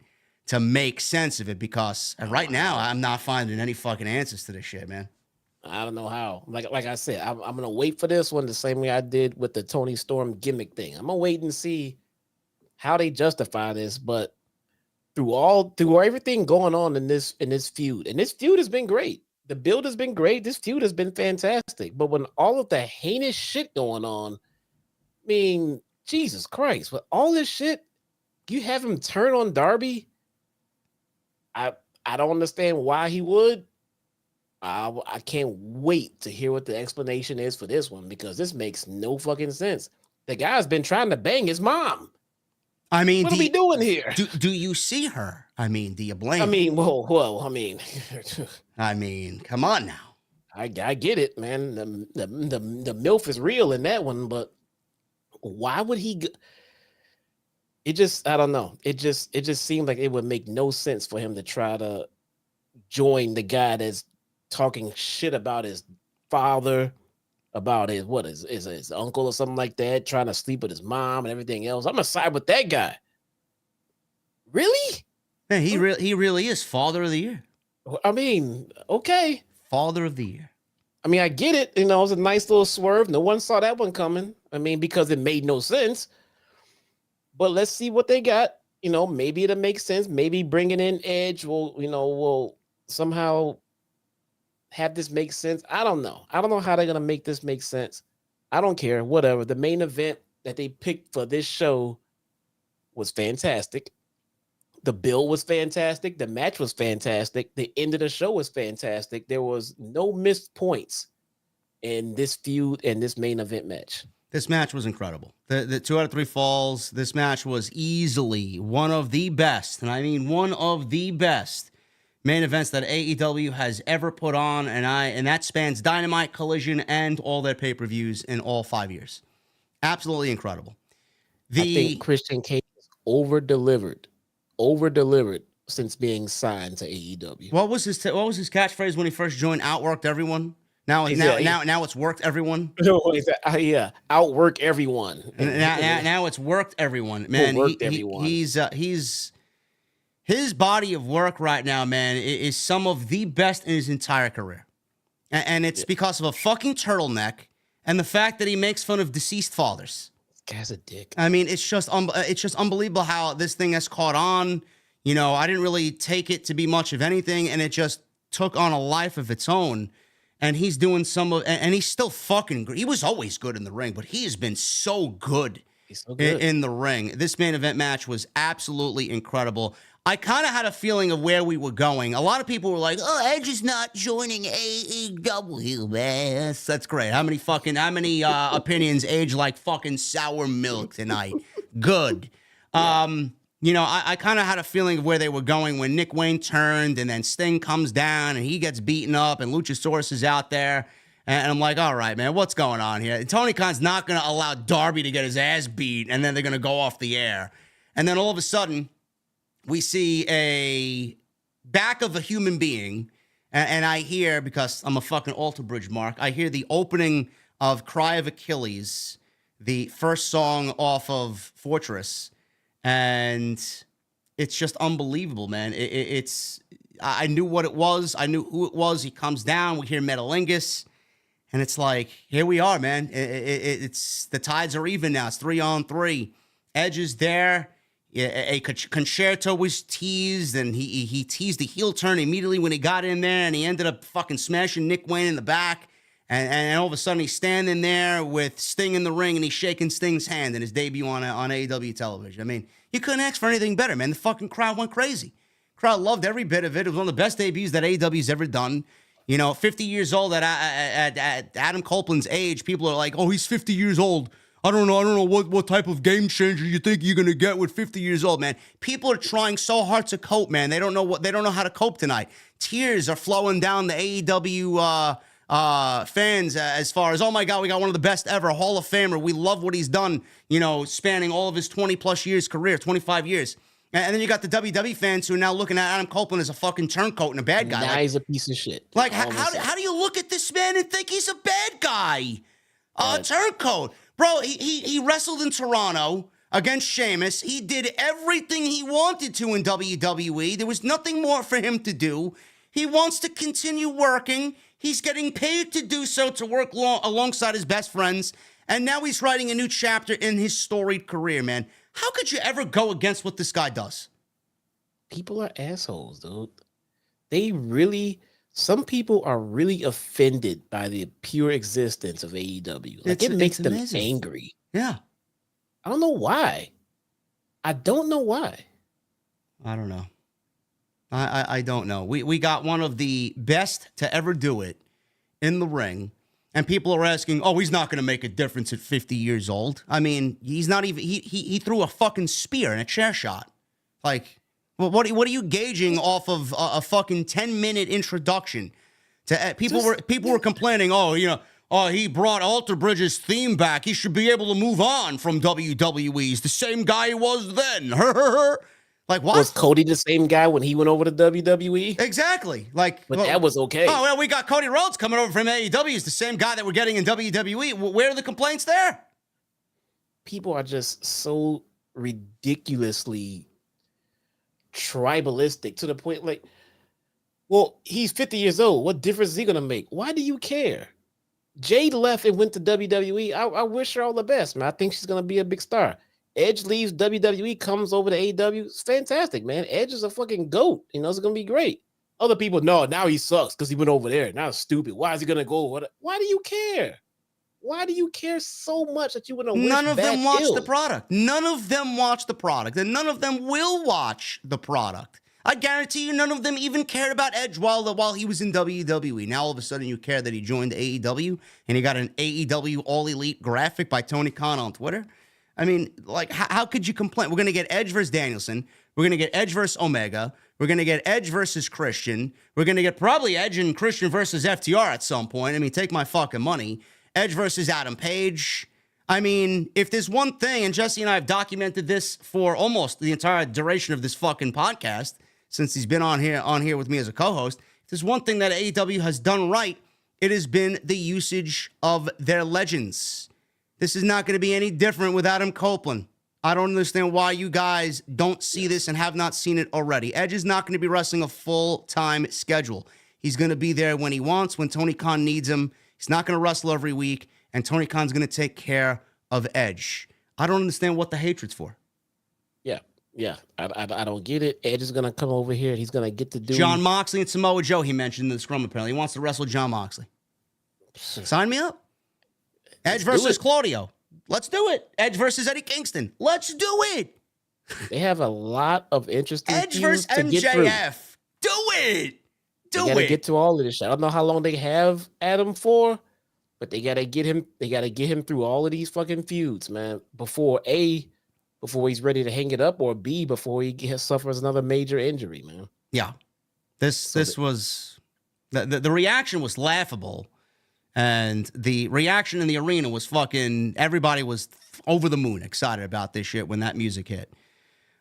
to make sense of it, because right now I'm not finding any fucking answers to this shit, man. I don't know how. Like I said, I'm going to wait for this one the same way I did with the Tony Storm gimmick thing. I'm going to wait and see how they justify this, but through everything going on in this feud, and this feud has been great. The build has been great. This feud has been fantastic. But when all of the heinous shit going on, I mean, Jesus Christ, with all this shit, you have him turn on Darby. I don't understand why he would. I can't wait to hear what the explanation is for this one, because this makes no fucking sense. The guy's been trying to bang his mom. I mean, what are we doing here? Do you see her? I mean, do you blame? I mean, whoa. I mean, come on now. I get it, man. The MILF is real in that one, but why would he? It just, I don't know. It just seemed like it would make no sense for him to try to join the guy that's talking shit about his father, about his uncle or something like that, trying to sleep with his mom and everything else. I'm gonna side with that guy. Really? Man, he really is Father of the Year. I mean, okay. Father of the Year. I mean, I get it. You know, it was a nice little swerve. No one saw that one coming. I mean, because it made no sense. But let's see what they got. You know, maybe it'll make sense. Maybe bringing in Edge will somehow have this make sense. I don't know. I don't know how they're going to make this make sense. I don't care. Whatever. The main event that they picked for this show was fantastic. The bill was fantastic. The match was fantastic. The end of the show was fantastic. There was no missed points in this feud and this main event match. This match was incredible. The 2 out of 3 falls. This match was easily one of the best, and I mean one of the best main events that AEW has ever put on, and that spans Dynamite, Collision, and all their pay-per-views in all 5 years. Absolutely incredible. I think Christian Cage over-delivered since being signed to AEW. What was his catchphrase when he first joined? Outworked everyone. Now it's worked everyone. Yeah, outwork everyone. Now it's worked everyone. Man, everyone. His body of work right now, man, is some of the best in his entire career. And it's because of a fucking turtleneck and the fact that he makes fun of deceased fathers. This guy's a dick. I mean, it's just unbelievable how this thing has caught on. You know, I didn't really take it to be much of anything, and it just took on a life of its own. And he's doing and he's still fucking good. He was always good in the ring, but he has been so good, in the ring. This main event match was absolutely incredible. I kind of had a feeling of where we were going. A lot of people were like, "Oh, Edge is not joining AEW, man." That's great. How many opinions Edge like fucking sour milk tonight? Good. You know, I kind of had a feeling of where they were going when Nick Wayne turned, and then Sting comes down and he gets beaten up, and Luchasaurus is out there. And I'm like, all right, man, what's going on here? Tony Khan's not going to allow Darby to get his ass beat, and then they're going to go off the air. And then all of a sudden, we see a back of a human being, and I hear, because I'm a fucking Alter Bridge mark, I hear the opening of Cry of Achilles, the first song off of Fortress, and it's just unbelievable, man. I knew what it was. I knew who it was. He comes down. We hear Metalingus, And it's like, here we are, man. It's the tides are even now. It's 3-on-3. Edge is there. A concerto was teased, and he teased the heel turn immediately when he got in there, and he ended up fucking smashing Nick Wayne in the back. And all of a sudden, he's standing there with Sting in the ring, and he's shaking Sting's hand in his debut on AEW television. I mean, you couldn't ask for anything better, man. The fucking crowd went crazy. Crowd loved every bit of it. It was one of the best debuts that AEW's ever done. 50 years old at Adam Copeland's age, people are like, oh, he's 50 years old. I don't know what type of game changer you think you're going to get with 50 years old, man. People are trying so hard to cope, man. They don't know how to cope tonight. Tears are flowing down the AEW fans as far as, oh my God, we got one of the best ever, Hall of Famer. We love what he's done, spanning all of his 20 plus years career, 25 years. And then you got the WWE fans who are now looking at Adam Copeland as a fucking turncoat and a bad guy. Now he's a piece of shit. Like, how do you look at this man and think he's a bad guy? Turncoat. Bro, he wrestled in Toronto against Sheamus. He did everything he wanted to in WWE. There was nothing more for him to do. He wants to continue working. He's getting paid to do so, to work alongside his best friends. And now he's writing a new chapter in his storied career, man. How could you ever go against what this guy does? People are assholes, dude. Some people are really offended by the pure existence of AEW. Like, it makes them angry. Yeah. I don't know why. I don't know. I don't know. We got one of the best to ever do it in the ring. And people are asking, oh, he's not going to make a difference at 50 years old. I mean, he's not even, he threw a fucking spear in a chair shot. Like, well, what are you gauging off of a fucking 10-minute introduction? People were complaining, he brought Alter Bridge's theme back. He should be able to move on from WWE. He's the same guy he was then. Like, what? Was Cody the same guy when he went over to WWE? Exactly. But that was okay. Oh, well, we got Cody Rhodes coming over from AEW. He's the same guy that we're getting in WWE. Where are the complaints there? People are just so ridiculously tribalistic to the point, like, well, he's 50 years old. What difference is he going to make? Why do you care? Jade left and went to WWE. I wish her all the best, man. I think she's going to be a big star. Edge leaves WWE, comes over to AEW. It's fantastic, man. Edge is a fucking GOAT. It's going to be great. Other people, no, now he sucks because he went over there. Now it's stupid. Why is he going to go? Why do you care? Why do you care so much that you want to wish None of them watch ill? the product. None of them watch the product, and none of them will watch the product. I guarantee you none of them even cared about Edge while he was in WWE. Now all of a sudden you care that he joined AEW, and he got an AEW All Elite graphic by Tony Khan on Twitter. I mean, like, how could you complain? We're going to get Edge versus Danielson. We're going to get Edge versus Omega. We're going to get Edge versus Christian. We're going to get probably Edge and Christian versus FTR at some point. I mean, take my fucking money. Edge versus Adam Page. I mean, if there's one thing, and Jesse and I have documented this for almost the entire duration of this fucking podcast, since he's been on here with me as a co-host, if there's one thing that AEW has done right, it has been the usage of their legends. This is not going to be any different with Adam Copeland. I don't understand why you guys don't see this and have not seen it already. Edge is not going to be wrestling a full-time schedule. He's going to be there when he wants, when Tony Khan needs him. He's not going to wrestle every week, and Tony Khan's going to take care of Edge. I don't understand what the hatred's for. Yeah. I don't get it. Edge is going to come over here, and he's going to get to do... John Moxley and Samoa Joe, he mentioned in the scrum, apparently. He wants to wrestle John Moxley. Sign me up. Edge versus Claudio. Let's do it. Edge versus Eddie Kingston. Let's do it. They have a lot of interesting Edge versus MJF. Do it. They gotta get to all of this shit. I don't know how long they have Adam for, but they gotta get him. They gotta get him through all of these fucking feuds, man. Before he's ready to hang it up, or B, before he suffers another major injury, man. Yeah, this was the reaction was laughable. And the reaction in the arena was fucking, everybody was over the moon excited about this shit when that music hit.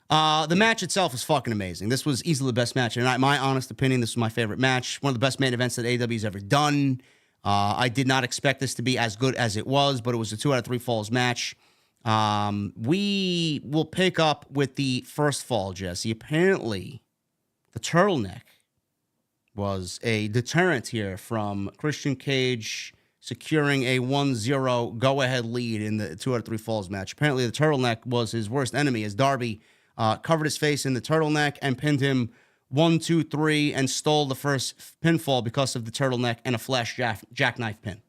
The match itself was fucking amazing. This was easily the best match. And in my honest opinion, this was my favorite match. One of the best main events that AEW's ever done. I did not expect this to be as good as it was, but it was a 2 out of 3 falls match. We will pick up with the first fall, Jesse. Apparently, the turtleneck was a deterrent here from Christian Cage, securing a 1-0 go-ahead lead in the 2 out of 3 falls match. Apparently, the turtleneck was his worst enemy as Darby covered his face in the turtleneck and pinned him 1, 2, 3 and stole the first pinfall because of the turtleneck and a flash jackknife pin.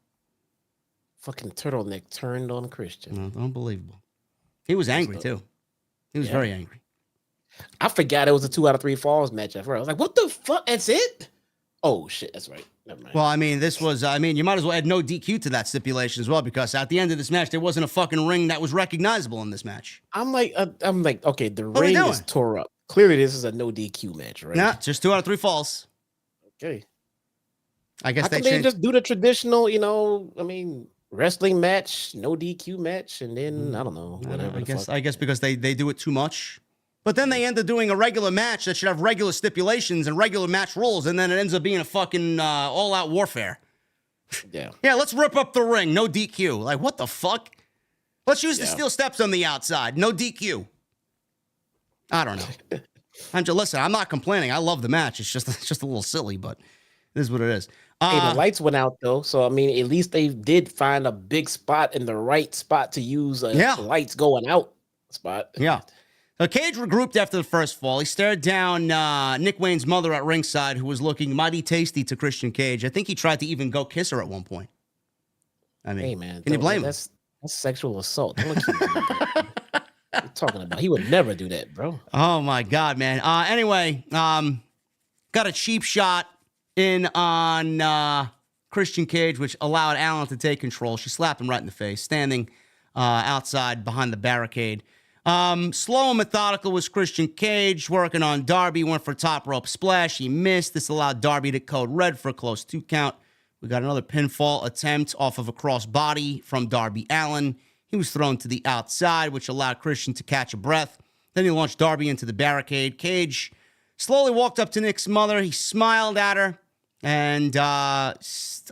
Fucking turtleneck turned on Christian. Unbelievable. He was angry, too. He was very angry. I forgot it was a 2 out of 3 falls match at first. I was like, what the fuck? That's it? Oh, shit. That's right. Never mind. Well, I mean, this was, you might as well add no DQ to that stipulation as well, because at the end of this match, there wasn't a fucking ring that was recognizable in this match. I'm like, okay, the ring is tore up. Clearly, this is a no DQ match, right? Nah, just 2 out of 3 falls. Okay. I guess they just do the traditional, wrestling match, no DQ match, and then, I don't know, whatever. I guess because they do it too much. But then they end up doing a regular match that should have regular stipulations and regular match rules, and then it ends up being a fucking all-out warfare. Yeah. Yeah, let's rip up the ring. No DQ. Like, what the fuck? Let's use the steel steps on the outside. No DQ. I don't know. Listen, I'm not complaining. I love the match. It's just a little silly, but it is what it is. Hey, the lights went out, though. So, at least they did find a big spot in the right spot to use the lights going out spot. Yeah. Cage regrouped after the first fall. He stared down Nick Wayne's mother at ringside, who was looking mighty tasty to Christian Cage. I think he tried to even go kiss her at one point. Hey, man. Can you blame him? That's sexual assault. Don't look what you're talking about. He would never do that, bro. Oh, my God, man. Anyway, got a cheap shot in on Christian Cage, which allowed Allin to take control. She slapped him right in the face, standing outside behind the barricade. Slow and methodical was Christian Cage, working on Darby, went for top rope splash. He missed. This allowed Darby to code red for a close 2 count. We got another pinfall attempt off of a crossbody from Darby Allin. He was thrown to the outside, which allowed Christian to catch a breath. Then he launched Darby into the barricade. Cage slowly walked up to Nick's mother. He smiled at her, and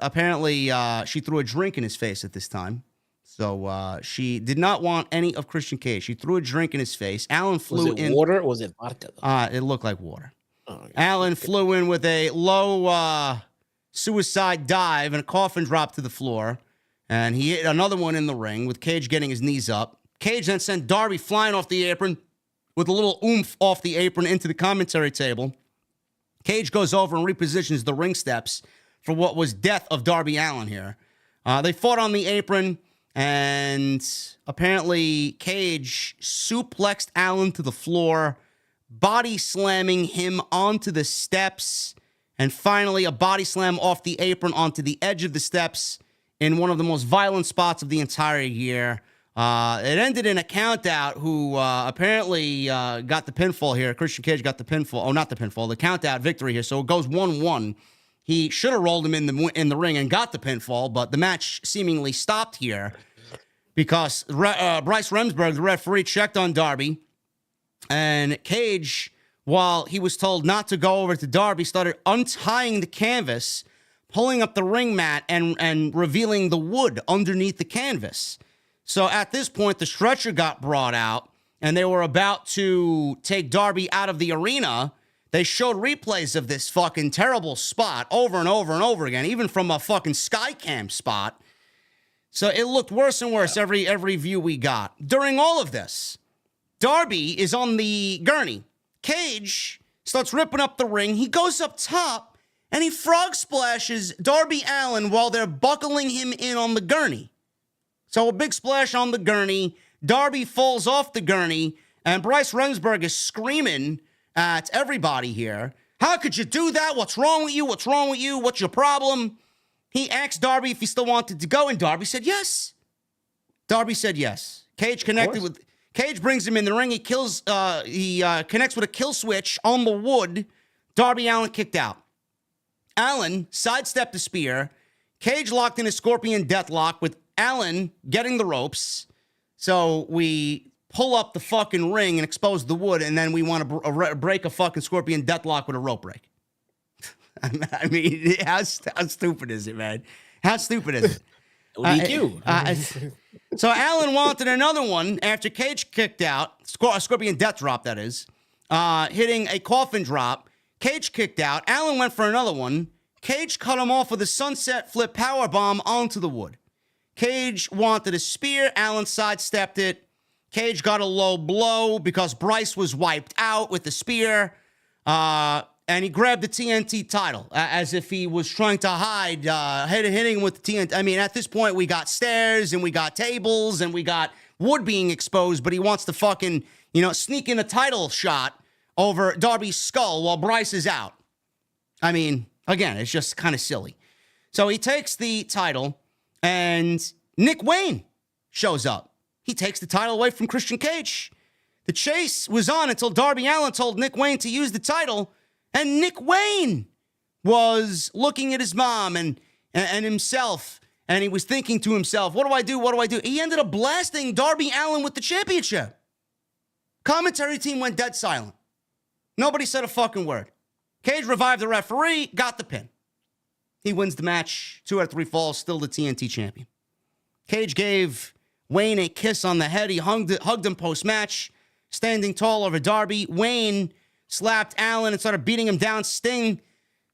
apparently she threw a drink in his face at this time. So she did not want any of Christian Cage. She threw a drink in his face. Allin flew in. Was it water or was it vodka? It looked like water. Oh, okay. Allin flew in with a low suicide dive and a coffin drop to the floor. And he hit another one in the ring with Cage getting his knees up. Cage then sent Darby flying off the apron with a little oomph off the apron into the commentary table. Cage goes over and repositions the ring steps for what was death of Darby Allin here. They fought on the apron. And apparently Cage suplexed Allin to the floor, body slamming him onto the steps, and finally a body slam off the apron onto the edge of the steps in one of the most violent spots of the entire year. It ended in a countout, who apparently got the pinfall here. Christian Cage got the pinfall. Oh, not the pinfall, the countout victory here. So it goes 1-1. He should have rolled him in the ring and got the pinfall, but the match seemingly stopped here because Bryce Remsburg, the referee, checked on Darby, and Cage, while he was told not to go over to Darby, started untying the canvas, pulling up the ring mat, and revealing the wood underneath the canvas. So at this point, the stretcher got brought out, and they were about to take Darby out of the arena. They showed replays of this fucking terrible spot over and over and over again, even from a fucking Skycam spot. So it looked worse and worse every view we got. During all of this, Darby is on the gurney. Cage starts ripping up the ring. He goes up top, and he frog splashes Darby Allin while they're buckling him in on the gurney. So a big splash on the gurney. Darby falls off the gurney, and Bryce Remsburg is screaming at everybody here. How could you do that? What's wrong with you? What's wrong with you? What's your problem? He asked Darby if he still wanted to go, and Darby said yes. Darby said yes. Cage connected with... Cage brings him in the ring. He connects with a kill switch on the wood. Darby Allin kicked out. Allin sidestepped the spear. Cage locked in a scorpion deathlock with Allin getting the ropes. So we pull up the fucking ring and expose the wood, and then we want to break a fucking scorpion deathlock with a rope break. I mean, how stupid is it, man? How stupid is it? DQ. So Allin wanted another one after Cage kicked out, a scorpion death drop, that is, hitting a coffin drop. Cage kicked out. Allin went for another one. Cage cut him off with a sunset flip powerbomb onto the wood. Cage wanted a spear. Allin sidestepped it. Cage got a low blow because Bryce was wiped out with the spear. And he grabbed the TNT title as if he was trying to hide, hitting him with the TNT. I mean, at this point, we got stairs and we got tables and we got wood being exposed, but he wants to fucking, sneak in a title shot over Darby's skull while Bryce is out. I mean, again, it's just kind of silly. So he takes the title and Nick Wayne shows up. He takes the title away from Christian Cage. The chase was on until Darby Allin told Nick Wayne to use the title. And Nick Wayne was looking at his mom and himself, and he was thinking to himself, what do I do? What do I do? He ended up blasting Darby Allin with the championship. Commentary team went dead silent. Nobody said a fucking word. Cage revived the referee, got the pin. He wins the match. 2 out of 3 falls, still the TNT champion. Cage gave Wayne a kiss on the head. He hugged him post-match, standing tall over Darby. Wayne slapped Allin and started beating him down. Sting,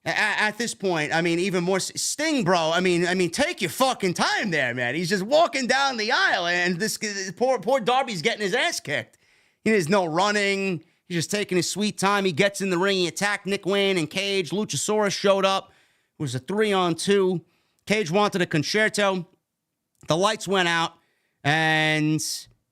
at this point, I mean, even more. Sting, bro, I mean, take your fucking time there, man. He's just walking down the aisle, and this poor Darby's getting his ass kicked. There's no running. He's just taking his sweet time. He gets in the ring. He attacked Nick Wayne and Cage. Luchasaurus showed up. It was a 3-on-2. Cage wanted a concerto. The lights went out, and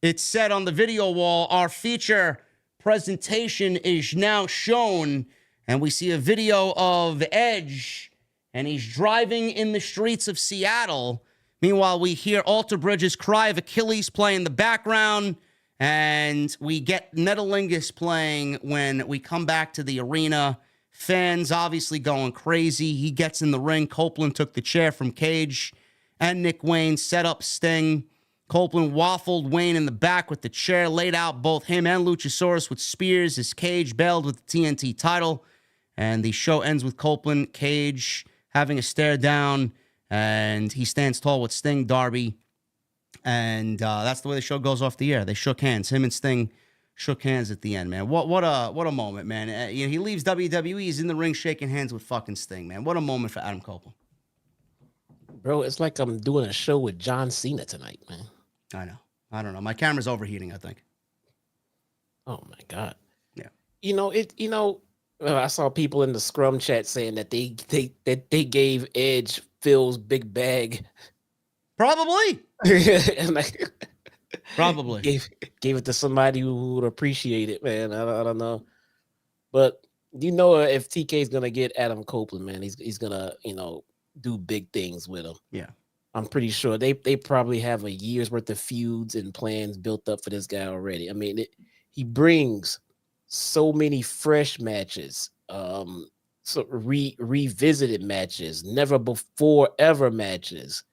it said on the video wall, our feature presentation is now shown, and we see a video of Edge, and he's driving in the streets of Seattle. Meanwhile, we hear Alter Bridge's Cry of Achilles play in the background, and we get Metalingus playing when we come back to the arena. Fans obviously going crazy. He gets in the ring. Copeland took the chair from Cage, and Nick Wayne set up Sting. Copeland waffled Wayne in the back with the chair, laid out both him and Luchasaurus with spears as Cage bailed with the TNT title. And the show ends with Copeland, Cage having a stare down, and he stands tall with Sting, Darby. And that's the way the show goes off the air. They shook hands. Him and Sting shook hands at the end, man. What a moment, man. He leaves WWE. He's in the ring shaking hands with fucking Sting, man. What a moment for Adam Copeland. Bro, it's like I'm doing a show with John Cena tonight, man. I know. I don't know. My camera's overheating, I think. Oh my God. Yeah. I saw people in the scrum chat saying that they gave Edge Phil's big bag. Probably. And Probably. Gave it to somebody who would appreciate it, man. I don't know. But if TK is gonna get Adam Copeland, man, he's gonna, do big things with him. Yeah. I'm pretty sure they probably have a year's worth of feuds and plans built up for this guy already. I mean, he brings so many fresh matches, revisited matches, never before ever matches.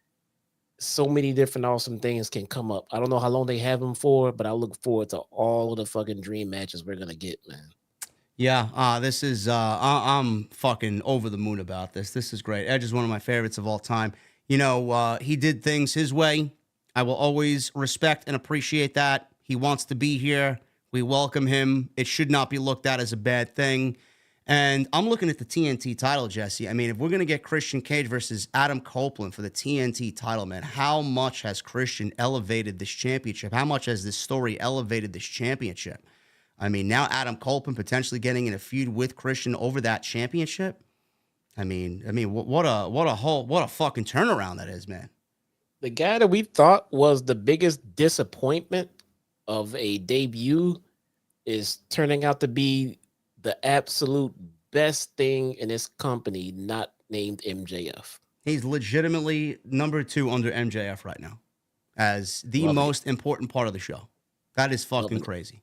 So many different awesome things can come up. I don't know how long they have him for, but I look forward to all of the fucking dream matches we're gonna get, man. Yeah, this is I'm fucking over the moon about this. This is great. Edge is one of my favorites of all time. He did things his way. I will always respect and appreciate that. He wants to be here. We welcome him. It should not be looked at as a bad thing. And I'm looking at the TNT title, Jesse. I mean, if we're going to get Christian Cage versus Adam Copeland for the TNT title, man, how much has Christian elevated this championship? How much has this story elevated this championship? I mean, now Adam Copeland potentially getting in a feud with Christian over that championship. I mean, what a fucking turnaround that is, man. The guy that we thought was the biggest disappointment of a debut is turning out to be the absolute best thing in this company, not named MJF. He's legitimately number 2 under MJF right now as the most important part of the show. That is fucking crazy.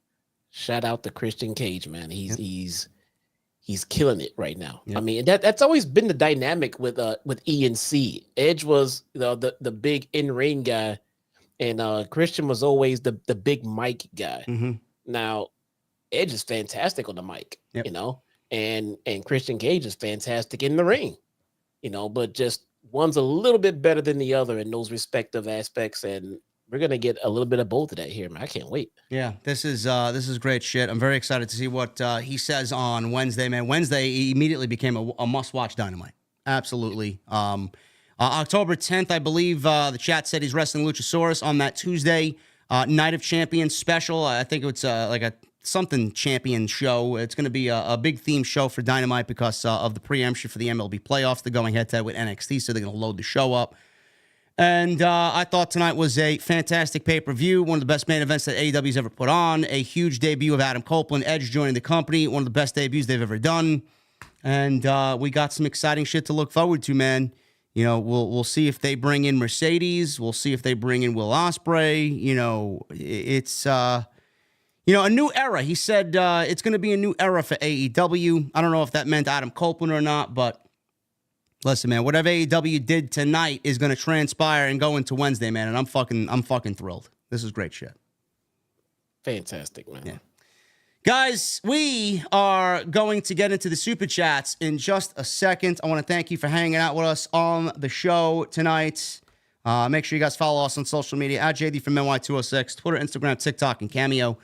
Shout out to Christian Cage, man. He's killing it right now. Yep. I mean, that's always been the dynamic with ENC. Edge was the big in-ring guy, and Christian was always the big mic guy. Mm-hmm. Now, Edge is fantastic on the mic, and Christian Cage is fantastic in the ring, but just one's a little bit better than the other in those respective aspects, and we're gonna get a little bit of both of that here, man. I can't wait. Yeah, this is great shit. I'm very excited to see what he says on Wednesday, man. Wednesday immediately became a must-watch Dynamite. Absolutely. October 10th, I believe the chat said he's wrestling Luchasaurus on that Tuesday Night of Champions special. I think it's like a something champion show. It's going to be a big theme show for Dynamite because of the preemption for the MLB playoffs. They're going head-to-head with NXT, so they're going to load the show up. And I thought tonight was a fantastic pay-per-view, one of the best main events that AEW's ever put on, a huge debut of Adam Copeland, Edge joining the company, one of the best debuts they've ever done. And we got some exciting shit to look forward to, man. You know, we'll see if they bring in Mercedes. We'll see if they bring in Will Ospreay. You know, it's a new era. He said it's going to be a new era for AEW. I don't know if that meant Adam Copeland or not, but listen, man, whatever AEW did tonight is going to transpire and go into Wednesday, man. And I'm fucking thrilled. This is great shit. Fantastic, man. Yeah. Guys, we are going to get into the super chats in just a second. I want to thank you for hanging out with us on the show tonight. Make sure you guys follow us on social media at JDfromNY206, Twitter, Instagram, TikTok, and Cameo.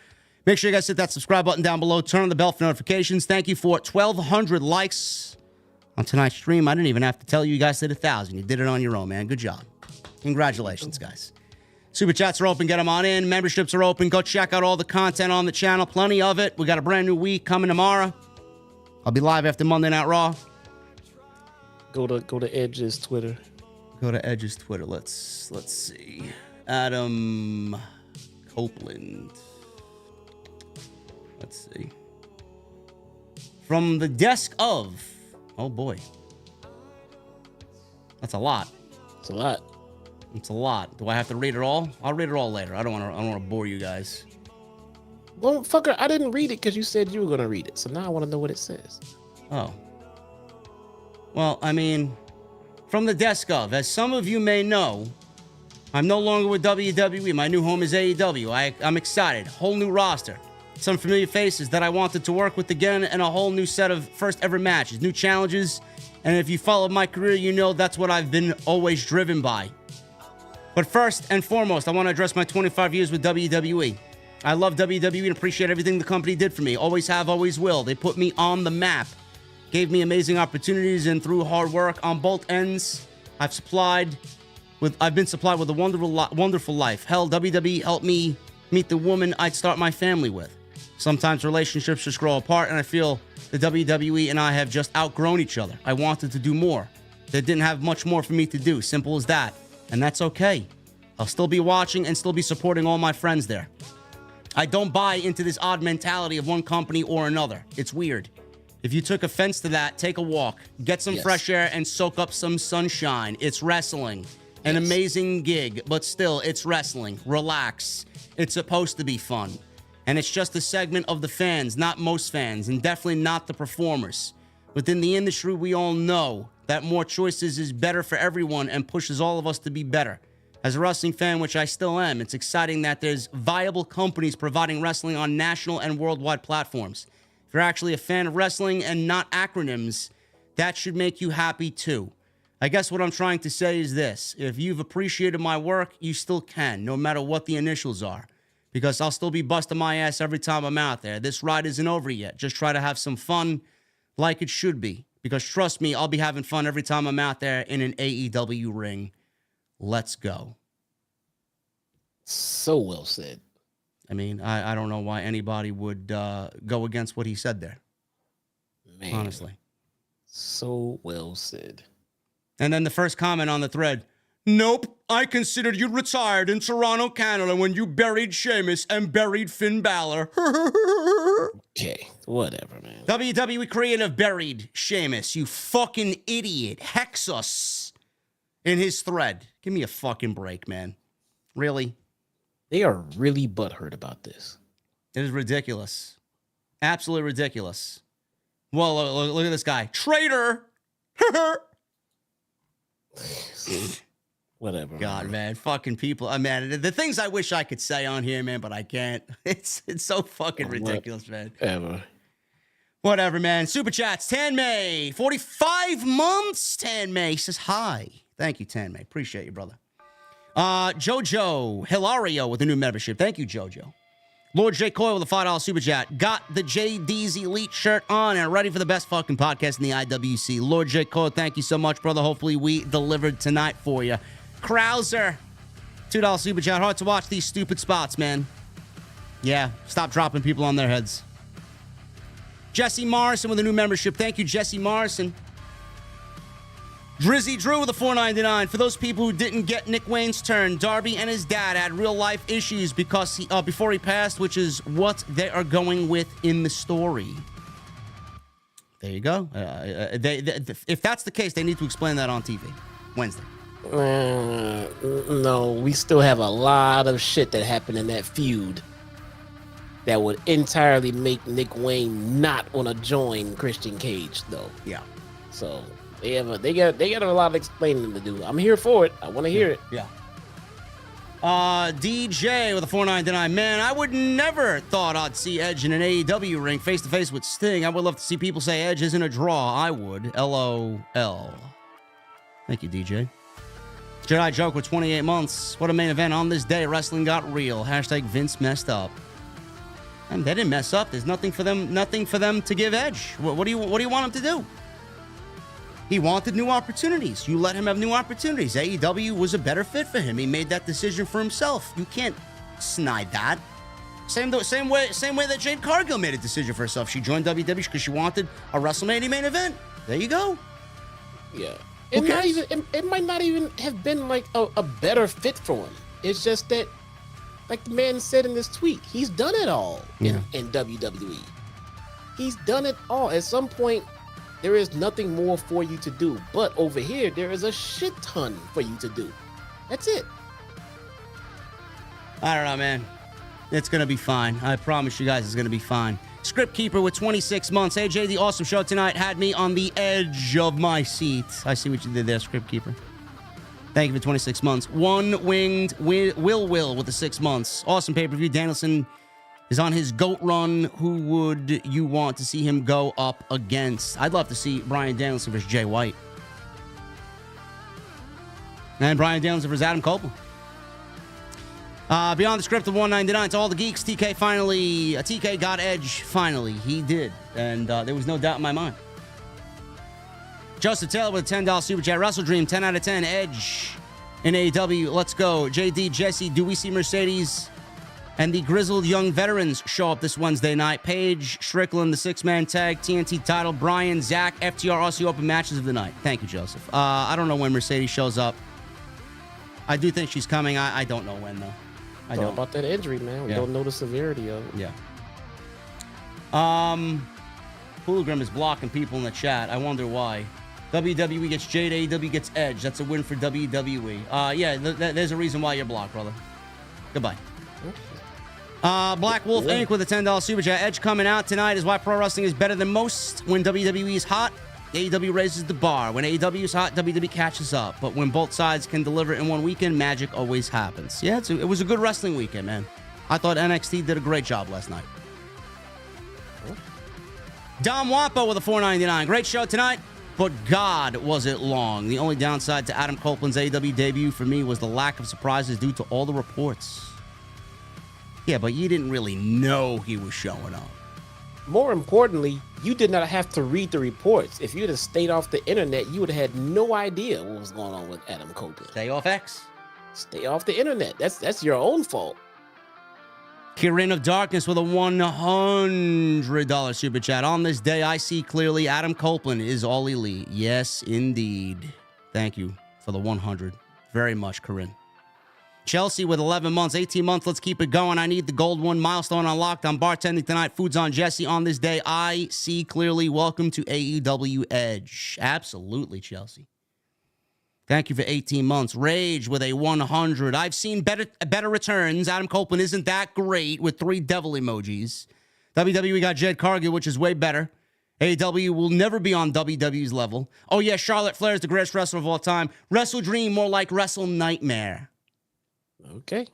Make sure you guys hit that subscribe button down below. Turn on the bell for notifications. Thank you for 1,200 likes on tonight's stream. I didn't even have to tell you, you guys did 1,000. You did it on your own, man. Good job. Congratulations, guys. Super chats are open. Get them on in. Memberships are open. Go check out all the content on the channel. Plenty of it. We got a brand new week coming tomorrow. I'll be live after Monday Night Raw. Go to Edge's Twitter. Go to Edge's Twitter. Let's see. Adam Copeland. Let's see. From the desk of. Oh boy. That's a lot. It's a lot. It's a lot. Do I have to read it all? I'll read it all later. I don't want to bore you guys. Well, fucker, I didn't read it because you said you were going to read it. So now I want to know what it says. Oh. Well, I mean, from the desk of, as some of you may know, I'm no longer with WWE. My new home is AEW. I'm excited. Whole new roster. Some familiar faces that I wanted to work with again, and a whole new set of first ever matches, new challenges. And if you followed my career, you know that's what I've been always driven by. But first and foremost, I want to address my 25 years with WWE. I love WWE and appreciate everything the company did for me. Always have, always will. They put me on the map. Gave me amazing opportunities, and through hard work on both ends, I've been supplied with a wonderful life. Hell, WWE helped me meet the woman I'd start my family with. Sometimes relationships just grow apart, and I feel the WWE and I have just outgrown each other. I wanted to do more. They didn't have much more for me to do. Simple as that. And that's okay. I'll still be watching and still be supporting all my friends there. I don't buy into this odd mentality of one company or another. It's weird. If you took offense to that, take a walk, get some fresh air, and soak up some sunshine. It's wrestling. An amazing gig, but still, it's wrestling. Relax. It's supposed to be fun. And it's just a segment of the fans, not most fans, and definitely not the performers. Within the industry, we all know that more choices is better for everyone and pushes all of us to be better. As a wrestling fan, which I still am, it's exciting that there's viable companies providing wrestling on national and worldwide platforms. If you're actually a fan of wrestling and not acronyms, that should make you happy too. I guess what I'm trying to say is this. If you've appreciated my work, you still can, no matter what the initials are. Because I'll still be busting my ass every time I'm out there. This ride isn't over yet. Just try to have some fun like it should be. Because trust me, I'll be having fun every time I'm out there in an AEW ring. Let's go. So well said. I mean, I don't know why anybody would go against what he said there. Man. Honestly. So well said. And then the first comment on the thread. Nope, I considered you retired in Toronto, Canada when you buried Sheamus and buried Finn Balor. Okay, whatever, man. WWE Creative buried Sheamus, you fucking idiot. Hexus in his thread. Give me a fucking break, man. Really? They are really butthurt about this. It is ridiculous. Absolutely ridiculous. Well, look at this guy. Traitor! See? Whatever. God, man. Fucking people. Man, the things I wish I could say on here, man, but I can't. It's so fucking ridiculous, man. Ever. Whatever, man. Super chats. Tan May. 45 months. Tan May says hi. Thank you, Tan May. Appreciate you, brother. Jojo Hilario with a new membership. Thank you, Jojo. Lord J. Coyle with a $5 super chat. Got the JD's Elite shirt on and ready for the best fucking podcast in the IWC. Lord J. Coyle, thank you so much, brother. Hopefully we delivered tonight for you. Krauser, $2 super chat. Hard to watch these stupid spots, man. Yeah, stop dropping people on their heads. Jesse Morrison with a new membership. Thank you, Jesse Morrison. Drizzy Drew with a $4.99. For those people who didn't get Nick Wayne's turn, Darby and his dad had real-life issues because before he passed, which is what they are going with in the story. There you go. If that's the case, they need to explain that on TV Wednesday. No, we still have a lot of shit that happened in that feud that would entirely make Nick Wayne not want to join Christian Cage, though. Yeah. So they got a lot of explaining to do. I'm here for it. I want to hear it. Yeah. DJ with a $4.99. Man, I would never thought I'd see Edge in an AEW ring face to face with Sting. I would love to see people say Edge isn't a draw. I would. LOL. Thank you, DJ. Jedi Joke with 28 months. What a main event on this day. Wrestling got real. Hashtag Vince messed up. And they didn't mess up. There's nothing for them to give Edge. What do you want him to do? He wanted new opportunities. You let him have new opportunities. AEW was a better fit for him. He made that decision for himself. You can't snide that. Same way that Jade Cargill made a decision for herself. She joined WWE because she wanted a WrestleMania main event. There you go. Yeah. It might not even have been like a better fit for him. It's just that, like the man said in this tweet, he's done it all in WWE. He's done it all. At some point, there is nothing more for you to do. But over here, there is a shit ton for you to do. That's it. I don't know, man. It's going to be fine. I promise you guys it's going to be fine. Script Keeper with 26 months. AJ, the awesome show tonight had me on the edge of my seat. I see what you did there, Script Keeper. Thank you for 26 months. One-winged Will with the 6 months. Awesome pay-per-view. Danielson is on his GOAT run. Who would you want to see him go up against? I'd love to see Bryan Danielson versus Jay White. And Bryan Danielson versus Adam Copeland. Beyond the script of 199 to all the geeks, TK got Edge finally. He did. And there was no doubt in my mind. Joseph Taylor with a $10 super chat. WrestleDream, 10 out of 10. Edge in AEW. Let's go. JD, Jesse, do we see Mercedes and the grizzled young veterans show up this Wednesday night? Paige, Strickland, the 6-man tag, TNT title, Bryan, Zack, FTR, Aussie Open matches of the night. Thank you, Joseph. I don't know when Mercedes shows up. I do think she's coming. I don't know when, though. I don't. About that injury, man. We don't know the severity of it. Yeah. Hologram is blocking people in the chat. I wonder why. WWE gets Jade, AEW gets Edge. That's a win for WWE. Yeah, there's a reason why you're blocked, brother. Goodbye. Black Wolf Inc. with a $10 super chat. Edge coming out tonight is why pro wrestling is better than most. When WWE is hot, AEW raises the bar. When AEW is hot, WWE catches up. But when both sides can deliver in one weekend, magic always happens. Yeah, it was a good wrestling weekend, man. I thought NXT did a great job last night. Dom Wapo with a $4.99. Great show tonight, but God, was it long. The only downside to Adam Copeland's AEW debut for me was the lack of surprises due to all the reports. Yeah, but you didn't really know he was showing up. More importantly, you did not have to read the reports. If you'd have stayed off the internet, you would have had no idea what was going on with Adam Copeland. Stay off X. Stay off the internet. That's your own fault. Kirin of Darkness with a $100 super chat. On this day, I see clearly Adam Copeland is all elite. Yes, indeed. Thank you for the 100. Very much, Kirin. Chelsea with 11 months, 18 months. Let's keep it going. I need the gold one. Milestone unlocked. I'm bartending tonight. Food's on Jesse. On this day, I see clearly. Welcome to AEW Edge. Absolutely, Chelsea. Thank you for 18 months. Rage with a 100. I've seen better returns. Adam Copeland isn't that great with 3 devil emojis. WWE got Jed Cargill, which is way better. AEW will never be on WWE's level. Oh, yeah, Charlotte Flair is the greatest wrestler of all time. Wrestle Dream, more like Wrestle Nightmare. Okay.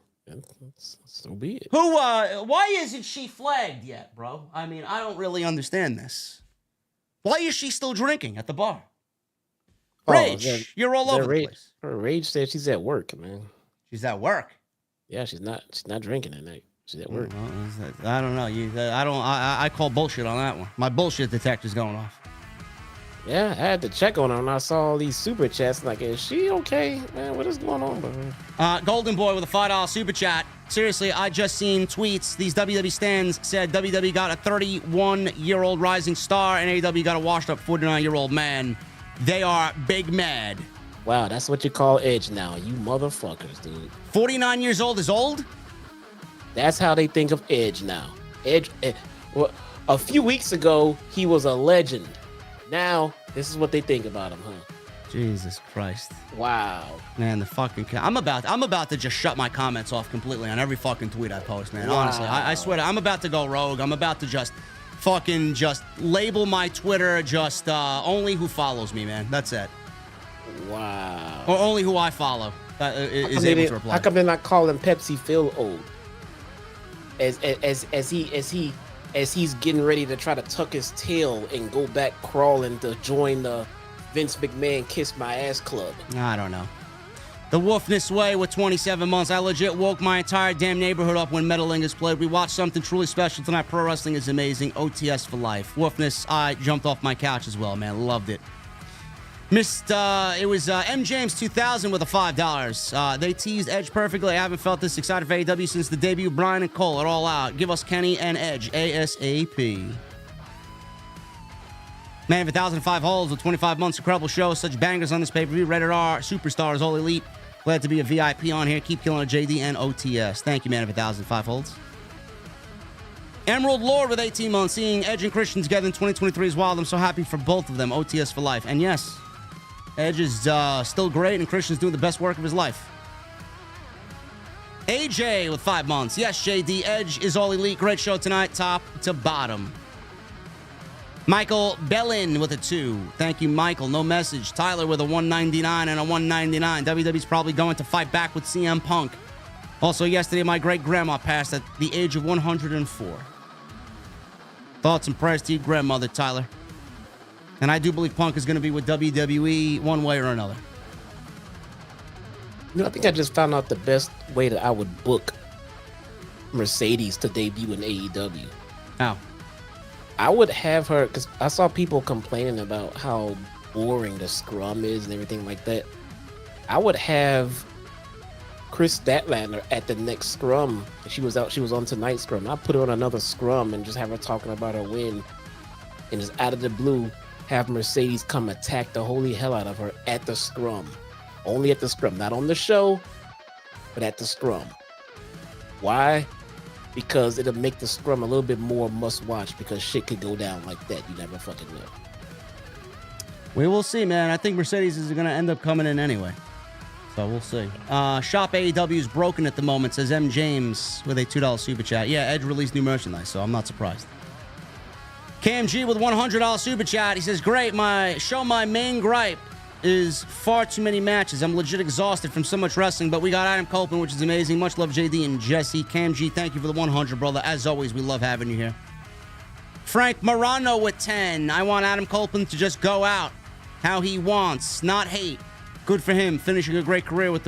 So be it. Why isn't she flagged yet, bro? I mean, I don't really understand this. Why is she still drinking at the bar? Rage, you're all over the place. Her Rage said she's at work, man. She's at work. Yeah, she's not drinking at night. She's at work. I don't know. I call bullshit on that one. My bullshit detector's going off. Yeah, I had to check on her and I saw all these super chats. Like, is she okay? Man, what is going on, bro? Golden Boy with a $5 super chat. Seriously, I just seen tweets. These WWE stands said WWE got a 31-year-old rising star and AEW got a washed-up 49-year-old man. They are big mad. Wow, that's what you call Edge now. You motherfuckers, dude. 49 years old is old? That's how they think of Edge now. Edge, well, a few weeks ago, he was a legend. Now, this is what they think about him, huh? Jesus Christ. Wow. Man, the fucking... I'm about to just shut my comments off completely on every fucking tweet I post, man. Wow. Honestly, I swear I'm about to go rogue. I'm about to just label my Twitter just only who follows me, man. That's it. Wow. Or only who I follow is able to reply. How come they're not calling Pepsi Phil old? As he's getting ready to try to tuck his tail and go back crawling to join the Vince McMahon Kiss My Ass Club. I don't know. The Wolfness Way with 27 months. I legit woke my entire damn neighborhood up when Metalingus played. We watched something truly special tonight. Pro wrestling is amazing. OTS for life. Wolfness, I jumped off my couch as well, man. Loved it. It was M. James 2000 with a $5. They teased Edge perfectly. I haven't felt this excited for AEW since the debut. Bryan and Cole are all out. Give us Kenny and Edge ASAP. Man of 1,005 holes with 25 months. Incredible show. Such bangers on this pay-per-view. Rated R. Superstars. All elite. Glad to be a VIP on here. Keep killing it, JD and OTS. Thank you, man of 1,005 holds. Emerald Lord with 18 months. Seeing Edge and Christian together in 2023 is wild. I'm so happy for both of them. OTS for life. And yes, Edge is still great, and Christian's doing the best work of his life. AJ with 5 months. Yes, JD. Edge is all elite. Great show tonight, top to bottom. Michael Bellin with a 2. Thank you, Michael. No message. Tyler with a 199 and a 199. WWE's probably going to fight back with CM Punk. Also, yesterday, my great-grandma passed at the age of 104. Thoughts and prayers to your grandmother, Tyler. And I do believe Punk is going to be with WWE one way or another. You know, I think I just found out the best way that I would book Mercedes to debut in AEW. How? I would have her, because I saw people complaining about how boring the scrum is and everything like that. I would have Kris Statlander at the next scrum. She was on tonight's scrum. I'd put her on another scrum and just have her talking about her win. And just out of the blue, have Mercedes come attack the holy hell out of her at the scrum. Only at the scrum. Not on the show, but at the scrum. Why? Because it'll make the scrum a little bit more must-watch, because shit could go down like that. You never fucking know. We will see, man. I think Mercedes is going to end up coming in anyway. So we'll see. Shop AEW is broken at the moment, says M. James with a $2 super chat. Yeah, Edge released new merchandise, so I'm not surprised. KMG with $100 super chat. He says, great. My main gripe is far too many matches. I'm legit exhausted from so much wrestling, but we got Adam Copeland, which is amazing. Much love, JD and Jesse. KMG, thank you for the 100, brother. As always, we love having you here. Frank Morano with 10. I want Adam Copeland to just go out how he wants, not hate. Good for him, finishing a great career with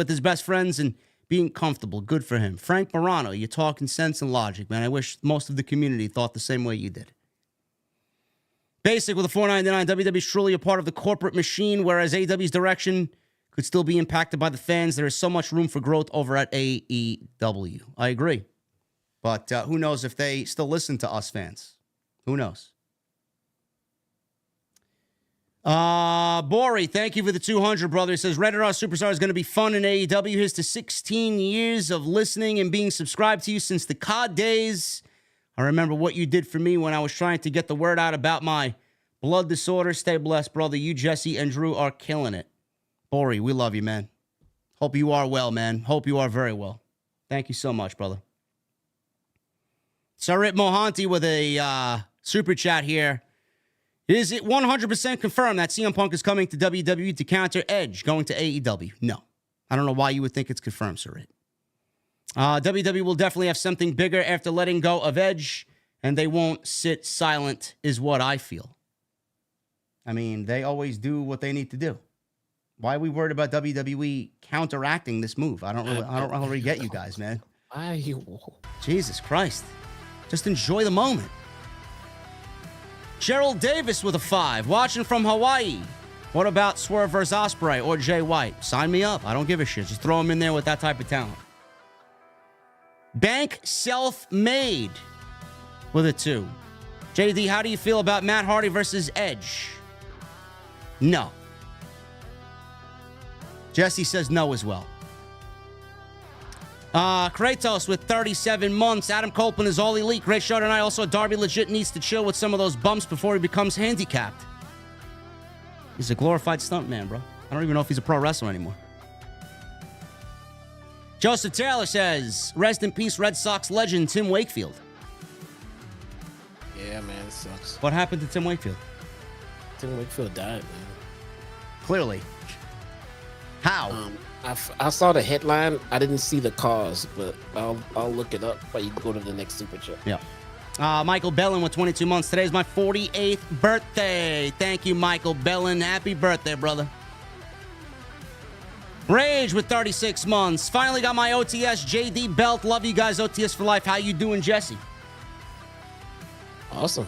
his best friends and being comfortable. Good for him. Frank Morano, you're talking sense and logic, man. I wish most of the community thought the same way you did. Basic with a $4.99. WWE is truly a part of the corporate machine, whereas AEW's direction could still be impacted by the fans. There is so much room for growth over at AEW. I agree. But who knows if they still listen to us fans? Who knows? Bori, thank you for the 200, brother. He says, Reddit R Superstar is going to be fun in AEW. Here's to 16 years of listening and being subscribed to you since the COD days. I remember what you did for me when I was trying to get the word out about my blood disorder. Stay blessed, brother. You, Jesse, and Drew are killing it. Bori, we love you, man. Hope you are well, man. Hope you are very well. Thank you so much, brother. Sarit Mohanty with a super chat here. Is it 100% confirmed that CM Punk is coming to WWE to counter Edge going to AEW? No. I don't know why you would think it's confirmed, Sarit. WWE will definitely have something bigger after letting go of Edge, and they won't sit silent, is what I feel. I mean, they always do what they need to do. Why are we worried about WWE counteracting this move? I don't really get you guys, man. Why are you? Jesus Christ. Just enjoy the moment. Gerald Davis with a 5. Watching from Hawaii. What about Swerve vs. Ospreay or Jay White? Sign me up. I don't give a shit. Just throw him in there with that type of talent. Bank Self-Made with a 2. JD, how do you feel about Matt Hardy versus Edge? No. Jesse says no as well. Kratos with 37 months. Adam Copeland is all elite. Great show tonight. Also, Darby legit needs to chill with some of those bumps before he becomes handicapped. He's a glorified stuntman, bro. I don't even know if he's a pro wrestler anymore. Joseph Taylor says, rest in peace, Red Sox legend Tim Wakefield. Yeah, man, it sucks. What happened to Tim Wakefield? Tim Wakefield died, man. Clearly. How? I saw the headline. I didn't see the cause, but I'll look it up while you go to the next super chat. Yeah. Michael Bellin with 22 months. Today's my 48th birthday. Thank you, Michael Bellin. Happy birthday, brother. Rage with 36 months. Finally got my OTS JD belt. Love you guys, OTS for life. How you doing, Jesse? Awesome.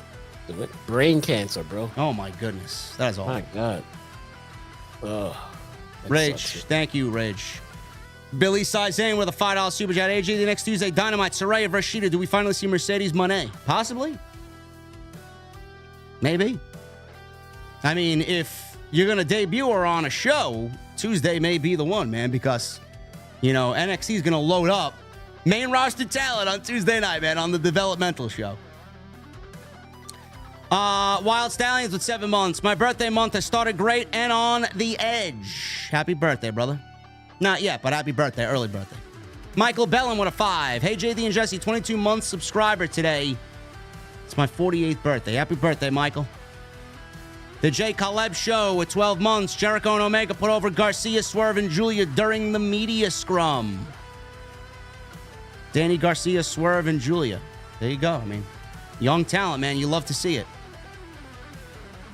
Brain cancer, bro. Oh, my goodness. That is all. My God. Ugh. Rage. Thank you, Rage. Billy Sizane with a $5 super chat. AJ, the next Tuesday, Dynamite, Saraya versus Shida. Do we finally see Mercedes Moné? Possibly. Maybe. I mean, if you're going to debut her on a show, Tuesday may be the one, man, because, you know, NXT is going to load up main roster talent on Tuesday night, man, on the developmental show. Wild Stallions with 7 months. My birthday month has started great and on the edge. Happy birthday, brother. Not yet, but happy birthday. Early birthday. Michael Bellin with a 5. Hey, JD and Jesse, 22 month subscriber today. It's my 48th birthday. Happy birthday, Michael. The J. Caleb Show with 12 months. Jericho and Omega put over Garcia, Swerve, and Julia during the media scrum. Danny Garcia, Swerve, and Julia. There you go. I mean, young talent, man. You love to see it.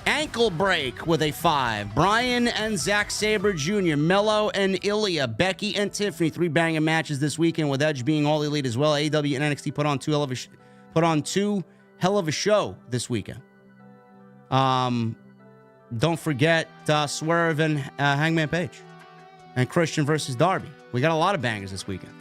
Ankle Break with a 5. Bryan and Zack Sabre Jr., Mello and Ilya, Becky and Tiffany. 3 banging matches this weekend with Edge being all elite as well. AEW and NXT put on two hell of a show this weekend. Don't forget Swerve and Hangman Page. And Christian versus Darby. We got a lot of bangers this weekend.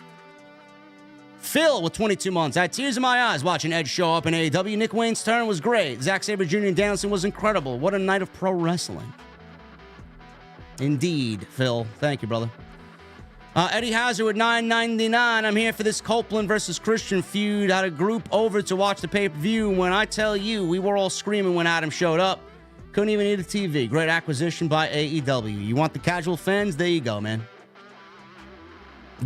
Phil with 22 months. I had tears in my eyes watching Edge show up in AEW. Nick Wayne's turn was great. Zack Sabre Jr. and Danielson was incredible. What a night of pro wrestling. Indeed, Phil. Thank you, brother. Eddie Hauser with $9.99. I'm here for this Copeland versus Christian feud. Had a group over to watch the pay-per-view. When I tell you, we were all screaming when Adam showed up. Couldn't even need a TV. Great acquisition by AEW. You want the casual fans? There you go, man.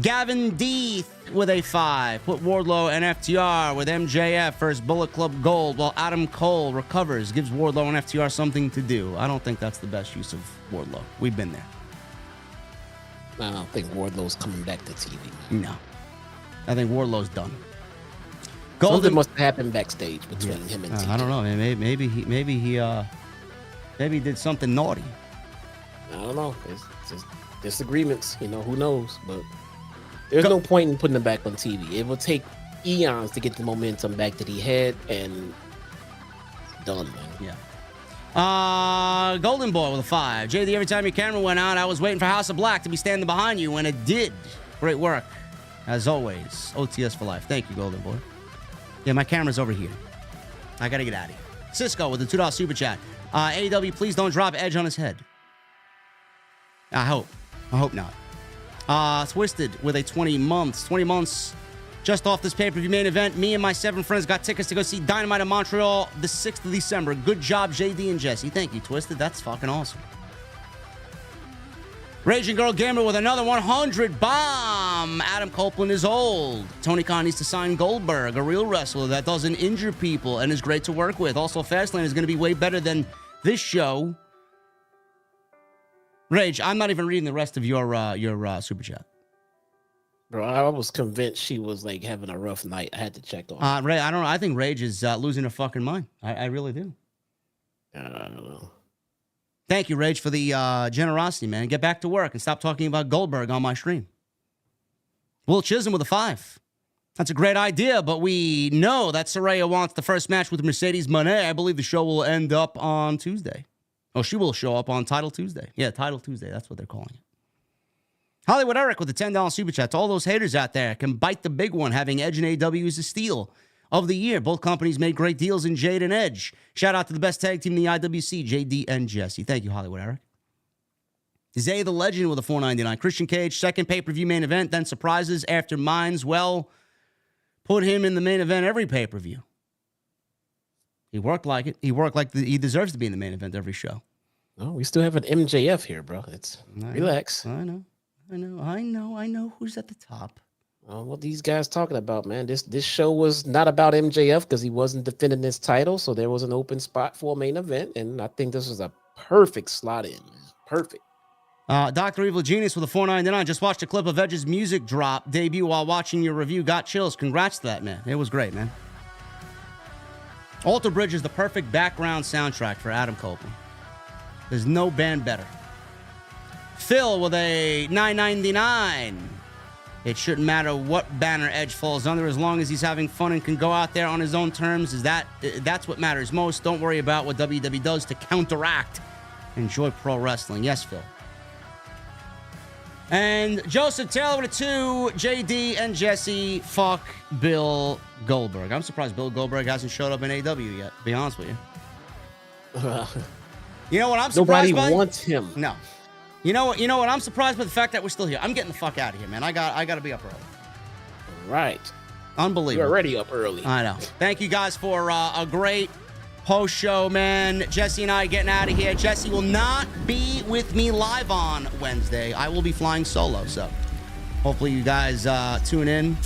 Gavin Deeth with a 5. Put Wardlow and FTR with MJF first Bullet Club Gold while Adam Cole recovers. Gives Wardlow and FTR something to do. I don't think that's the best use of Wardlow. We've been there. I don't think Wardlow's coming back to TV. No. I think Wardlow's done. Something must have happened backstage between him and TJ. I don't know. Maybe he did something naughty. I don't know. It's just disagreements. You know, who knows? But there's no point in putting him back on TV. It will take eons to get the momentum back that he had, and done, man. Yeah. Golden Boy with a 5. JD, every time your camera went out, I was waiting for House of Black to be standing behind you, and it did. Great work. As always. OTS for life. Thank you, Golden Boy. Yeah, my camera's over here. I gotta get out of here. Cisco with a $2 super chat. AEW, please don't drop Edge on his head. I hope not. Twisted with a 20 months. 20 months just off this pay-per-view main event. Me and my 7 friends got tickets to go see Dynamite in Montreal the 6th of December. Good job, JD and Jesse. Thank you, Twisted. That's fucking awesome. Raging Girl Gamer with another 100 bomb. Adam Copeland is old. Tony Khan needs to sign Goldberg, a real wrestler that doesn't injure people and is great to work with. Also, Fastlane is going to be way better than this show. Rage, I'm not even reading the rest of your super chat. Bro, I was convinced she was like having a rough night. I had to check on. Ray, I don't know. I think Rage is losing her fucking mind. I really do. I don't know. Thank you, Rage, for the generosity, man. Get back to work and stop talking about Goldberg on my stream. Will Chisholm with a 5. That's a great idea, but we know that Saraya wants the first match with Mercedes Moné. I believe the show will end up on Tuesday. Oh, she will show up on Title Tuesday. Yeah, Title Tuesday. That's what they're calling it. Hollywood Eric with the $10 super chat. To all those haters out there, can bite the big one. Having Edge and AEW is a steal of the year. Both companies made great deals in Jade and Edge. Shout out to the best tag team in the IWC, JD and Jesse. Thank you, Hollywood Eric. Zay the Legend with a $4.99. Christian Cage, second pay-per-view main event, then surprises after Mines. Well, put him in the main event every pay-per-view. He worked like it. He worked like he deserves to be in the main event every show. Oh, we still have an MJF here, bro. Relax. I know who's at the top. What these guys talking about, man? This show was not about MJF because he wasn't defending his title, so there was an open spot for a main event, and I think this was a perfect slot in. Perfect. Dr. Evil Genius with a $4.99. Just watched a clip of Edge's music drop debut while watching your review. Got chills. Congrats to that, man. It was great, man. Alter Bridge is the perfect background soundtrack for Adam Copeland. There's no band better. Phil with a $9.99. It shouldn't matter what banner Edge falls under as long as he's having fun and can go out there on his own terms. That's what matters most. Don't worry about what WWE does to counteract. Enjoy pro wrestling. Yes, Phil. And Joseph Taylor with a 2. JD and Jesse, fuck Bill Goldberg. I'm surprised Bill Goldberg hasn't showed up in AEW yet, to be honest with you. You know what I'm surprised by? Nobody wants him. No. You know what I'm surprised by? The fact that we're still here. I'm getting the fuck out of here, man. I got to be up early. Right. Unbelievable. You're already up early. I know. Thank you guys for a great post show, man. Jesse and I are getting out of here. Jesse will not be with me live on Wednesday. I will be flying solo, so hopefully you guys tune in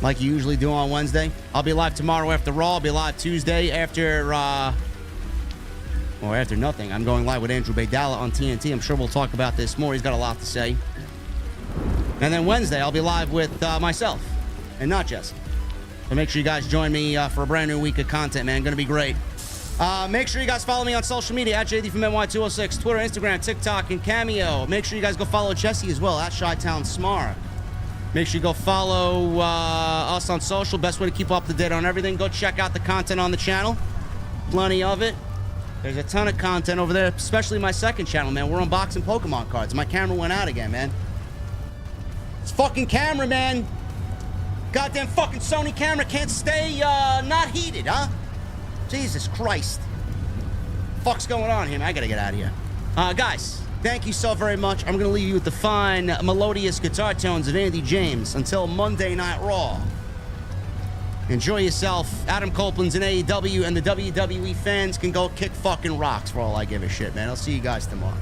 like you usually do on Wednesday. I'll be live tomorrow after Raw. I'll be live Tuesday after after nothing. I'm going live with Andrew Baydala on TNT. I'm sure we'll talk about this more. He's got a lot to say. And then Wednesday, I'll be live with myself and not Jesse. So make sure you guys join me for a brand new week of content, man. Going to be great. Make sure you guys follow me on social media at JDfromNY206, Twitter, Instagram, TikTok, and Cameo. Make sure you guys go follow Jesse as well at Chi-Town Smart. Make sure you go follow us on social. Best way to keep up to date on everything. Go check out the content on the channel. Plenty of it. There's a ton of content over there, especially my second channel, man. We're unboxing Pokemon cards. My camera went out again, man. It's fucking camera, man. Goddamn fucking Sony camera can't stay not heated, huh? Jesus Christ. Fuck's going on here, man? I gotta get out of here. Guys, thank you so very much. I'm gonna leave you with the fine, melodious guitar tones of Andy James until Monday Night Raw. Enjoy yourself. Adam Copeland's in AEW, and the WWE fans can go kick fucking rocks for all I give a shit, man. I'll see you guys tomorrow.